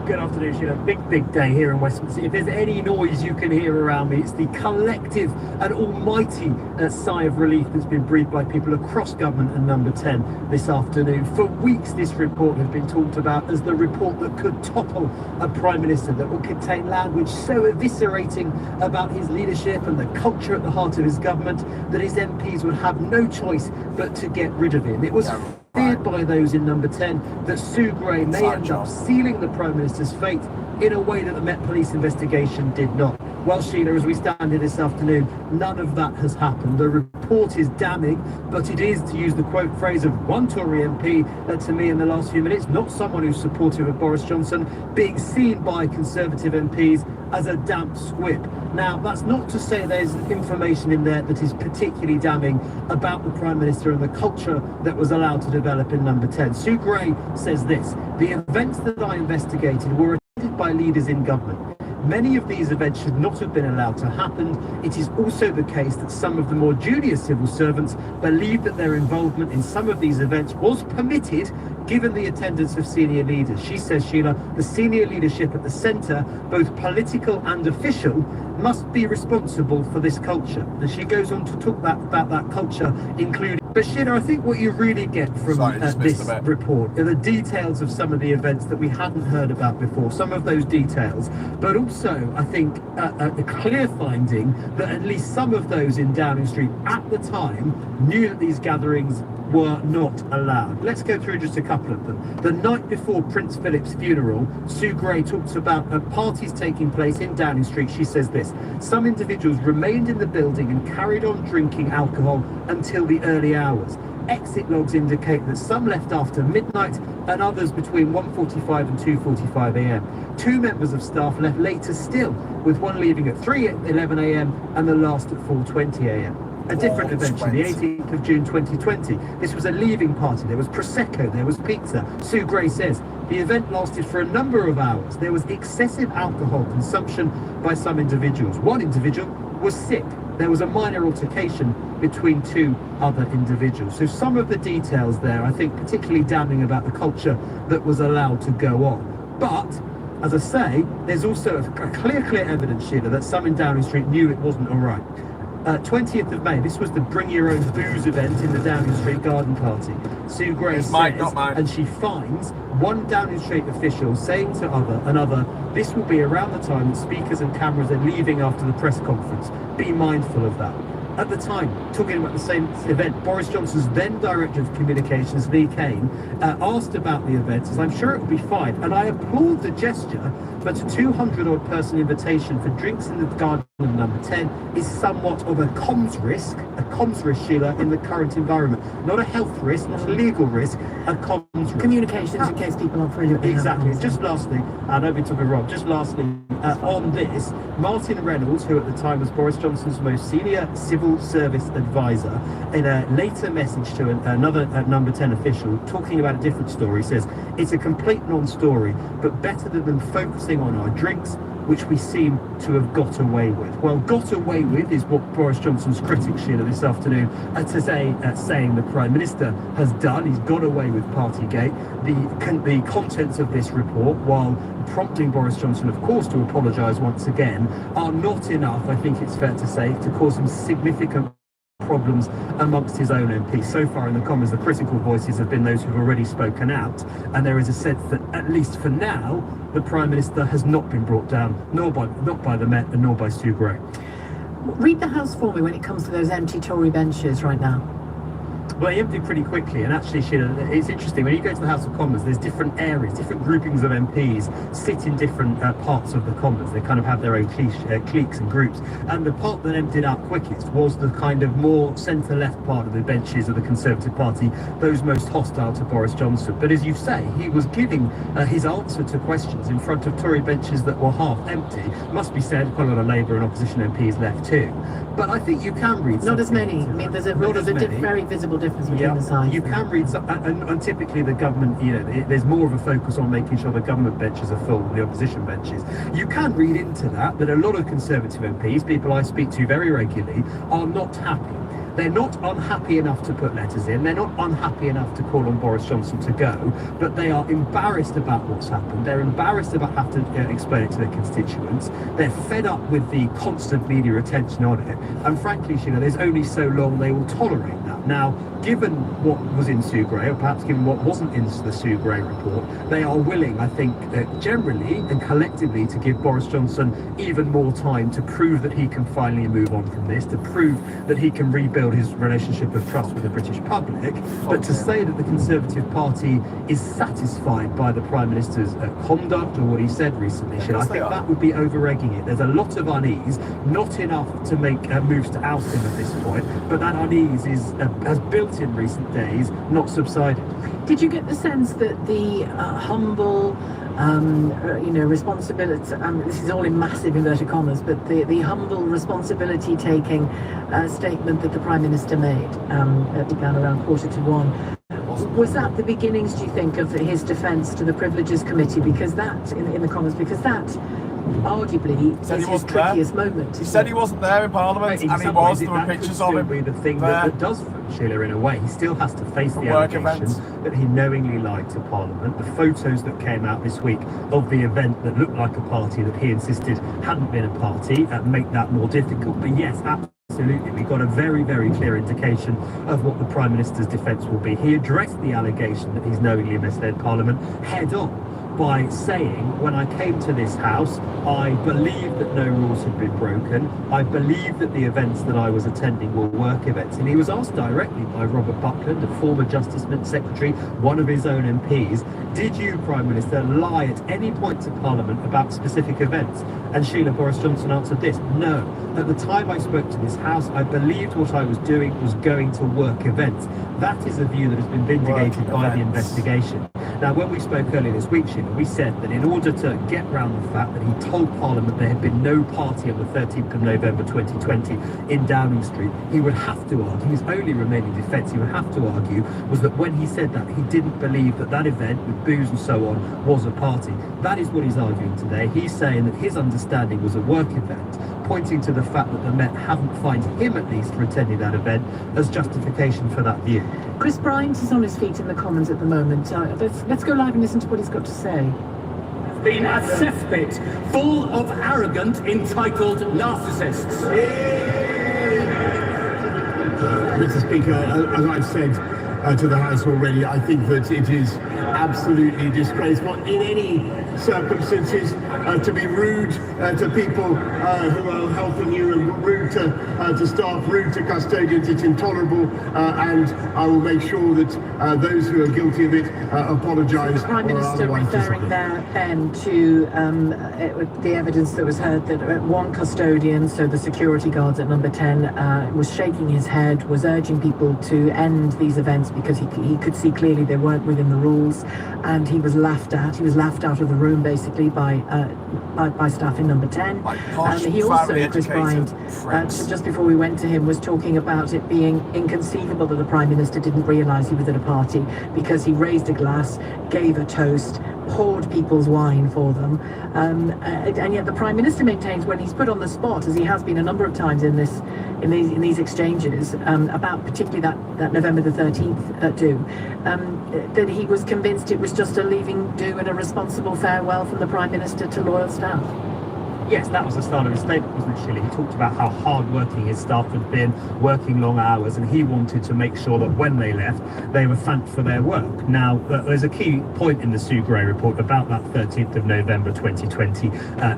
T: Good afternoon, Sheila. Big day here in Westminster. If there's any noise you can hear around me, it's the collective and almighty sigh of relief that's been breathed by people across government and Number 10 this afternoon. For weeks, this report has been talked about as the report that could topple a Prime Minister, that will contain language so eviscerating about his leadership and the culture at the heart of his government that his MPs would have no choice but to get rid of him. It was feared by those in Number 10 that Sue Gray may end up sealing the Prime Minister's fate in a way that the Met Police investigation did not. Well, Sheila, as we stand here this afternoon, none of that has happened. The report is damning, but it is, to use the quote phrase of one Tory MP to me in the last few minutes, not someone who's supportive of Boris Johnson, being seen by Conservative MPs as a damp squib. Now, that's not to say there's information in there that is particularly damning about the Prime Minister and the culture that was allowed to develop in Number 10. Sue Gray says this: the events that I investigated were attended by leaders in government. Many of these events should not have been allowed to happen. It is also the case that some of the more junior civil servants believe that their involvement in some of these events was permitted given the attendance of senior leaders. She says, Sheila, the senior leadership at the centre, both political and official, must be responsible for this culture. And she goes on to talk about that culture, including... But Sheila, I think what you really get from this report are the details of some of the events that we hadn't heard about before, some of those details, but also, I think, a clear finding that at least some of those in Downing Street at the time knew that these gatherings were not allowed. Let's go through just a couple of them. The night before Prince Philip's funeral, Sue Gray talks about parties taking place in Downing Street. She says this: some individuals remained in the building and carried on drinking alcohol until the early hours. Exit logs indicate that some left after midnight and others between 1:45 and 2:45 a.m. Two members of staff left later still, with one leaving at 3:11 a.m. and the last at 4:20 a.m. A different event on the 18th of June 2020. This was a leaving party. There was Prosecco, there was pizza. Sue Gray says the event lasted for a number of hours. There was excessive alcohol consumption by some individuals. One individual was sick. There was a minor altercation between two other individuals. So some of the details there, I think, particularly damning about the culture that was allowed to go on. But, as I say, there's also a clear evidence, Sheila, that some in Downing Street knew it wasn't all right. 20th of May, this was the Bring Your Own Booze event in the Downing Street garden party. Sue Gray says, and she finds one Downing Street official saying to another, this will be around the time that speakers and cameras are leaving after the press conference. Be mindful of that. at the time, talking about the same event, Boris Johnson's then Director of Communications, Lee Kane, asked about the event, as I'm sure it will be fine. And I applaud the gesture, but a 200-odd person invitation for drinks in the garden of number 10 is somewhat of a comms risk, Sheila, in the current environment. Not a health risk, not a legal risk, a comms risk.
M: Communications in case people aren't really
T: Exactly. Just lastly, I know we took it wrong, just lastly, on this, Martin Reynolds, who at the time was Boris Johnson's most senior civil service advisor, in a later message to another number 10 official, talking about a different story, says, "It's a complete non-story, but better than focusing on our drinks, which we seem to have got away with." Well, got away with is what Boris Johnson's critics, Sheila, this afternoon saying the Prime Minister has done. He's got away with Partygate. The contents of this report, while prompting Boris Johnson, of course, to apologise once again, are not enough, I think it's fair to say, to cause him significant problems amongst his own MPs. So far in the Commons, the critical voices have been those who've already spoken out, and there is a sense that, at least for now, the Prime Minister has not been brought down, not by the Met and nor by Stu Gray.
M: Read the House for me when it comes to those empty Tory benches right now.
T: Well, they empty pretty quickly, and actually, Sheila, it's interesting, when you go to the House of Commons, there's different areas, different groupings of MPs sit in different parts of the Commons. They kind of have their own cliques and groups, and the part that emptied out quickest was the kind of more centre-left part of the benches of the Conservative Party, those most hostile to Boris Johnson. But as you say, he was giving his answer to questions in front of Tory benches that were half empty. Must be said, quite a lot of Labour and opposition MPs left too. But I think you can read
M: not as many. I mean, there's a very visible difference between the sides.
T: You can read some, and typically the government, there's more of a focus on making sure the government benches are full than the opposition benches. You can read into that a lot of Conservative MPs, people I speak to very regularly, are not happy. They're not unhappy enough to put letters in. They're not unhappy enough to call on Boris Johnson to go, but they are embarrassed about what's happened. They're embarrassed about having to explain it to their constituents. They're fed up with the constant media attention on it. And frankly, Sheila, there's only so long they will tolerate that. Now, given what was in Sue Gray, or perhaps given what wasn't in the Sue Gray report, they are willing, I think, generally and collectively to give Boris Johnson even more time to prove that he can finally move on from this, to prove that he can rebuild his relationship of trust with the British public. But to say that the Conservative Party is satisfied by the Prime Minister's conduct or what he said recently, I think that would be over-egging it. There's a lot of unease, not enough to make moves to oust him at this point, but that unease has built in recent days, not subsided.
M: Did you get the sense that the humble responsibility, this is all in massive inverted commas, but the humble responsibility taking statement that the Prime Minister made began around 1:45. Was that the beginnings, do you think, of his defence to the Privileges Committee? Because that, in the Commons, because that arguably is his trickiest moment.
A: He said he wasn't there in Parliament, and he was. There were pictures of him.
T: Be the thing that does Sheila in a way. He still has to face the allegation that he knowingly lied to Parliament. The photos that came out this week of the event that looked like a party that he insisted hadn't been a party make that more difficult. But yes, absolutely, we got a very, very clear indication of what the Prime Minister's defence will be. He addressed the allegation that he's knowingly misled Parliament head on by saying, when I came to this house, I believed that no rules had been broken. I believed that the events that I was attending were work events. And he was asked directly by Robert Buckland, the former Justice Secretary, one of his own MPs, did you, Prime Minister, lie at any point to Parliament about specific events? And Sheila, Boris Johnson answered this, no. At the time I spoke to this house, I believed what I was doing was going to work events. That is a view that has been vindicated by the investigation. Now, when we spoke earlier this week, Sheila, we said that in order to get round the fact that he told Parliament there had been no party on the 13th of November 2020 in Downing Street, he would have to argue, his only remaining defence he would have to argue, was that when he said that, he didn't believe that that event with booze and so on was a party. That is what he's arguing today. He's saying that his understanding was a work event, pointing to the fact that the Met haven't fined him, at least, for attending that event as justification for that view.
M: Chris Bryant is on his feet in the Commons at the moment. Let's go live and listen to what he's got to say.
U: Been a cesspit full of arrogant, entitled narcissists.
D: Mr. Speaker, as I've said to the House already, I think that it is absolutely disgraceful in any circumstances. To be rude to people who are helping you, and rude to staff, rude to custodians, it's intolerable, and I will make sure that those who are guilty of it apologise.
M: The Prime Minister referring there, Ben, to the evidence that was heard that one custodian, so the security guards at number 10, was shaking his head, was urging people to end these events because he could see clearly they weren't within the rules, and he was laughed at. He was laughed out of the room basically by staff in number 10. He also, Chris Bryant, just before we went to him, was talking about it being inconceivable that the Prime Minister didn't realise he was at a party because he raised a glass, gave a toast, poured people's wine for them, and yet the Prime Minister maintains, when he's put on the spot, as he has been a number of times in these exchanges, about particularly that November the 13th do, that he was convinced it was just a leaving do and a responsible farewell from the Prime Minister to loyal staff.
B: Yes, that was the start of his statement, wasn't it, Shirley? He talked about how hard-working his staff had been, working long hours, and he wanted to make sure that when they left, they were thanked for their work. Now, there's a key point in the Sue Gray report about that 13th of November 2020,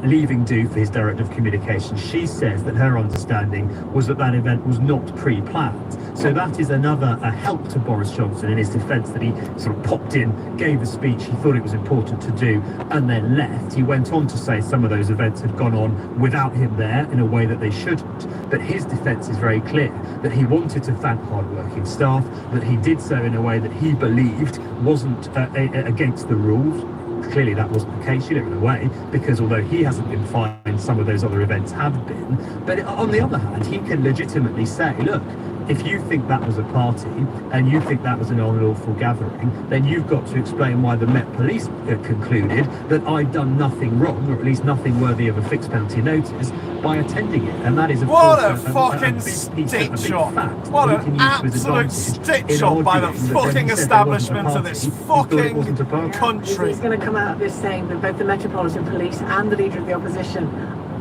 B: leaving do for his Director of Communications. She says that her understanding was that that event was not pre-planned. So that is another help to Boris Johnson in his defence, that he sort of popped in, gave a speech he thought it was important to do, and then left. He went on to say some of those events had gone on without him there in a way that they shouldn't. But his defence is very clear, that he wanted to thank hard-working staff, that he did so in a way that he believed wasn't against the rules. Clearly that wasn't the case, in a way, because although he hasn't been fined, some of those other events have been. But on the other hand, he can legitimately say, look, if you think that was a party and you think that was an unlawful gathering, then you've got to explain why the Met Police concluded that I'd done nothing wrong, or at least nothing worthy of a fixed penalty notice, by attending it. And that is, of
A: what
B: course,
A: a fucking stitch up! What an absolute stitch up by the fucking establishment of this fucking country.
M: He's going to come out of this saying that both the Metropolitan Police and the Leader of the Opposition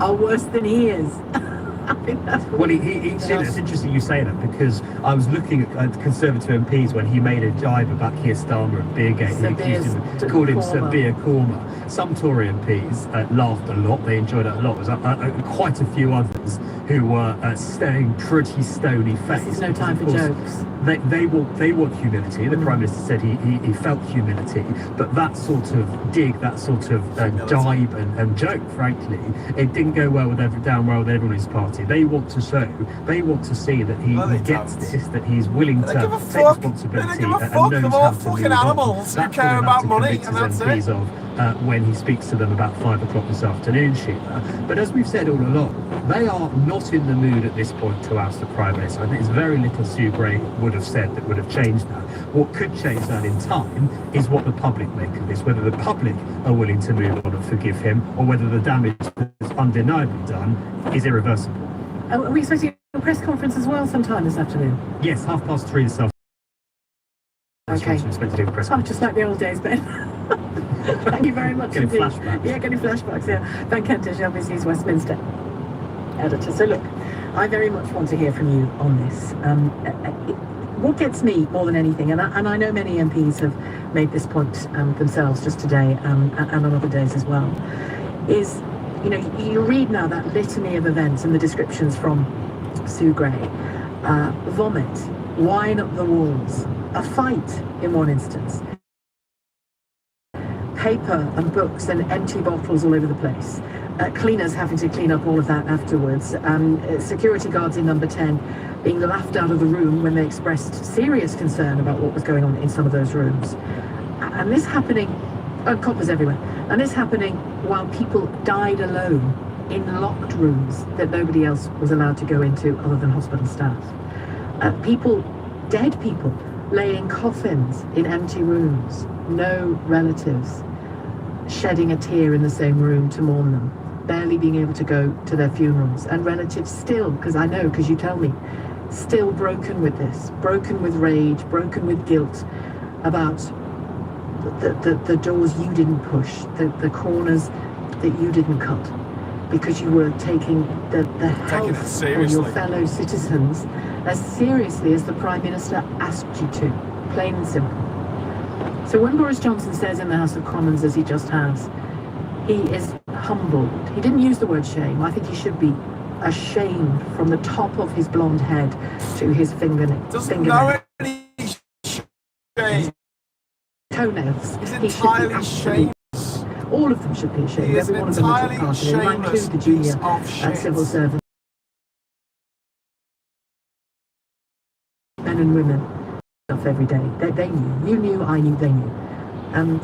M: are worse than he is.
B: Well, it's interesting you say that, because I was looking at Conservative MPs when he made a jibe about Keir Starmer and Beergate. He called him Sir Beer Cormer. Some Tory MPs laughed a lot. They enjoyed it a lot. There was quite a few others who were staying pretty stony faced.
M: There's no time for jokes.
B: They want humility. The Prime Minister said he felt humility, but that sort of dig, that sort of jibe and joke, frankly, it didn't go well with down well with everyone in his party. They want to see that he gets this, that he's willing to take responsibility and knows how to
A: They're all fucking animals who care about money, and that's it.
B: When he speaks to them about 5 o'clock this afternoon, Sheila. But as we've said all along, they are not in the mood at this point to oust the Prime Minister. I think there's very little Sue Gray would have said that would have changed that. What could change that in time is what the public make of this, whether the public are willing to move on and forgive him, or whether the damage that's undeniably done is irreversible.
M: Are we expecting a press conference as well sometime this afternoon?
B: Yes, 3:30 this afternoon.
M: Okay. Oh, just like the old days, Ben. Thank you very much.
B: Getting
M: indeed.
B: flashbacks.
M: Yeah, getting flashbacks, yeah. Ben Kentish, LBC's Westminster editor. So look, I very much want to hear from you on this. What gets me more than anything, and I know many MPs have made this point themselves just today and on other days as well, is, you read now that litany of events and the descriptions from Sue Gray. Vomit, wine up the walls, a fight in one instance, paper and books and empty bottles all over the place, cleaners having to clean up all of that afterwards, security guards in number 10 being laughed out of the room when they expressed serious concern about what was going on in some of those rooms. And this happening, coppers everywhere, and this happening while people died alone in locked rooms that nobody else was allowed to go into other than hospital staff. Dead people, lay in coffins in empty rooms, no relatives shedding a tear in the same room to mourn them, barely being able to go to their funerals, and relatives still, because you tell me, still broken with this, broken with rage, broken with guilt about the doors you didn't push, the corners that you didn't cut, because you were taking the health of your fellow citizens as seriously as the Prime Minister asked you to, plain and simple. So when Boris Johnson says in the House of Commons, as he just has, he is humbled. He didn't use the word shame. I think he should be ashamed from the top of his blonde head to his fingernail. Toenails. He should be ashamed. All of them should be ashamed. Every one of them took part in it. I include the junior civil servants. Men and women stuff every day. They knew. You knew, I knew, they knew.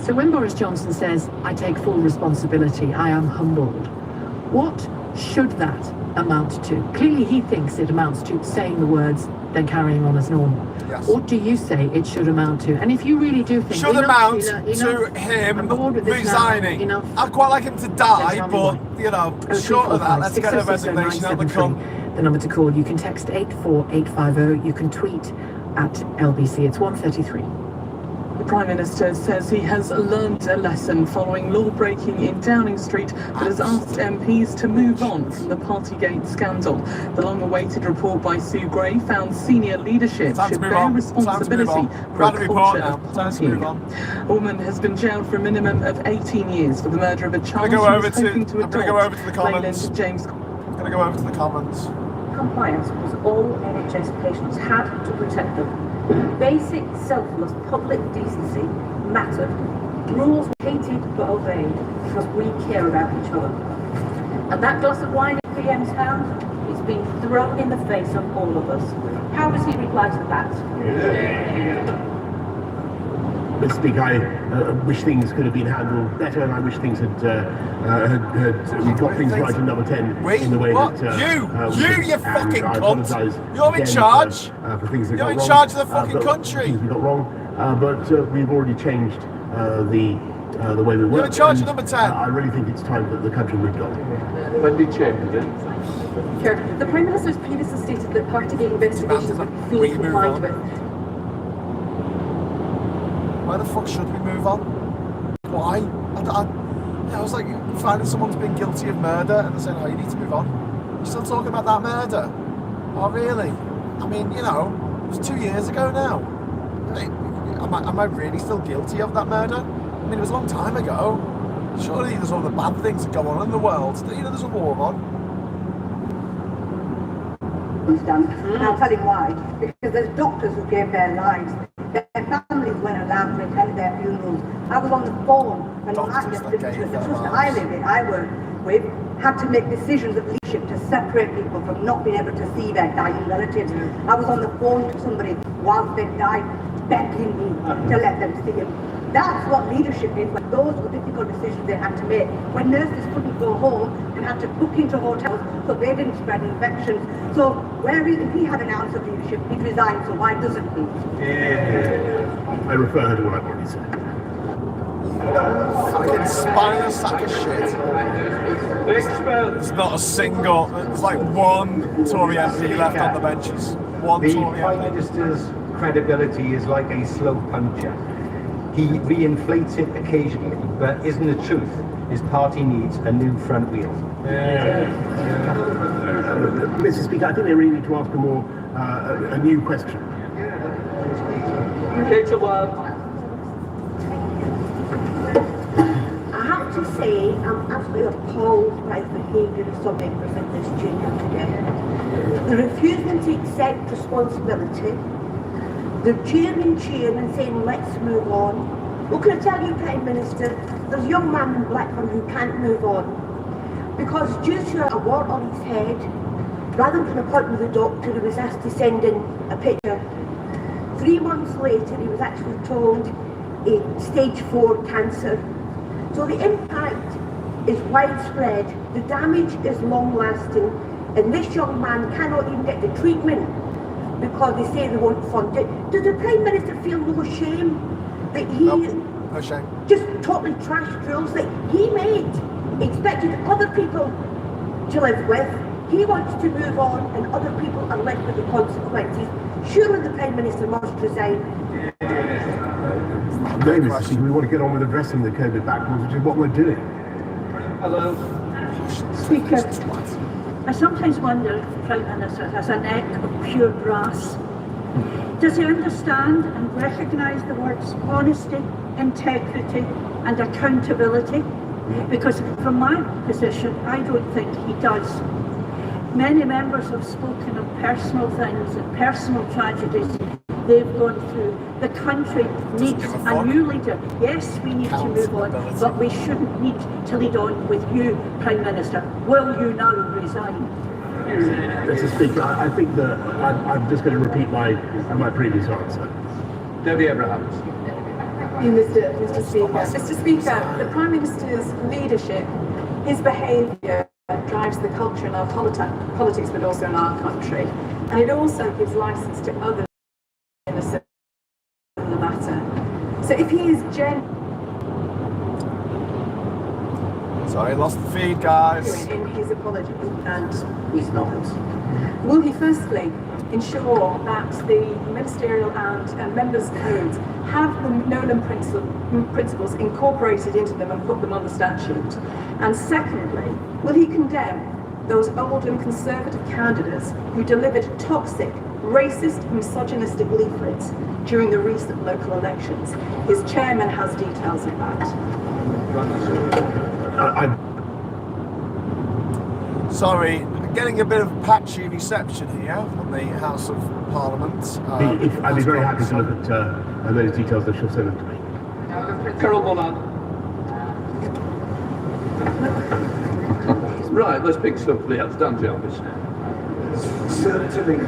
M: So when Boris Johnson says, I take full responsibility, I am humbled, what should that amount to? Clearly he thinks it amounts to saying the words, then carrying on as normal.
A: Yes.
M: What do you say it should amount to? And if you really do think...
A: Should amount to him resigning. I'd quite like him to die, but, you know, short of that, let's get a resignation out the cunt.
M: The number to call, you can text 84850, you can tweet at LBC, it's 133.
F: The Prime Minister says he has learned a lesson following law-breaking in Downing Street, but has asked MPs to move on from the Partygate scandal. The long-awaited report by Sue Gray found senior leadership should bear responsibility for a culture of partying. A woman has been jailed for a minimum of 18 years for the murder of a child she was hoping to adopt.
A: I'm going to go over to the comments.
F: James.
A: I'm going to go over to the comments.
V: Compliance was all NHS patients had to protect them. Basic, selfless public decency mattered. Rules were hated but obeyed because we care about each other. And that glass of wine in PM's hand is being thrown in the face of all of us. How does he reply to that?
W: Mr. Speaker, I wish things could have been handled better, and I wish things had we got things right in number 10 in the way
A: what?
W: that
A: you fucking cunt! You're in
W: again
A: charge.
W: For things that
A: You're
W: got
A: in
W: wrong,
A: charge of the fucking country.
W: Things we got wrong, but we've already changed the way we work.
A: You're in charge of number 10.
W: I really think it's time that the country moved on.
V: When did Chair, the Prime Minister's previously stated that Partygate investigations would be fully complied with.
A: Why the fuck should we move on? Why? I was like finding someone's been guilty of murder and they're saying, oh, you need to move on. You're still talking about that murder? Oh, really? I mean, you know, it was 2 years ago now. Am I really still guilty of that murder? I mean, it was a long time ago. Surely there's all the bad things that go on in the world. You know, there's a war on.
X: And I'll tell you why. Because there's doctors who gave their lives. Their families weren't allowed to attend their funerals. I was on the phone and the trust I work with had to make decisions of leadership to separate people from not being able to see their dying relatives. I was on the phone to somebody whilst they died, begging me to let them see him. That's what leadership is. When those were difficult decisions they had to make. When nurses couldn't go home and had to book into hotels so they didn't spread infections. So if he had an ounce of leadership, he'd resign, so why doesn't he?
W: I refer her to what I've already said.
A: Fucking spineless sack of shit. There's not a single, there's like one Tory MP left on the benches. One
Y: the
A: Tory
Y: Prime
A: MP.
Y: Minister's credibility is like a slow puncher. He reinflates it occasionally, but isn't the truth? His party needs a new front wheel.
W: Mr. Speaker, I think they really need to ask a new question.
V: Okay, to work.
X: I have to say, I'm absolutely appalled by the behaviour of some members of this chamber today. The refusal to accept responsibility, the cheering and saying, let's move on. Well, can I tell you, Prime Minister, there's a young man in Blackburn who can't move on. Because due to a wart on his head, rather than an appointment with a doctor, he was asked to send in a picture. 3 months later, he was actually told it's stage 4 cancer. So the impact is widespread, the damage is long-lasting, and this young man cannot even get the treatment because they say they won't fund it. Does the Prime Minister feel no shame that he
A: no shame.
X: Just totally trashed rules that he made, expected other people to live with? He wants to move on and other people are left with the consequences. Surely the Prime Minister must resign.
W: No, Mr. Speaker, we want to get on with addressing the COVID backwards, which is what we're doing.
V: Hello. Speaker, I sometimes wonder if the Prime Minister has a neck of pure brass. Does he understand and recognise the words honesty,
X: integrity and accountability? Because from my position, I don't think he does. Many members have spoken of personal things and personal tragedies they've gone through. The country needs a new leader. Yes, we need to move on, but we shouldn't need to lead on with you, Prime Minister. Will you now resign?
W: Mr. Speaker, I think that I'm just going to repeat my previous answer.
K: Debbie Abrahams.
C: Mr. Speaker. Mr. Speaker, the Prime Minister's leadership, his behaviour drives the culture in our politics, but also in our country. And it also gives licence to others in a similar matter. So if he is
A: Sorry, lost the feed, guys.
C: in his apology, and he's not, will he firstly ensure that the ministerial and members' codes have the Nolan principles incorporated into them and put them on the statute? And secondly, will he condemn those old and conservative candidates who delivered toxic, racist, misogynistic leaflets during the recent local elections? His chairman has details of that.
A: Sorry, getting a bit of patchy reception here from the House of Parliament.
W: I'd be very happy to look at those details if she'll send them to me.
K: Carol Bollard. Right, let's pick stuff the done, Jarvis.
E: Certainly,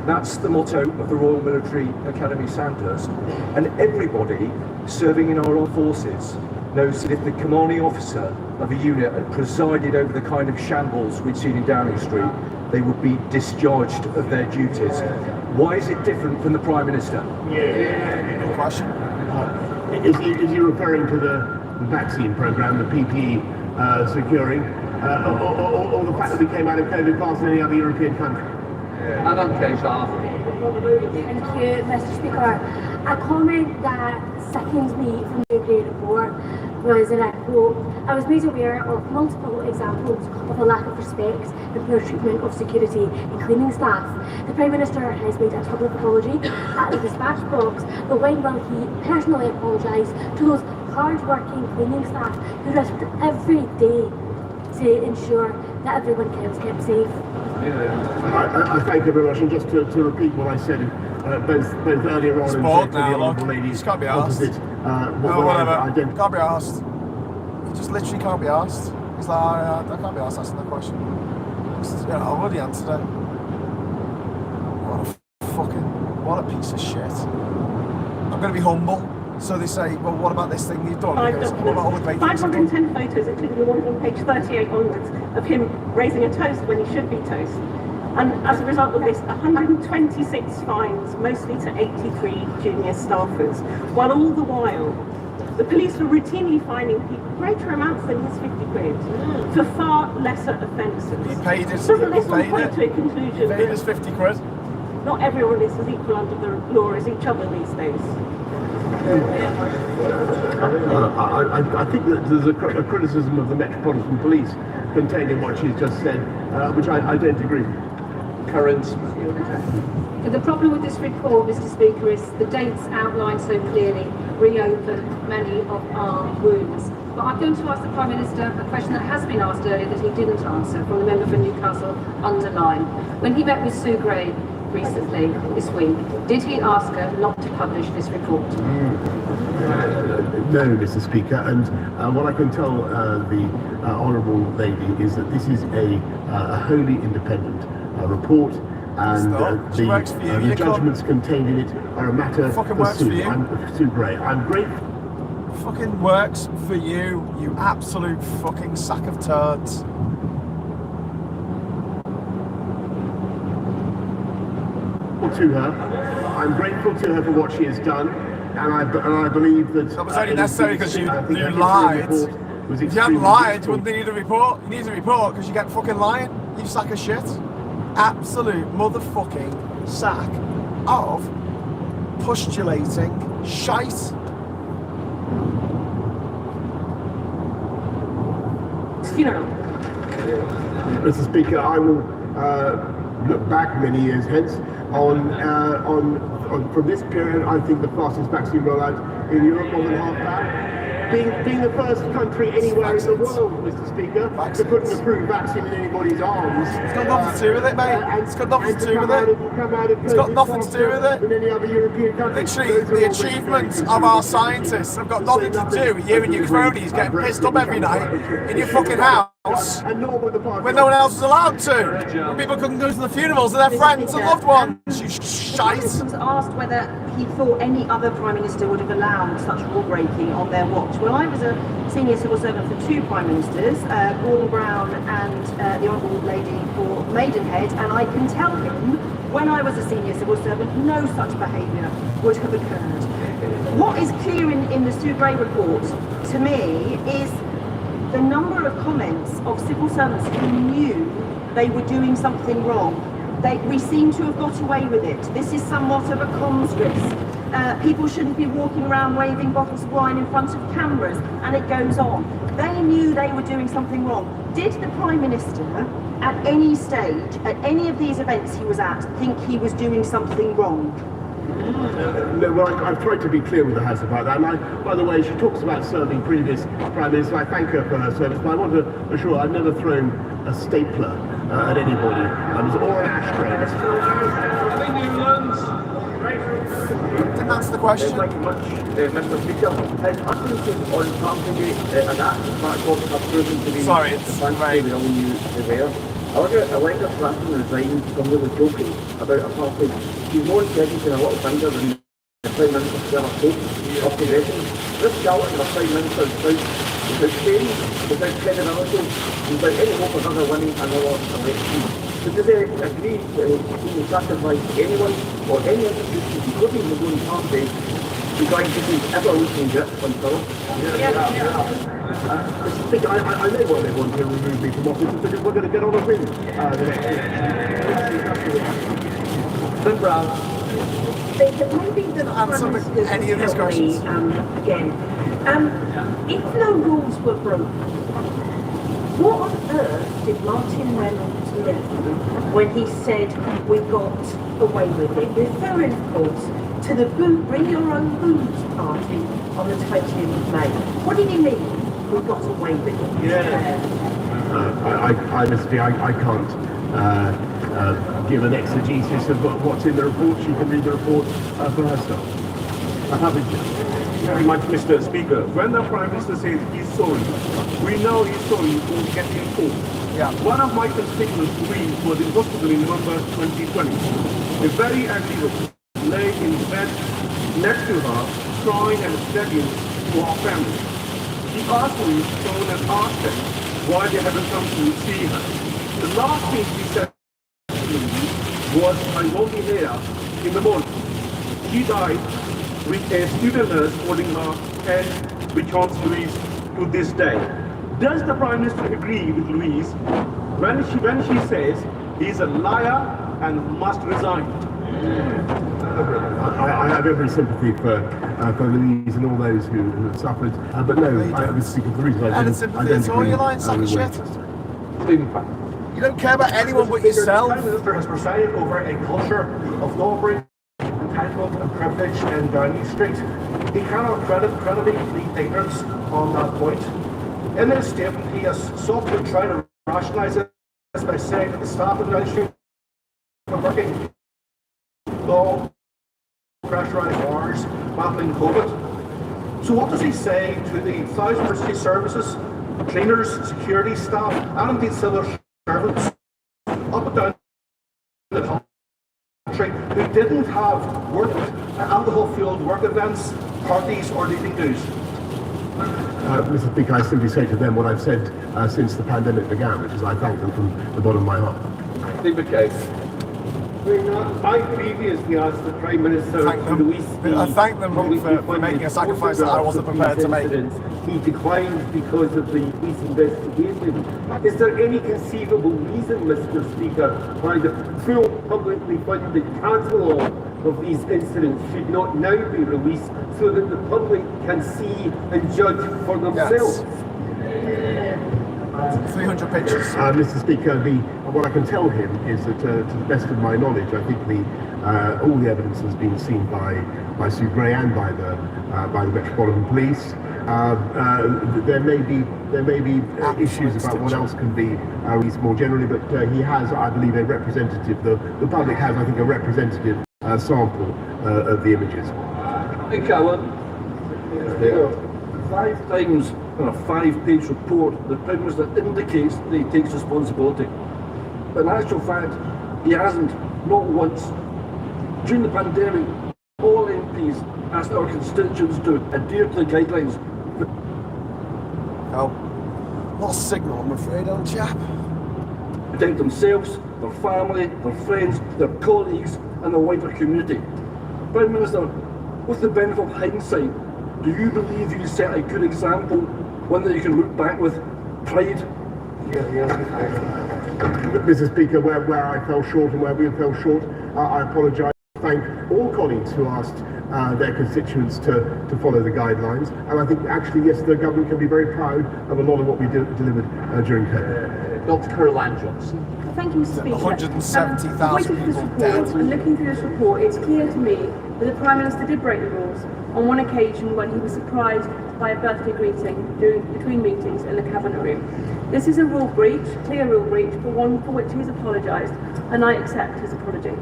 E: that's the motto of the Royal Military Academy Sandhurst, and everybody serving in our armed forces knows that if the commanding officer of a unit had presided over the kind of shambles we'd seen in Downing Street, they would be discharged of their duties. Why is it different from the Prime Minister?
A: Good question.
W: Is he referring to the vaccine programme, the PPE securing, or the fact that we came out of COVID faster than any other European country?
K: Adam Kesar.
H: Thank you, Mr. Speaker. A comment that sickens me from the UK report was, and I quote, "I was made aware of multiple examples of a lack of respect and poor treatment of security and cleaning staff. The Prime Minister has made a public apology at the dispatch box, but when will he personally apologise to those hard-working cleaning staff who risked every day to ensure that everyone was kept safe?"
W: I thank you very much, and just to repeat what I said both earlier on and to the honourable ladies
A: can't be asked.
W: opposite.
A: Whatever. Can't be asked. You just literally can't be asked. It's like, I can't be asked asking that question. I already answered it. What a piece of shit. I'm going to be humble. So they say, well, what about this thing you've done? Because what about all the great things you've done?
X: 510 photos, including the one on page 38 onwards, of him raising a toast when he should be toast. And as a result of this, 126 fines, mostly to 83 junior staffers, while all the while, the police were routinely fining people greater amounts than his 50 quid for far lesser offences.
A: He paid his,
X: Doesn't this all point to a conclusion
A: he paid
X: that
A: his 50 quid?
X: not everyone is as equal under the law as each other these days?
W: I think that there's a criticism of the Metropolitan Police contained in what she's just said, which I don't agree with.
K: Current.
I: The problem with this report, Mr. Speaker, is the dates outlined so clearly reopen many of our wounds. But I'm going to ask the Prime Minister a question that has been asked earlier that he didn't answer from the member for Newcastle Underline. When he met with Sue Gray recently this week, did he ask her not to publish this report?
W: No, Mr. Speaker, and what I can tell the honourable lady is that this is a wholly independent report, and the judgments contained in it are a matter for Sue Gray. I'm grateful.
A: Fucking works for you, you absolute fucking sack of turds.
W: To her, I'm grateful to her for what she has done, and I believe that
A: that was only necessary because you lied. If you hadn't lied, you wouldn't need a report. You need a report because you get fucking lying. You sack of shit. Absolute motherfucking sack of postulating shite.
X: Funeral.
W: Mr. Speaker, I will look back many years hence on from this period. I think the fastest vaccine rollout
D: in Europe, more than half that. Being the first country anywhere in the world, Mr. Speaker, to put an approved vaccine in anybody's arms.
A: It's got nothing to do with it, mate. It's got nothing to do with it. It's got nothing to do with it.
D: Than any other European country.
A: Literally, the achievements of our scientists have got nothing to do with you and your cronies getting pissed up every night in your fucking house when no one else is allowed to. When people couldn't go to the funerals of their friends and loved ones. You shite.
V: Was asked whether he thought any other Prime Minister would have allowed such rule breaking on their watch. Well, I was a senior civil servant for two Prime Ministers, Gordon Brown and the Honourable Lady for Maidenhead, and I can tell him, when I was a senior civil servant, no such behaviour would have occurred. What is clear in the Sue Gray report, to me, is the number of comments of civil servants who knew they were doing something wrong. We seem to have got away with it. This is somewhat of a comms risk. People shouldn't be walking around waving bottles of wine in front of cameras, and it goes on. They knew they were doing something wrong. Did the Prime Minister, at any stage, at any of these events he was at, think he was doing something wrong?
W: No, well, I've tried to be clear with the House about that. And by the way, she talks about serving previous Prime Minister. I thank her for her service, but I want to assure I've never thrown a stapler at anybody, or an ashtray.
A: Didn't answer the question.
E: Thank you much, Mr. Speaker. I think on Parkgate, an act of fact was proven to be...
A: Sorry, it's right.
E: We all knew they were. However, Clapton resigned. Somebody was joking about a party. She's more intelligent and a lot finder than the Prime Minister Stella Cope of possession. This skeleton of Prime Minister's house, without fame, without credibility, without any hope of ever winning another election. So does he agree that he will sacrifice anyone or any institution, including his own party, to try and get his ever-looking grip on power?
W: Mr. Speaker, I know why they want to remove me from office, because we're going to get on a win the next election.
X: Maybe the Prime Minister's
A: any of these questions.
X: Again, if no rules were broken, what on earth did Martin Reynolds mean when he said we got away with it? Referring, of course, to the Bring Your Own Booze party on the 20th of May. What did he mean? We got away with it.
W: I can't give an exegesis of what's in the report. She can read the report for herself. I haven't yet.
P: Very much, Mr. Speaker. When the Prime Minister says he's sorry, we know he's sorry for getting in court.
A: Yeah.
P: One of my constituents, Louise, was in hospital in November 2020. A very angry woman lay in bed next to her, crying and begging to our family. She asked Louise to phone and asked them why they hadn't come to see her. The last thing she said to Louise was, I won't be here in the morning. She died with a student nurse holding her hand, which haunts Louise to this day. Does the Prime Minister agree with Louise when she says he's a liar and must resign?
W: I have every sympathy for Louise and all those who have suffered, but no, I was speaking for the reason I don't
A: all your lines, sack of shit. You don't care about anyone but yourself.
E: The Prime Minister has presided over a culture of lawbreaking, entitlement and privilege in Downing Street. He cannot credibly plead ignorance on that point. In his statement, he has softly tried to rationalise this by saying that the staff of Downing Street are working long, pressurised hours, battling COVID. So what does he say to the thousands of city services, cleaners, security staff, and indeed civil servants up and down the country who didn't have work, alcohol-fueled work events, parties, or leaving dues?
W: Mr. Speaker, I simply say to them what I've said since the pandemic began, which is I thank them from the bottom of my heart.
E: Stephen Case. I previously asked the Prime Minister
A: I thank them for making a sacrifice that I wasn't prepared to make.
E: He declined because of the police investigation. Is there any conceivable reason, Mr. Speaker, why the full publicly funded catalogue of these incidents should not now be released so that the public can see and judge for themselves?
W: Yes.
A: 300 pictures.
W: Mr. Speaker, what I can tell him is that, to the best of my knowledge, I think all the evidence has been seen by Sue Gray and by the Metropolitan Police. There may be issues about what else can be released more generally, but he has, I believe, a representative. The public has, I think, a representative sample of the images.
G: Hey, Callum. There are 5 times in a 5-page report the Prime Minister indicates that he takes responsibility. But in actual fact, he hasn't, not once. During the pandemic, all MPs asked our constituents to adhere to the guidelines.
A: Oh, lost signal, I'm afraid, old chap.
G: Protect themselves, their family, their friends, their colleagues, and the wider community. Prime Minister, with the benefit of hindsight, do you believe you set a good example, one that you can look back with pride?
W: Mr. Speaker, where I fell short and where we fell short, I apologise. Thank all colleagues who asked their constituents to follow the guidelines, and I think actually, yes, the government can be very proud of a lot of what we delivered during COVID.
J: Dr. Caroline Johnson.
C: Thank you, Mr. Speaker.
A: 170,000 people dead.
C: And looking through this report, it's clear to me that the Prime Minister did break the rules on one occasion when he was surprised by a birthday greeting between meetings in the Cabinet room. This is a rule breach, clear rule breach, but one for which he has apologised, and I accept his apology.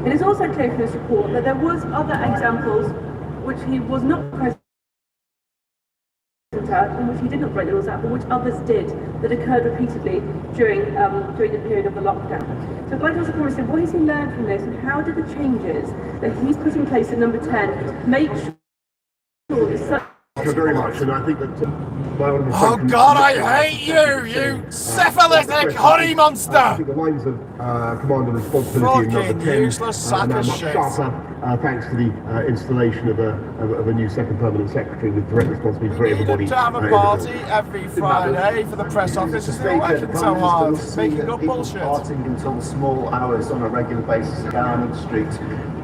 C: It is also clear from this report that there was other examples which he was not present at, in which he did not break the rules out, but which others did, that occurred repeatedly during the period of the lockdown. So I'd like to ask the Prime Minister, what has he learned from this, and how did the changes that he's put in place at number 10 make sure that such...
W: Thank you very much, and I think that
A: Oh God, I hate you, you syphilitic honey monster!
W: I think the lines of command and responsibility in number 10
A: useless sack
W: are now
A: of
W: much
A: shit.
W: sharper, thanks to the installation of a new second permanent secretary with direct responsibility for everybody.
A: To have a party every Friday for the press office is not working so hard, making up bullshit.
L: Partying until the small hours on a regular basis at Downing Street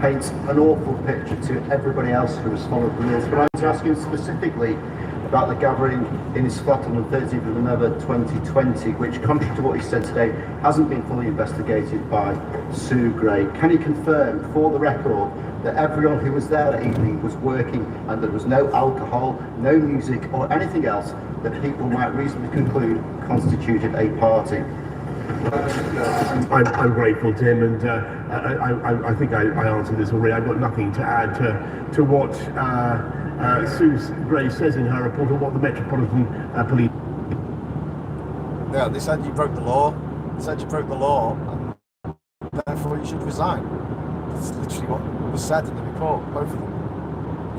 L: paints an awful picture to everybody else who has followed the rules. But I want to ask you specifically about the gathering in his flat on the 30th of November 2020, which, contrary to what he said today, hasn't been fully investigated by Sue Gray. Can you confirm, for the record, that everyone who was there that evening was working and there was no alcohol, no music or anything else that people might reasonably conclude constituted a party?
W: I'm grateful to him, and I think I answered this already. I've got nothing to add to what Sue Gray says in her report on what the Metropolitan Police...
A: Yeah, they said you broke the law. They said you broke the law, and therefore you should resign. That's literally what was said in the report, both of them.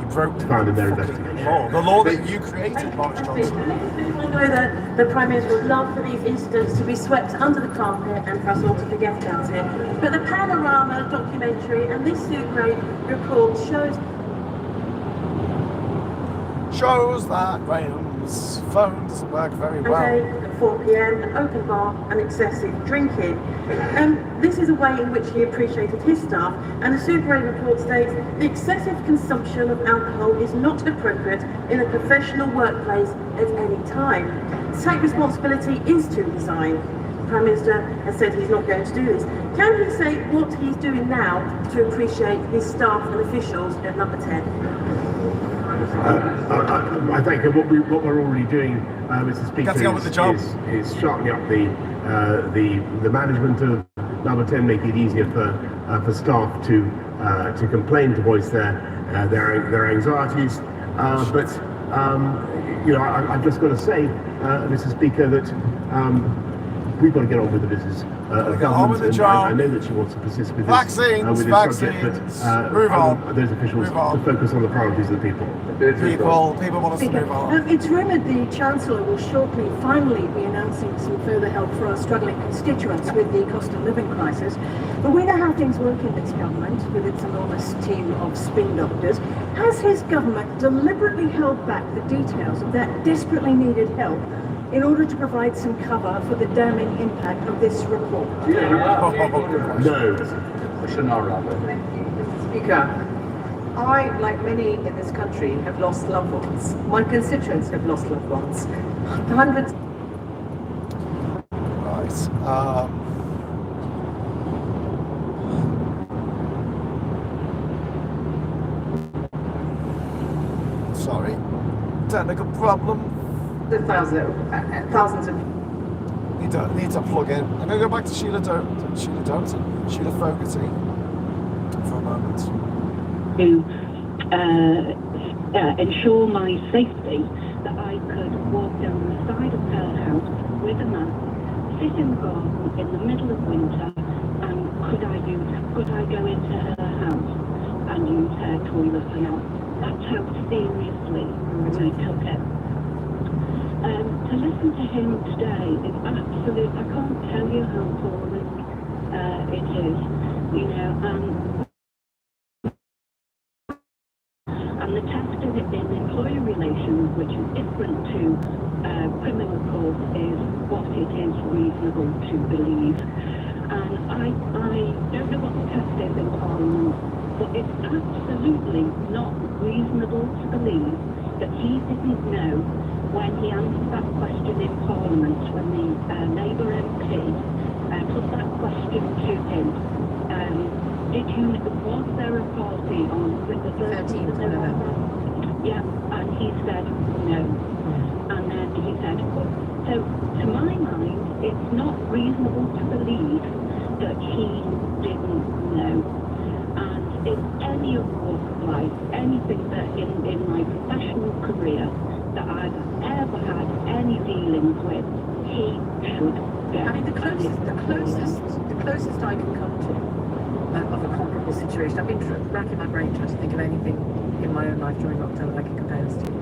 A: You broke the
W: found in their investigation.
A: law that you created, Boris Johnson.
C: I know that the Prime Minister would love for these incidents to be swept under the carpet and for us all to forget about it. But the Panorama documentary and this Sue Gray report shows
A: that Graham's phone doesn't work very well.
C: At 4 p.m, an open bar and excessive drinking. This is a way in which he appreciated his staff, and the Sue Gray report states the excessive consumption of alcohol is not appropriate in a professional workplace at any time. To take responsibility is to resign. The Prime Minister has said he's not going to do this. Can he say what he's doing now to appreciate his staff and officials at number 10?
W: I think what we're already doing, Mr. Speaker, is sharpening up the management of number 10, making it easier for staff to complain, to voice their anxieties. But I've just got to say, Mr. Speaker, that we've got to get on with the business of government. And I know that she wants to persist with this, subject, but
A: move on.
W: Those officials to focus on the priorities of the people.
A: People want us to move on.
N: It's rumoured the Chancellor will shortly finally be announcing some further help for our struggling constituents with the cost of living crisis. But we know how things work in this government with its enormous team of spin doctors. Has his government deliberately held back the details of that desperately needed help in order to provide some cover for the damning impact of this report?
W: No.
N: Mr. Speaker, I, like many in this country, have lost loved ones. My constituents have lost loved ones. Hundreds.
A: Right. technical problem.
M: There's thousands of.
A: Need to plug in. I'm going to go back to Sheila Fogarty for a moment.
J: To ensure my safety, that I could walk down the side of her house with a mask, sit in the garden in the middle of winter, and could I go into her house and use her toilet or not? That's how seriously we took it. To listen to him today is absolute. I can't tell you how appalling it is, you know. And the test in employer relations, which is different to criminal court, is what it is reasonable to believe. And I don't know what the test is in Parliament, but it's absolutely not reasonable to believe that he didn't know when he answered that question in Parliament, when the Labour MP put that question to him. Was there a party on the 13th of November? Yeah, and he said no. And then he said, so to my mind, it's not reasonable to believe that he didn't know. And in any other walk of life, anything that in my professional career that I've ever had any dealings with, he should go.
M: I mean, the closest I can come to of a comparable situation. I've been racking my brain trying to think of anything in my own life during lockdown that I can compare this to.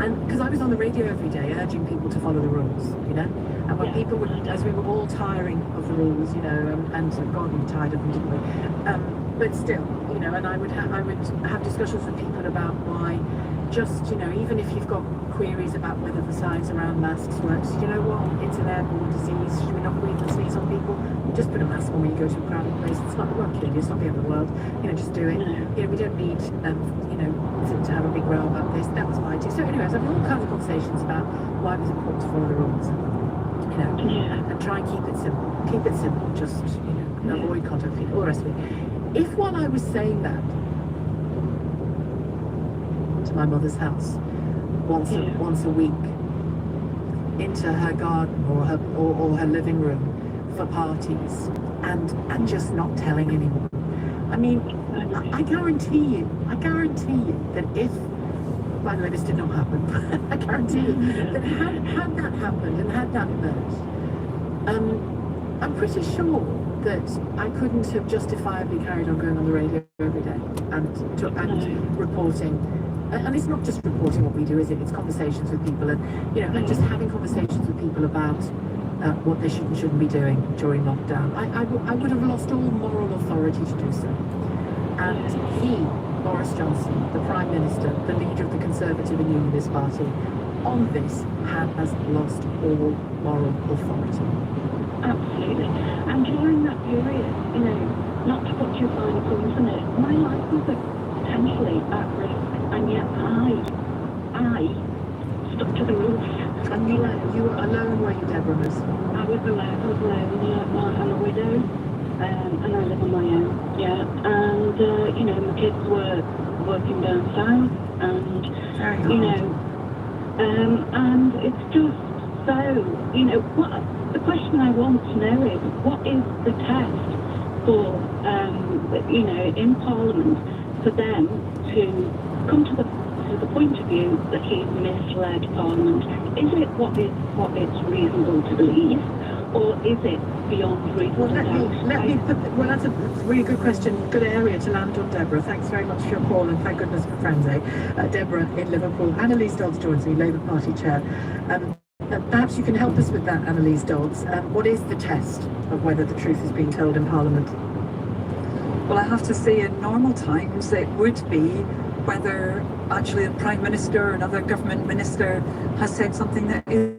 M: And because I was on the radio every day urging people to follow the rules, you know, and when people were, as we were all tiring of the rules, you know, and God, we tired of them, didn't we? But still, you know, and I would have discussions with people about why, just, you know, even if you've got queries about whether the science around masks works, you know what, it's an airborne disease, should we not breathe and sneeze on people? Just put a mask on when you go to a crowded place. It won't kill you, it's not the end of the world, you know, just do it. You know, we don't need, you know, to have a big row about this. That was my idea. So anyways, I've had all kinds of conversations about why it was important to follow the rules, you know, and try and keep it simple, just, you know, avoid contact people, all the rest of it. If while I was saying that to my mother's house once a week, into her garden or her living room for parties, and just not telling anyone. I mean, I guarantee you that if, by the way, this did not happen, I guarantee you that had that happened and had that emerged, I'm pretty sure that I couldn't have justifiably carried on going on the radio every day and reporting. And it's not just reporting what we do, is it? It's conversations with people, and you know, and just having conversations with people about what they should and shouldn't be doing during lockdown. I would have lost all moral authority to do so. And he, Boris Johnson, the Prime Minister, the leader of the Conservative and Unionist Party, on this has lost all moral authority.
J: Absolutely. And during that period, you know, not to put too fine a point on it, my life was potentially at risk, and yet I stuck to the rules.
M: And you were alone, were you, Deborah?
J: I was alone. I'm a widow, and I live on my own. Yeah, and you know, my kids were working down south, and you know, and it's just so, you know, what the question I want to know is, what is the test for, you know, in Parliament for them to come to the point of view that he's misled Parliament? Is it what it's reasonable to believe, or is it beyond reasonable doubt?
M: Well, that's a really good question, good area to land on, Deborah. Thanks very much for your call, and thank goodness for friends, eh? Deborah in Liverpool. Annalise Dodds joins me, Labour Party Chair. Perhaps you can help us with that, Annalise Dodds. What is the test of whether the truth is being told in Parliament?
O: Well, I have to say, in normal times, it would be whether actually the Prime Minister or another government minister has said something that is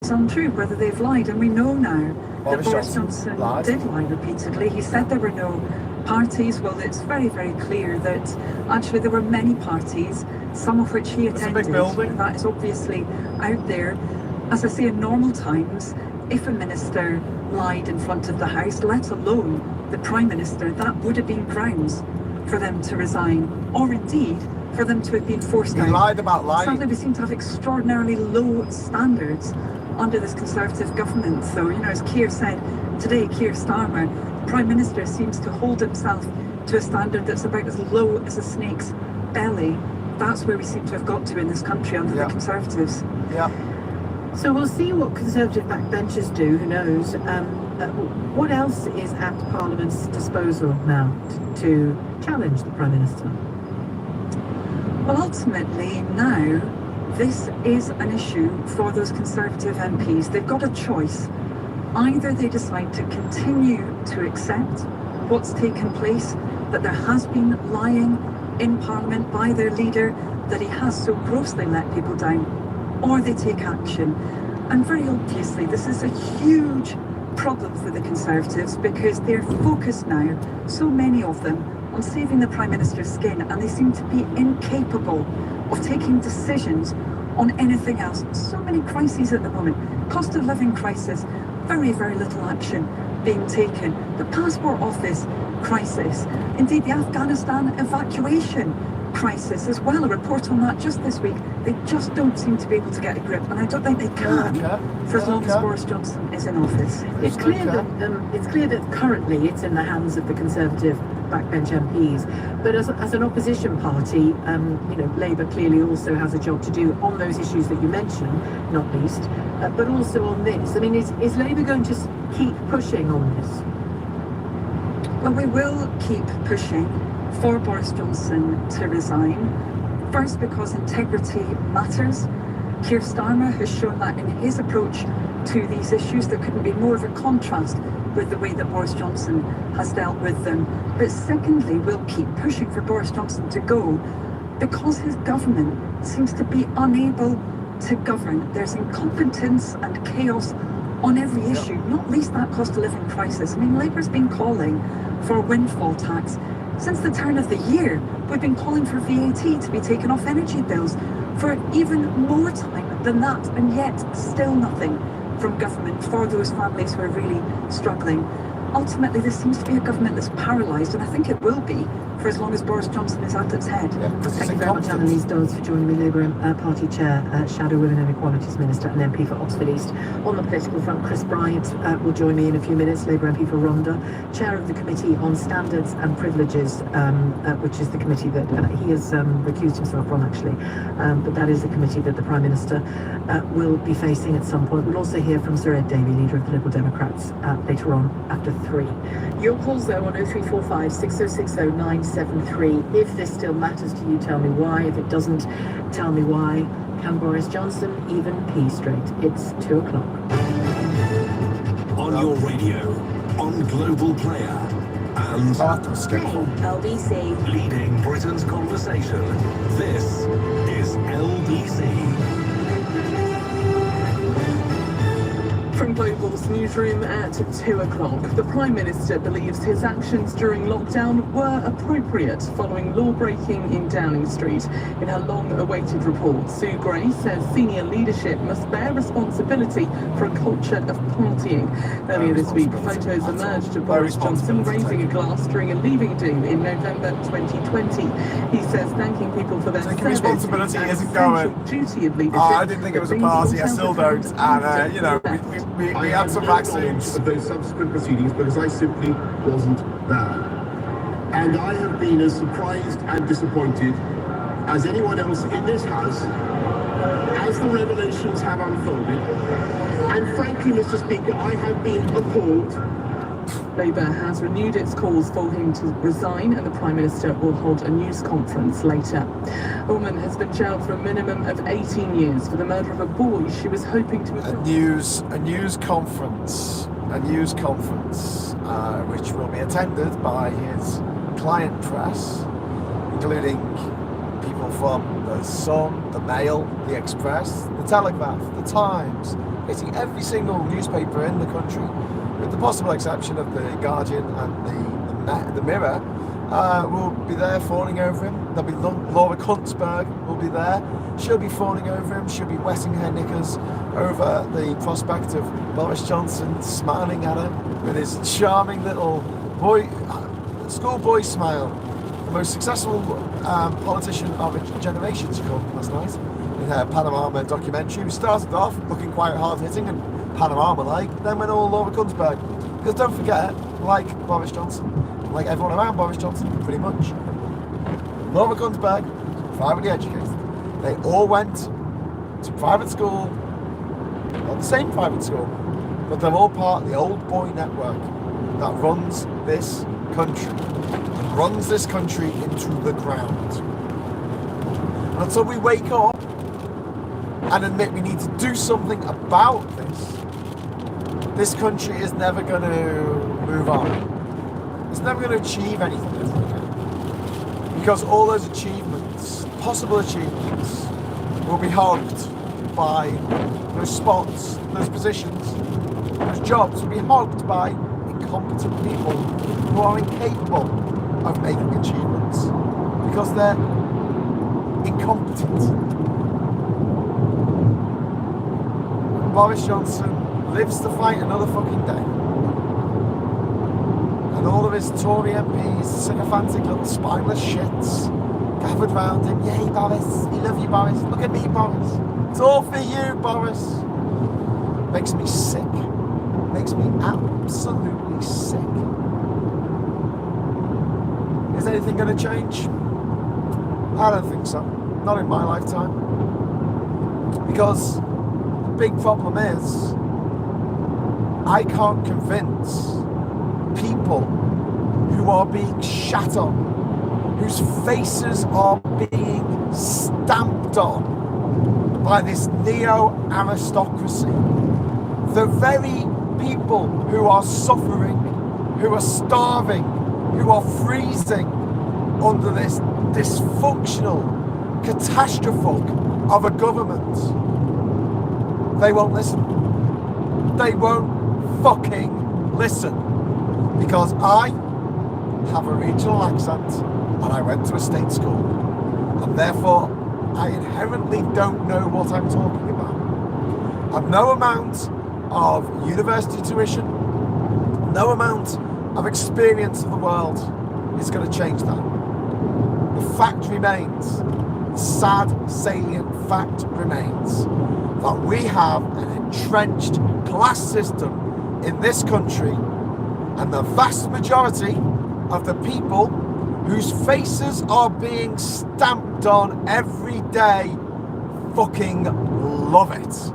O: untrue, whether they've lied. And we know now that Boris Johnson did lie repeatedly. He said there were no parties. Well, it's very, very clear that actually there were many parties, some of which he attended. And that is obviously out there. As I say, in normal times, if a minister lied in front of the House, let alone the Prime Minister, that would have been grounds for them to resign, or indeed for them to have been forced
A: He
O: out.
A: lied about lying.
O: Sadly, we seem to have extraordinarily low standards under this Conservative government. So, you know, as Keir said today, Keir Starmer, the Prime Minister seems to hold himself to a standard that's about as low as a snake's belly. That's where we seem to have got to in this country under the Conservatives.
A: Yeah.
M: So we'll see what Conservative backbenchers do, who knows. What else is at Parliament's disposal now to challenge the Prime Minister?
O: Well, ultimately, now, this is an issue for those Conservative MPs. They've got a choice. Either they decide to continue to accept what's taken place, that there has been lying in Parliament by their leader, that he has so grossly let people down, or they take action. And very obviously, this is a huge problem for the Conservatives because they're focused now, so many of them, on saving the Prime Minister's skin, and they seem to be incapable of taking decisions on anything else. So many crises at the moment. Cost of living crisis, very, very little action being taken. The Passport Office crisis, indeed the Afghanistan evacuation crisis as well. A report on that just this week. They just don't seem to be able to get a grip, and I don't think they can for as long as Boris Johnson is in office.
M: It's clear that currently it's in the hands of the Conservative backbench MPs, but as an opposition party, you know, Labour clearly also has a job to do on those issues that you mentioned, not least, but also on this. I mean, is Labour going to keep pushing on this?
O: Well, we will keep pushing for Boris Johnson to resign. First, because integrity matters. Keir Starmer has shown that in his approach to these issues. There couldn't be more of a contrast with the way that Boris Johnson has dealt with them. But secondly, we'll keep pushing for Boris Johnson to go because his government seems to be unable to govern. There's incompetence and chaos on every issue, not least that cost of living crisis. I mean, Labour's been calling for a windfall tax since the turn of the year. We've been calling for VAT to be taken off energy bills for even more time than that, and yet still nothing from government for those families who are really struggling. Ultimately, this seems to be a government that's paralysed, and I think it will be for as long as Boris Johnson is at its head.
M: Thank you very much, Annalise Dodds, for joining me, Labour Party Chair, Shadow Women and Equalities Minister and MP for Oxford East. On the political front, Chris Bryant will join me in a few minutes, Labour MP for Rhondda, Chair of the Committee on Standards and Privileges, which is the committee that he has recused himself from, actually. But that is the committee that the Prime Minister will be facing at some point. We'll also hear from Sir Ed Davey, leader of the Liberal Democrats, later on after 3. Your calls, though, on 0345 6060 973. If this still matters to you, tell me why. If it doesn't, tell me why. Can Boris Johnson even pee straight? It's 2 o'clock.
Q: On your radio, on Global Player, and
M: LBC.
Q: Leading Britain's conversation. This is LBC.
F: From Global's newsroom at 2 o'clock, the Prime Minister believes his actions during lockdown were appropriate following law-breaking in Downing Street. In her long-awaited report, Sue Gray says senior leadership must bear responsibility for a culture of partying. Earlier this week, photos emerged of Boris Johnson raising a glass during a leaving do in November 2020. He says thanking people for their service
A: responsibility isn't going.
F: Duty of leadership.
A: I didn't think it was a party. I still don't. And you know, we had some vaccines.
D: Of those subsequent proceedings because I simply wasn't there. And I have been as surprised and disappointed as anyone else in this house as the revelations have unfolded. And frankly, Mr. Speaker, I have been appalled.
F: Labour has renewed its calls for him to resign, and the Prime Minister will hold a news conference later. A woman has been jailed for a minimum of 18 years for the murder of a boy she was hoping to...
A: A news conference, which will be attended by his client press, including people from the Sun, the Mail, the Express, the Telegraph, the Times, basically every single newspaper in the country, with the possible exception of the Guardian and the Mirror, will be there fawning over him. There'll be Laura Kuntzberg will be there. She'll be fawning over him. She'll be wetting her knickers over the prospect of Boris Johnson smiling at her with his charming little schoolboy smile. the most successful politician of a generation, she called him last night, in her Panorama documentary. We started off looking quite hard-hitting and Panorama-like, then went all over Gunsberg. Because don't forget, like Boris Johnson, like everyone around Boris Johnson, pretty much, Laura Gunsberg, privately educated. They all went to private school, not the same private school, but they're all part of the old boy network that runs this country, and runs this country into the ground. And until we wake up and admit we need to do something about this country is never going to move on. It's never going to achieve anything ever again. Because all those achievements, possible achievements, will be hogged by those spots, those positions, those jobs will be hogged by incompetent people who are incapable of making achievements because they're incompetent. Boris Johnson lives to fight another fucking day. And all of his Tory MPs, sycophantic little spineless shits, gathered round him. Yay, Boris, we love you, Boris. Look at me, Boris. It's all for you, Boris. Makes me sick. Makes me absolutely sick. Is anything going to change? I don't think so. Not in my lifetime. Because the big problem is I can't convince people who are being shat on, whose faces are being stamped on by this neo-aristocracy. The very people who are suffering, who are starving, who are freezing under this dysfunctional catastrophe of a government. They won't listen. They won't fucking listen. Because I have a regional accent and I went to a state school. And therefore, I inherently don't know what I'm talking about. And no amount of university tuition, no amount of experience of the world is going to change that. The fact remains, the sad, salient fact remains, that we have an entrenched class system in this country, and the vast majority of the people whose faces are being stamped on every day fucking love it.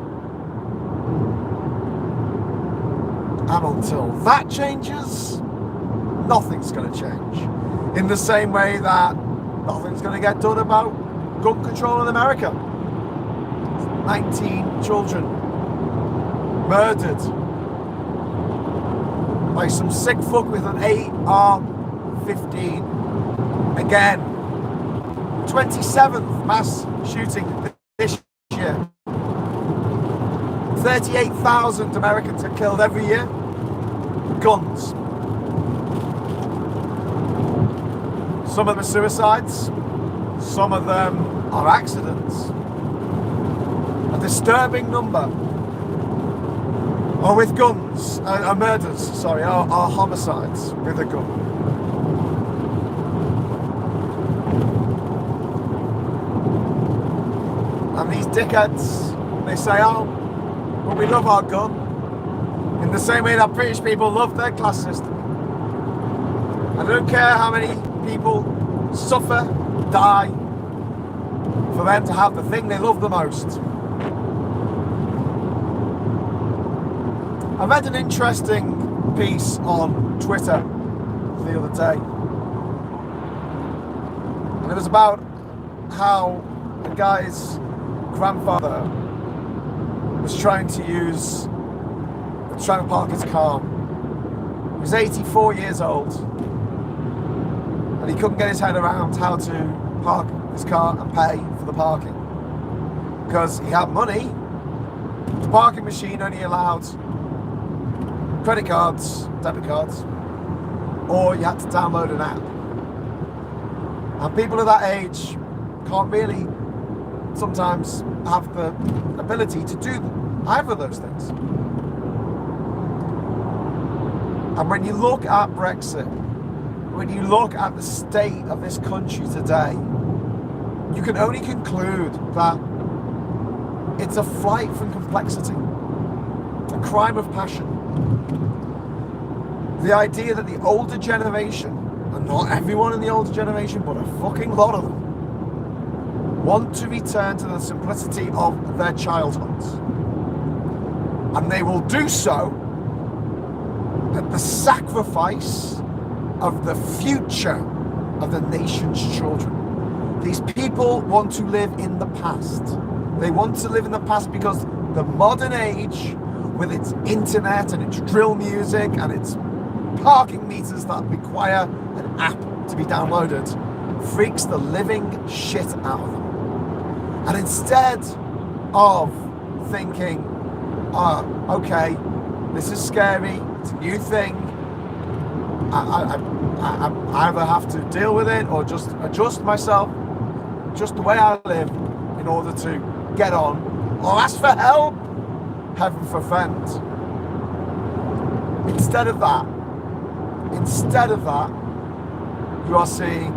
A: And until that changes, nothing's going to change. In the same way that nothing's going to get done about gun control in America. 19 children murdered by some sick fuck with an AR-15. Again, 27th mass shooting this year. 38,000 Americans are killed every year. Guns. Some of them are suicides. Some of them are accidents. A disturbing number are with guns, are murders, are homicides with a gun. And these dickheads, they say, oh, but we love our gun. In the same way that British people love their class system. I don't care how many people suffer, die, for them to have the thing they love the most. I read an interesting piece on Twitter the other day. And it was about how a guy's grandfather was trying to park his car. He was 84 years old and he couldn't get his head around how to park his car and pay for the parking because he had money. The parking machine only allowed credit cards, debit cards, or you had to download an app. And people of that age can't really sometimes have the ability to do either of those things. And when you look at Brexit, when you look at the state of this country today, you can only conclude that it's a flight from complexity, a crime of passion. The idea that the older generation, and not everyone in the older generation, but a fucking lot of them, want to return to the simplicity of their childhoods. And they will do so at the sacrifice of the future of the nation's children. These people want to live in the past. They want to live in the past because the modern age, with its internet and its drill music and its parking meters that require an app to be downloaded, freaks the living shit out of them. And instead of thinking, okay, this is scary, it's a new thing, I either have to deal with it or just adjust myself, just the way I live, in order to get on, or ask for help, heaven forfend. Instead of that, you are seeing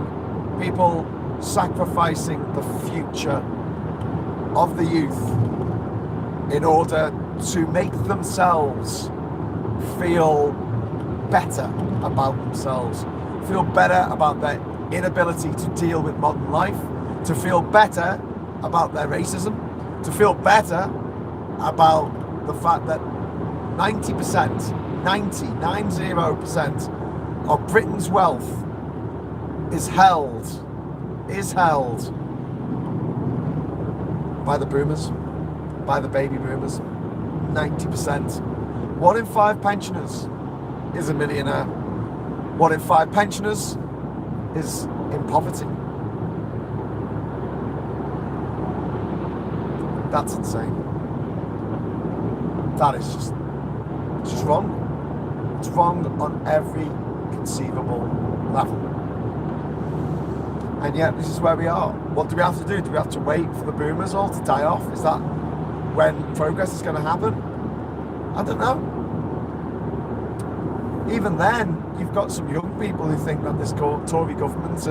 A: people sacrificing the future of the youth in order to make themselves feel better about themselves, feel better about their inability to deal with modern life, to feel better about their racism, to feel better about the fact that 90% of Britain's wealth is held by the boomers, by the baby boomers. 90%. 1 in 5 pensioners is a millionaire. 1 in 5 pensioners is in poverty. That's insane. That is just wrong. It's wrong on every conceivable level. And yet this is where we are. What do we have to do? Do we have to wait for the boomers all to die off? Is that when progress is going to happen? I don't know. Even then, you've got some young people who think that this Tory government's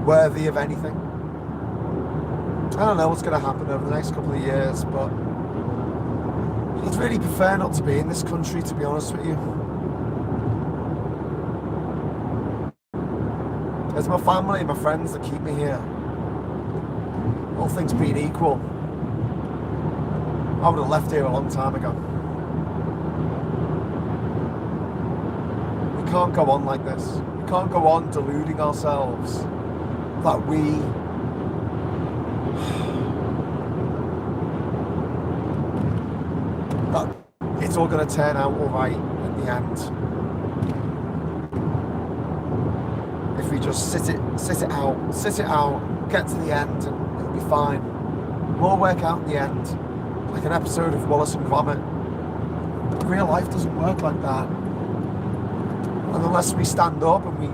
A: worthy of anything. I don't know what's going to happen over the next couple of years, but I'd really prefer not to be in this country, to be honest with you. It's my family and my friends that keep me here. All things being equal, I would have left here a long time ago. We can't go on like this. We can't go on deluding ourselves that that it's all going to turn out all right in the end. If we just sit it out, get to the end, and it'll be fine. We'll all work out in the end, like an episode of Wallace and Gromit. But real life doesn't work like that. And unless we stand up and we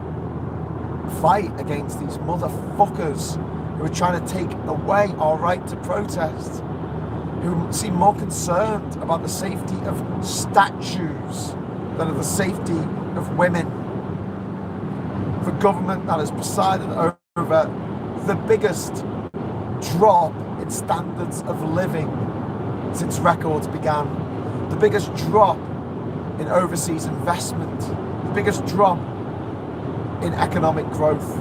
A: fight against these motherfuckers who are trying to take away our right to protest, who seem more concerned about the safety of statues than of the safety of women. The government that has presided over the biggest drop in standards of living since records began, the biggest drop in overseas investment, the biggest drop in economic growth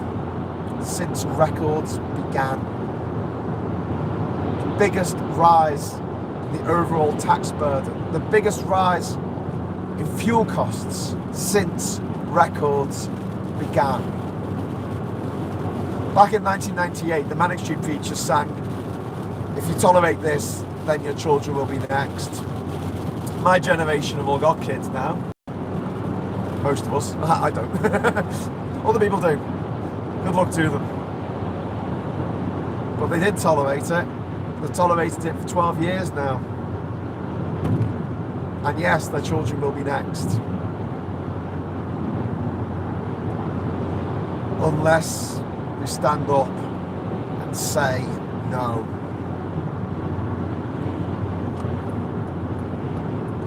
A: since records began, the biggest rise in the overall tax burden, the biggest rise in fuel costs since records began. Back in 1998, the Manic Street Preachers sang, "If you tolerate this, then your children will be next." My generation have all got kids now. Most of us. I don't. Other people do. Good luck to them. But they did tolerate it. They've tolerated it for 12 years now. And yes, their children will be next. Unless we stand up and say no.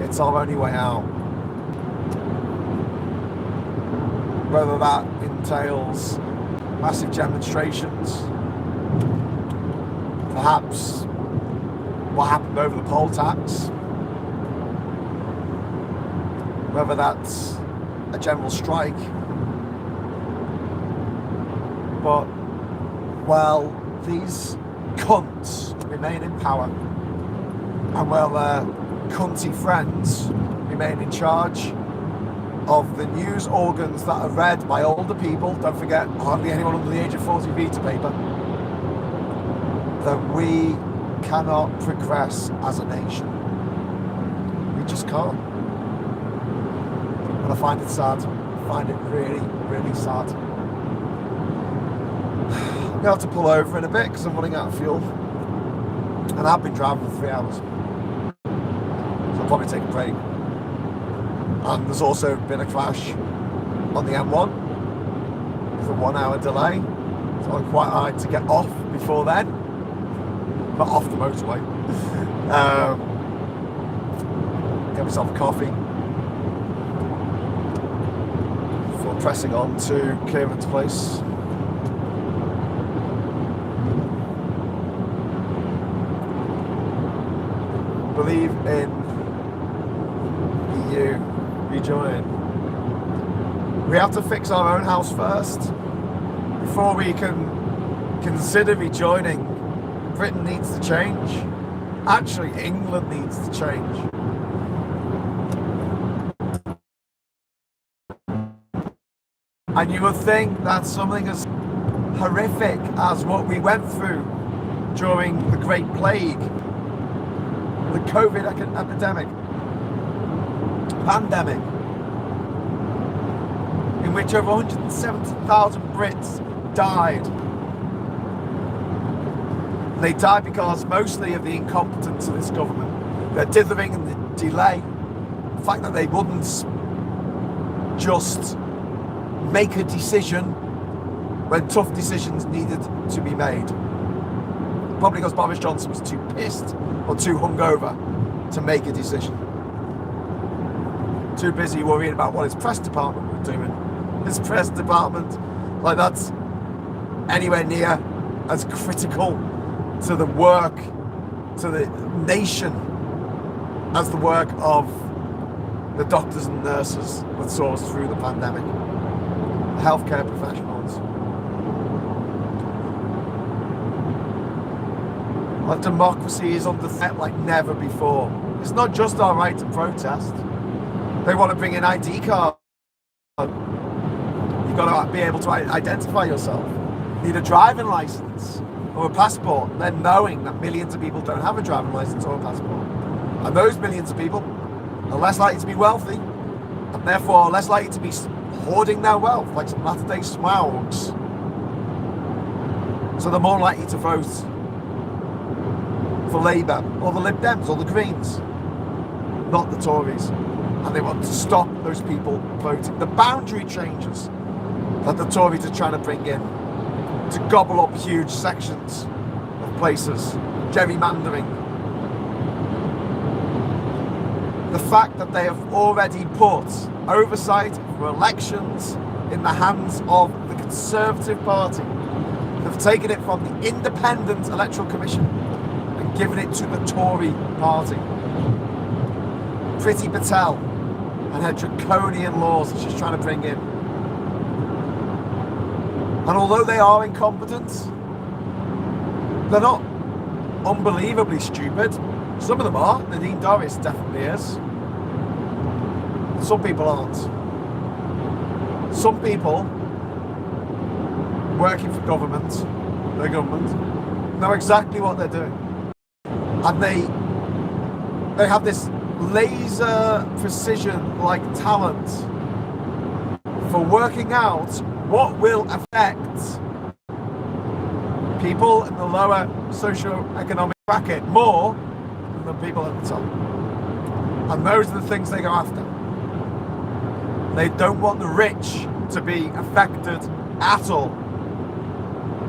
A: It's our only way out. Whether that in entails massive demonstrations. Perhaps what happened over the poll tax, whether that's a general strike. But while these cunts remain in power, and while their cunty friends remain in charge of the news organs that are read by older people, don't forget, hardly anyone under the age of 40 reads a paper, that we cannot progress as a nation. We just can't. And I find it sad. I find it really, really sad. I'm going to have to pull over in a bit because I'm running out of fuel. And I've been driving for 3 hours. So I'll probably take a break. And there's also been a crash on the M1 with a 1 hour delay. So I'm quite hard to get off before then. Not off the motorway. Get myself a coffee before pressing on to Kieran's place. Believe in EU, rejoin. We have to fix our own house first before we can consider rejoining. Britain needs to change. Actually, England needs to change. And you would think that something as horrific as what we went through during the Great Plague, the COVID pandemic, in which over 170,000 Brits died. They died because mostly of the incompetence of this government, their dithering and the delay, the fact that they wouldn't just make a decision when tough decisions needed to be made. Probably because Boris Johnson was too pissed or too hungover to make a decision. Too busy worrying about what his press department was doing. His press department, like that's anywhere near as critical to the work, to the nation, as the work of the doctors and nurses that saw us through the pandemic, the healthcare professionals. Our democracy is under threat like never before. It's not just our right to protest. They want to bring in ID cards. You've got to be able to identify yourself. You need a driving license or a passport, then knowing that millions of people don't have a driving license or a passport. And those millions of people are less likely to be wealthy, and therefore less likely to be hoarding their wealth like some latter-day smaugs. So they're more likely to vote for Labour or the Lib Dems or the Greens, not the Tories. And they want to stop those people voting. The boundary changes that the Tories are trying to bring in to gobble up huge sections of places, gerrymandering. The fact that they have already put oversight for elections in the hands of the Conservative Party. They've taken it from the Independent Electoral Commission and given it to the Tory Party. Priti Patel and her draconian laws that she's trying to bring in. And although they are incompetent, they're not unbelievably stupid. Some of them are. Nadine Dorries definitely is. Some people aren't. Some people working for their government, know exactly what they're doing. And they have this laser precision like talent for working out what will affect people in the lower socio-economic bracket more than people at the top. And those are the things they go after. They don't want the rich to be affected at all.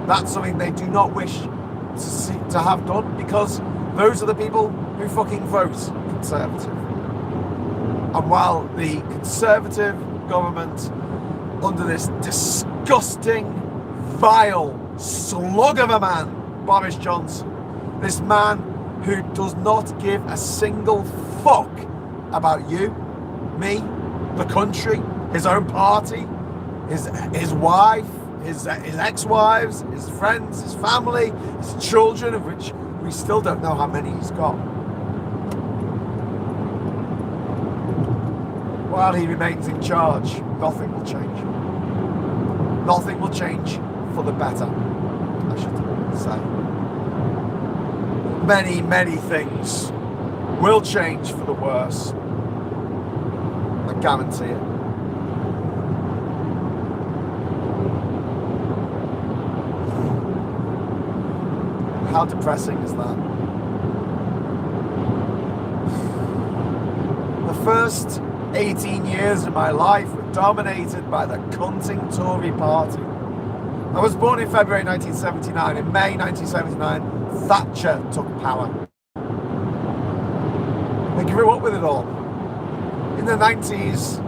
A: That's something they do not wish to have done, because those are the people who fucking vote Conservative. And while the Conservative government under this disgusting, vile slug of a man, Boris Johnson. This man who does not give a single fuck about you, me, the country, his own party, his wife, his ex-wives, his friends, his family, his children, of which we still don't know how many he's got. While he remains in charge, nothing will change. Nothing will change for the better, I should say. Many, many things will change for the worse. I guarantee it. How depressing is that? The first 18 years of my life were dominated by the cunting Tory party. I was born in February 1979. In May 1979, Thatcher took power. I grew up with it all. In the 90s,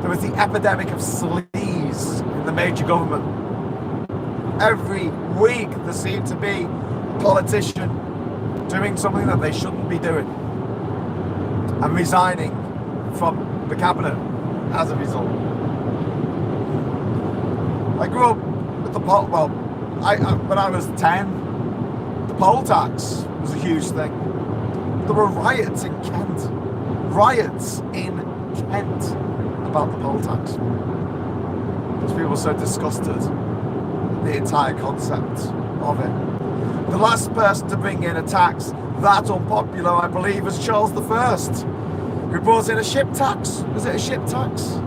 A: there was the epidemic of sleaze in the major government. Every week there seemed to be a politician doing something that they shouldn't be doing and resigning from the cabinet as a result. I grew up with the poll, well, when I was 10, the poll tax was a huge thing. There were riots in Kent. Riots in Kent about the poll tax. Because people were so disgusted at the entire concept of it. The last person to bring in a tax that unpopular, I believe, was Charles I, who brought in a ship tax. Was it a ship tax?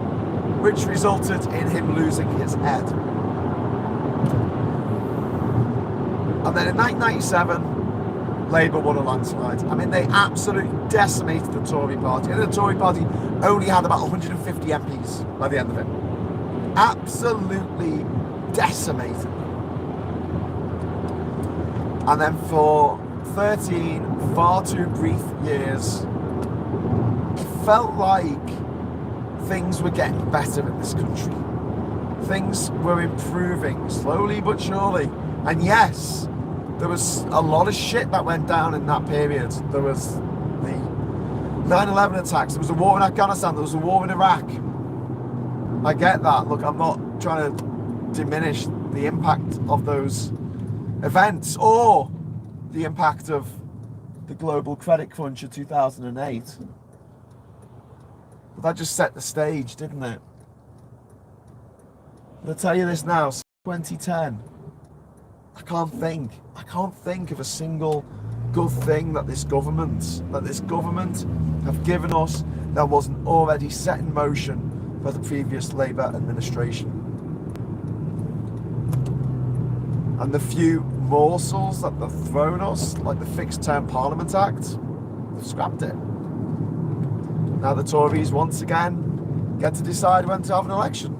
A: Which resulted in him losing his head. And then in 1997, Labour won a landslide. I mean, they absolutely decimated the Tory party. And the Tory party only had about 150 MPs by the end of it. Absolutely decimated. And then for 13 far too brief years, it felt like things were getting better in this country. Things were improving slowly but surely. And yes, there was a lot of shit that went down in that period. There was the 9/11 attacks, there was a war in Afghanistan, there was a war in Iraq. I get that. Look, I'm not trying to diminish the impact of those events or the impact of the global credit crunch of 2008. But that just set the stage, didn't it? I'll tell you this now, 2010. I can't think of a single good thing that this government have given us that wasn't already set in motion by the previous Labour administration. And the few morsels that they've thrown us, like the Fixed Term Parliament Act, they've scrapped it. Now the Tories once again get to decide when to have an election,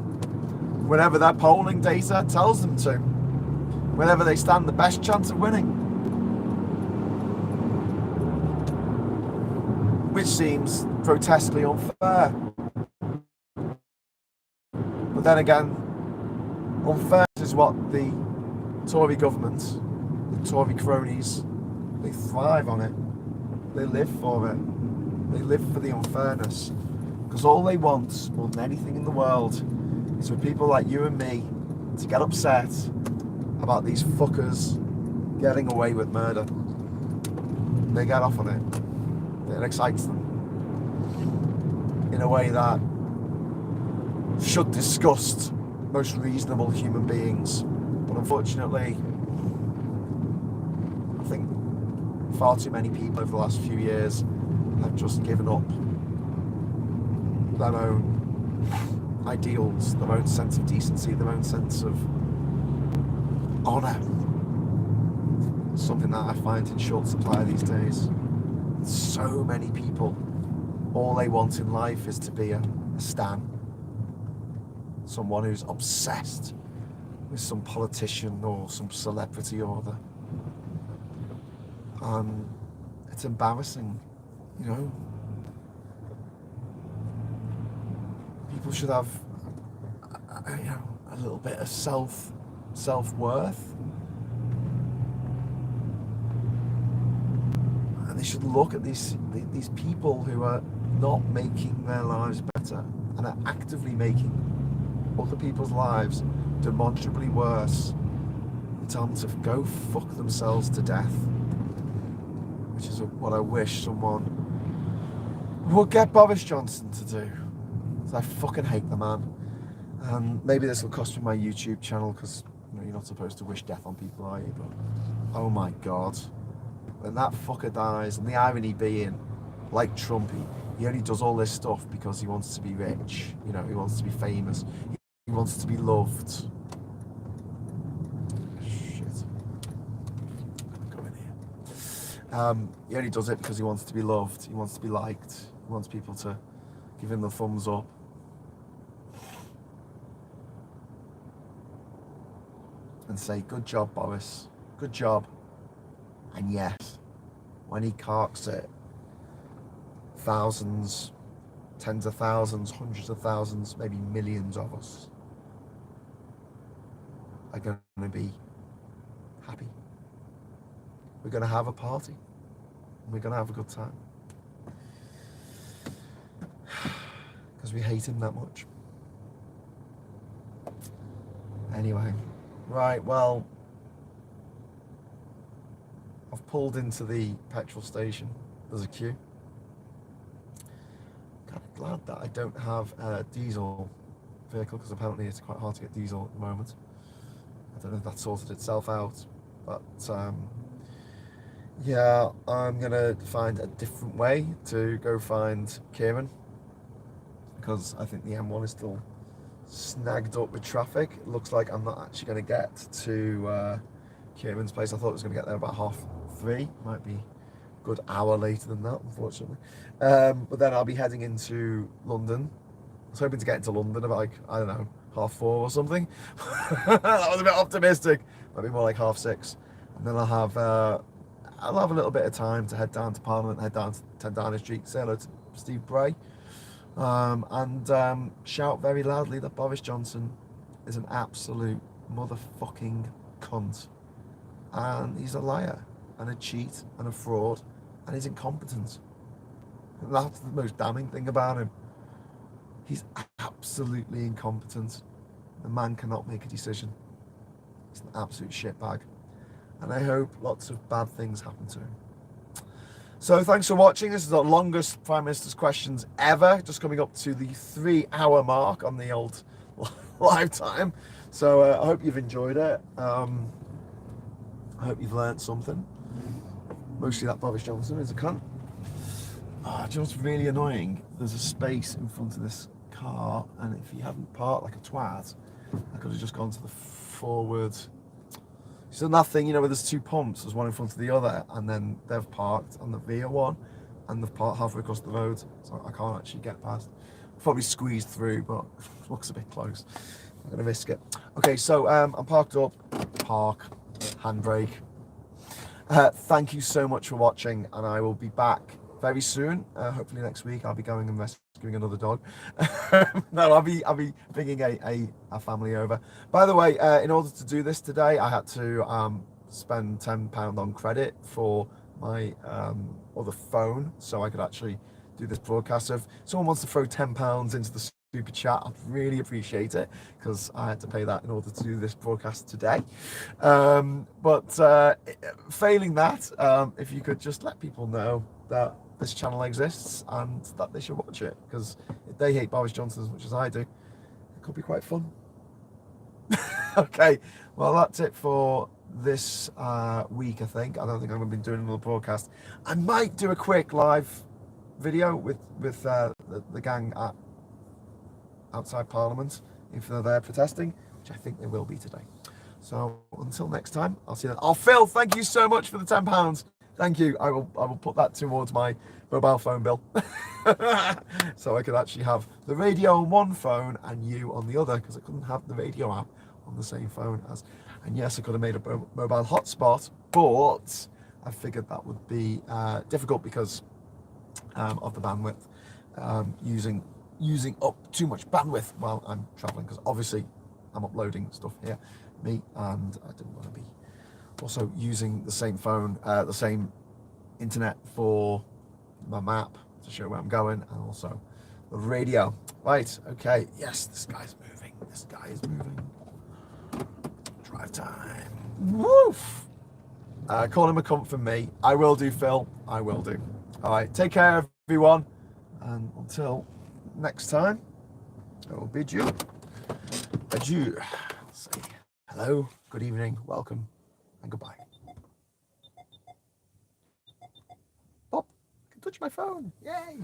A: whenever their polling data tells them to, whenever they stand the best chance of winning. Which seems grotesquely unfair. But then again, unfair is what the Tory government, the Tory cronies, they thrive on it. They live for it. They live for the unfairness. Because all they want, more than anything in the world, is for people like you and me to get upset about these fuckers getting away with murder. They get off on it. It excites them in a way that should disgust most reasonable human beings. But unfortunately, I think far too many people over the last few years have just given up their own ideals, their own sense of decency, their own sense of honour. Something that I find in short supply these days. So many people, all they want in life is to be a stan. Someone who's obsessed with some politician or some celebrity or other. It's embarrassing, you know. People should have you know, a little bit of self-worth. And they should look at these people who are not making their lives better and are actively making other people's lives demonstrably worse, and tell them to go fuck themselves to death, which is what I wish someone would get Boris Johnson to do. I fucking hate the man. And maybe this will cost me my YouTube channel, because you know, you're not supposed to wish death on people, are you? But oh my god, when that fucker dies, and the irony being, like Trumpy, he only does all this stuff because he wants to be rich. You know, he wants to be famous. He wants to be loved. Shit. Go in here. He only does it because he wants to be loved. He wants to be liked. He wants people to give him the thumbs up. And say, good job, Boris. Good job. And yes, when he carks it, thousands, tens of thousands, hundreds of thousands, maybe millions of us are going to be happy. We're going to have a party. We're going to have a good time. Because we hate him that much. Anyway, right, well, I've pulled into the petrol station. There's a queue. Kind of glad that I don't have a diesel vehicle, because apparently it's quite hard to get diesel at the moment. I don't know if that sorted itself out, but yeah, I'm gonna find a different way to go find Kieran, because I think the M1 is still snagged up with traffic. It looks like I'm not actually going to get to Kieran's place. I thought I was going to get there about 3:30. Might be a good hour later than that, unfortunately. But then I'll be heading into London. I was hoping to get into London about, like, I don't know, 4:30 or something. That was a bit optimistic. Might be more like 6:30. And then I'll have a little bit of time to head down to Parliament, head down to 10 Downing Street, say hello to Steve Bray. And shout very loudly that Boris Johnson is an absolute motherfucking cunt, and he's a liar and a cheat and a fraud, and he's incompetent. And that's the most damning thing about him. He's absolutely incompetent. The man cannot make a decision. He's an absolute shitbag, and I hope lots of bad things happen to him. So thanks for watching. This is the longest Prime Minister's questions ever, just coming up to the 3-hour mark on the old lifetime. So I hope you've enjoyed it. I hope you've learned something. Mostly that Boris Johnson is a cunt. Do you know what's really annoying? There's a space in front of this car, and if he hadn't parked like a twat, I could have just gone to the forward. So nothing, you know, where there's two pumps, there's one in front of the other, and then they've parked on the rear one, and they've parked halfway across the road, so I can't actually get past. I'll probably squeeze through, but it looks a bit close. I'm gonna risk it. Okay, so I'm parked up. Park, handbrake. Thank you so much for watching, and I will be back very soon. Hopefully next week I'll be going and rescuing another dog. No, I'll be bringing a family over. By the way, in order to do this today, I had to spend £10 on credit for my other phone, so I could actually do this broadcast. So if someone wants to throw £10 into the super chat, I'd really appreciate it, because I had to pay that in order to do this broadcast today. But failing that, if you could just let people know that this channel exists and that they should watch it, because if they hate Boris Johnson as much as I do, it could be quite fun. Okay, well, that's it for this week, I think. I don't think I'm going to be doing another broadcast. I might do a quick live video with the gang outside Parliament, if they're there protesting, which I think they will be today. So until next time, I'll see you then. Oh, Phil, thank you so much for the £10. Thank you. I will put that towards my mobile phone bill. So I could actually have the radio on one phone and you on the other, because I couldn't have the radio app on the same phone as. And yes, I could have made a mobile hotspot, but I figured that would be difficult because of the bandwidth, using up too much bandwidth while I'm traveling, because obviously I'm uploading stuff here, me, and I didn't want to be also using the same phone, the same internet for my map to show where I'm going, and also the radio. Right, okay, yes, this guy's moving. This guy is moving. Drive time. Woof! Call him a cunt for me. I will do, Phil. I will do. All right, take care, everyone. And until next time, I will bid you adieu. Say hello, good evening, welcome, and goodbye. Bob, I can touch my phone. Yay!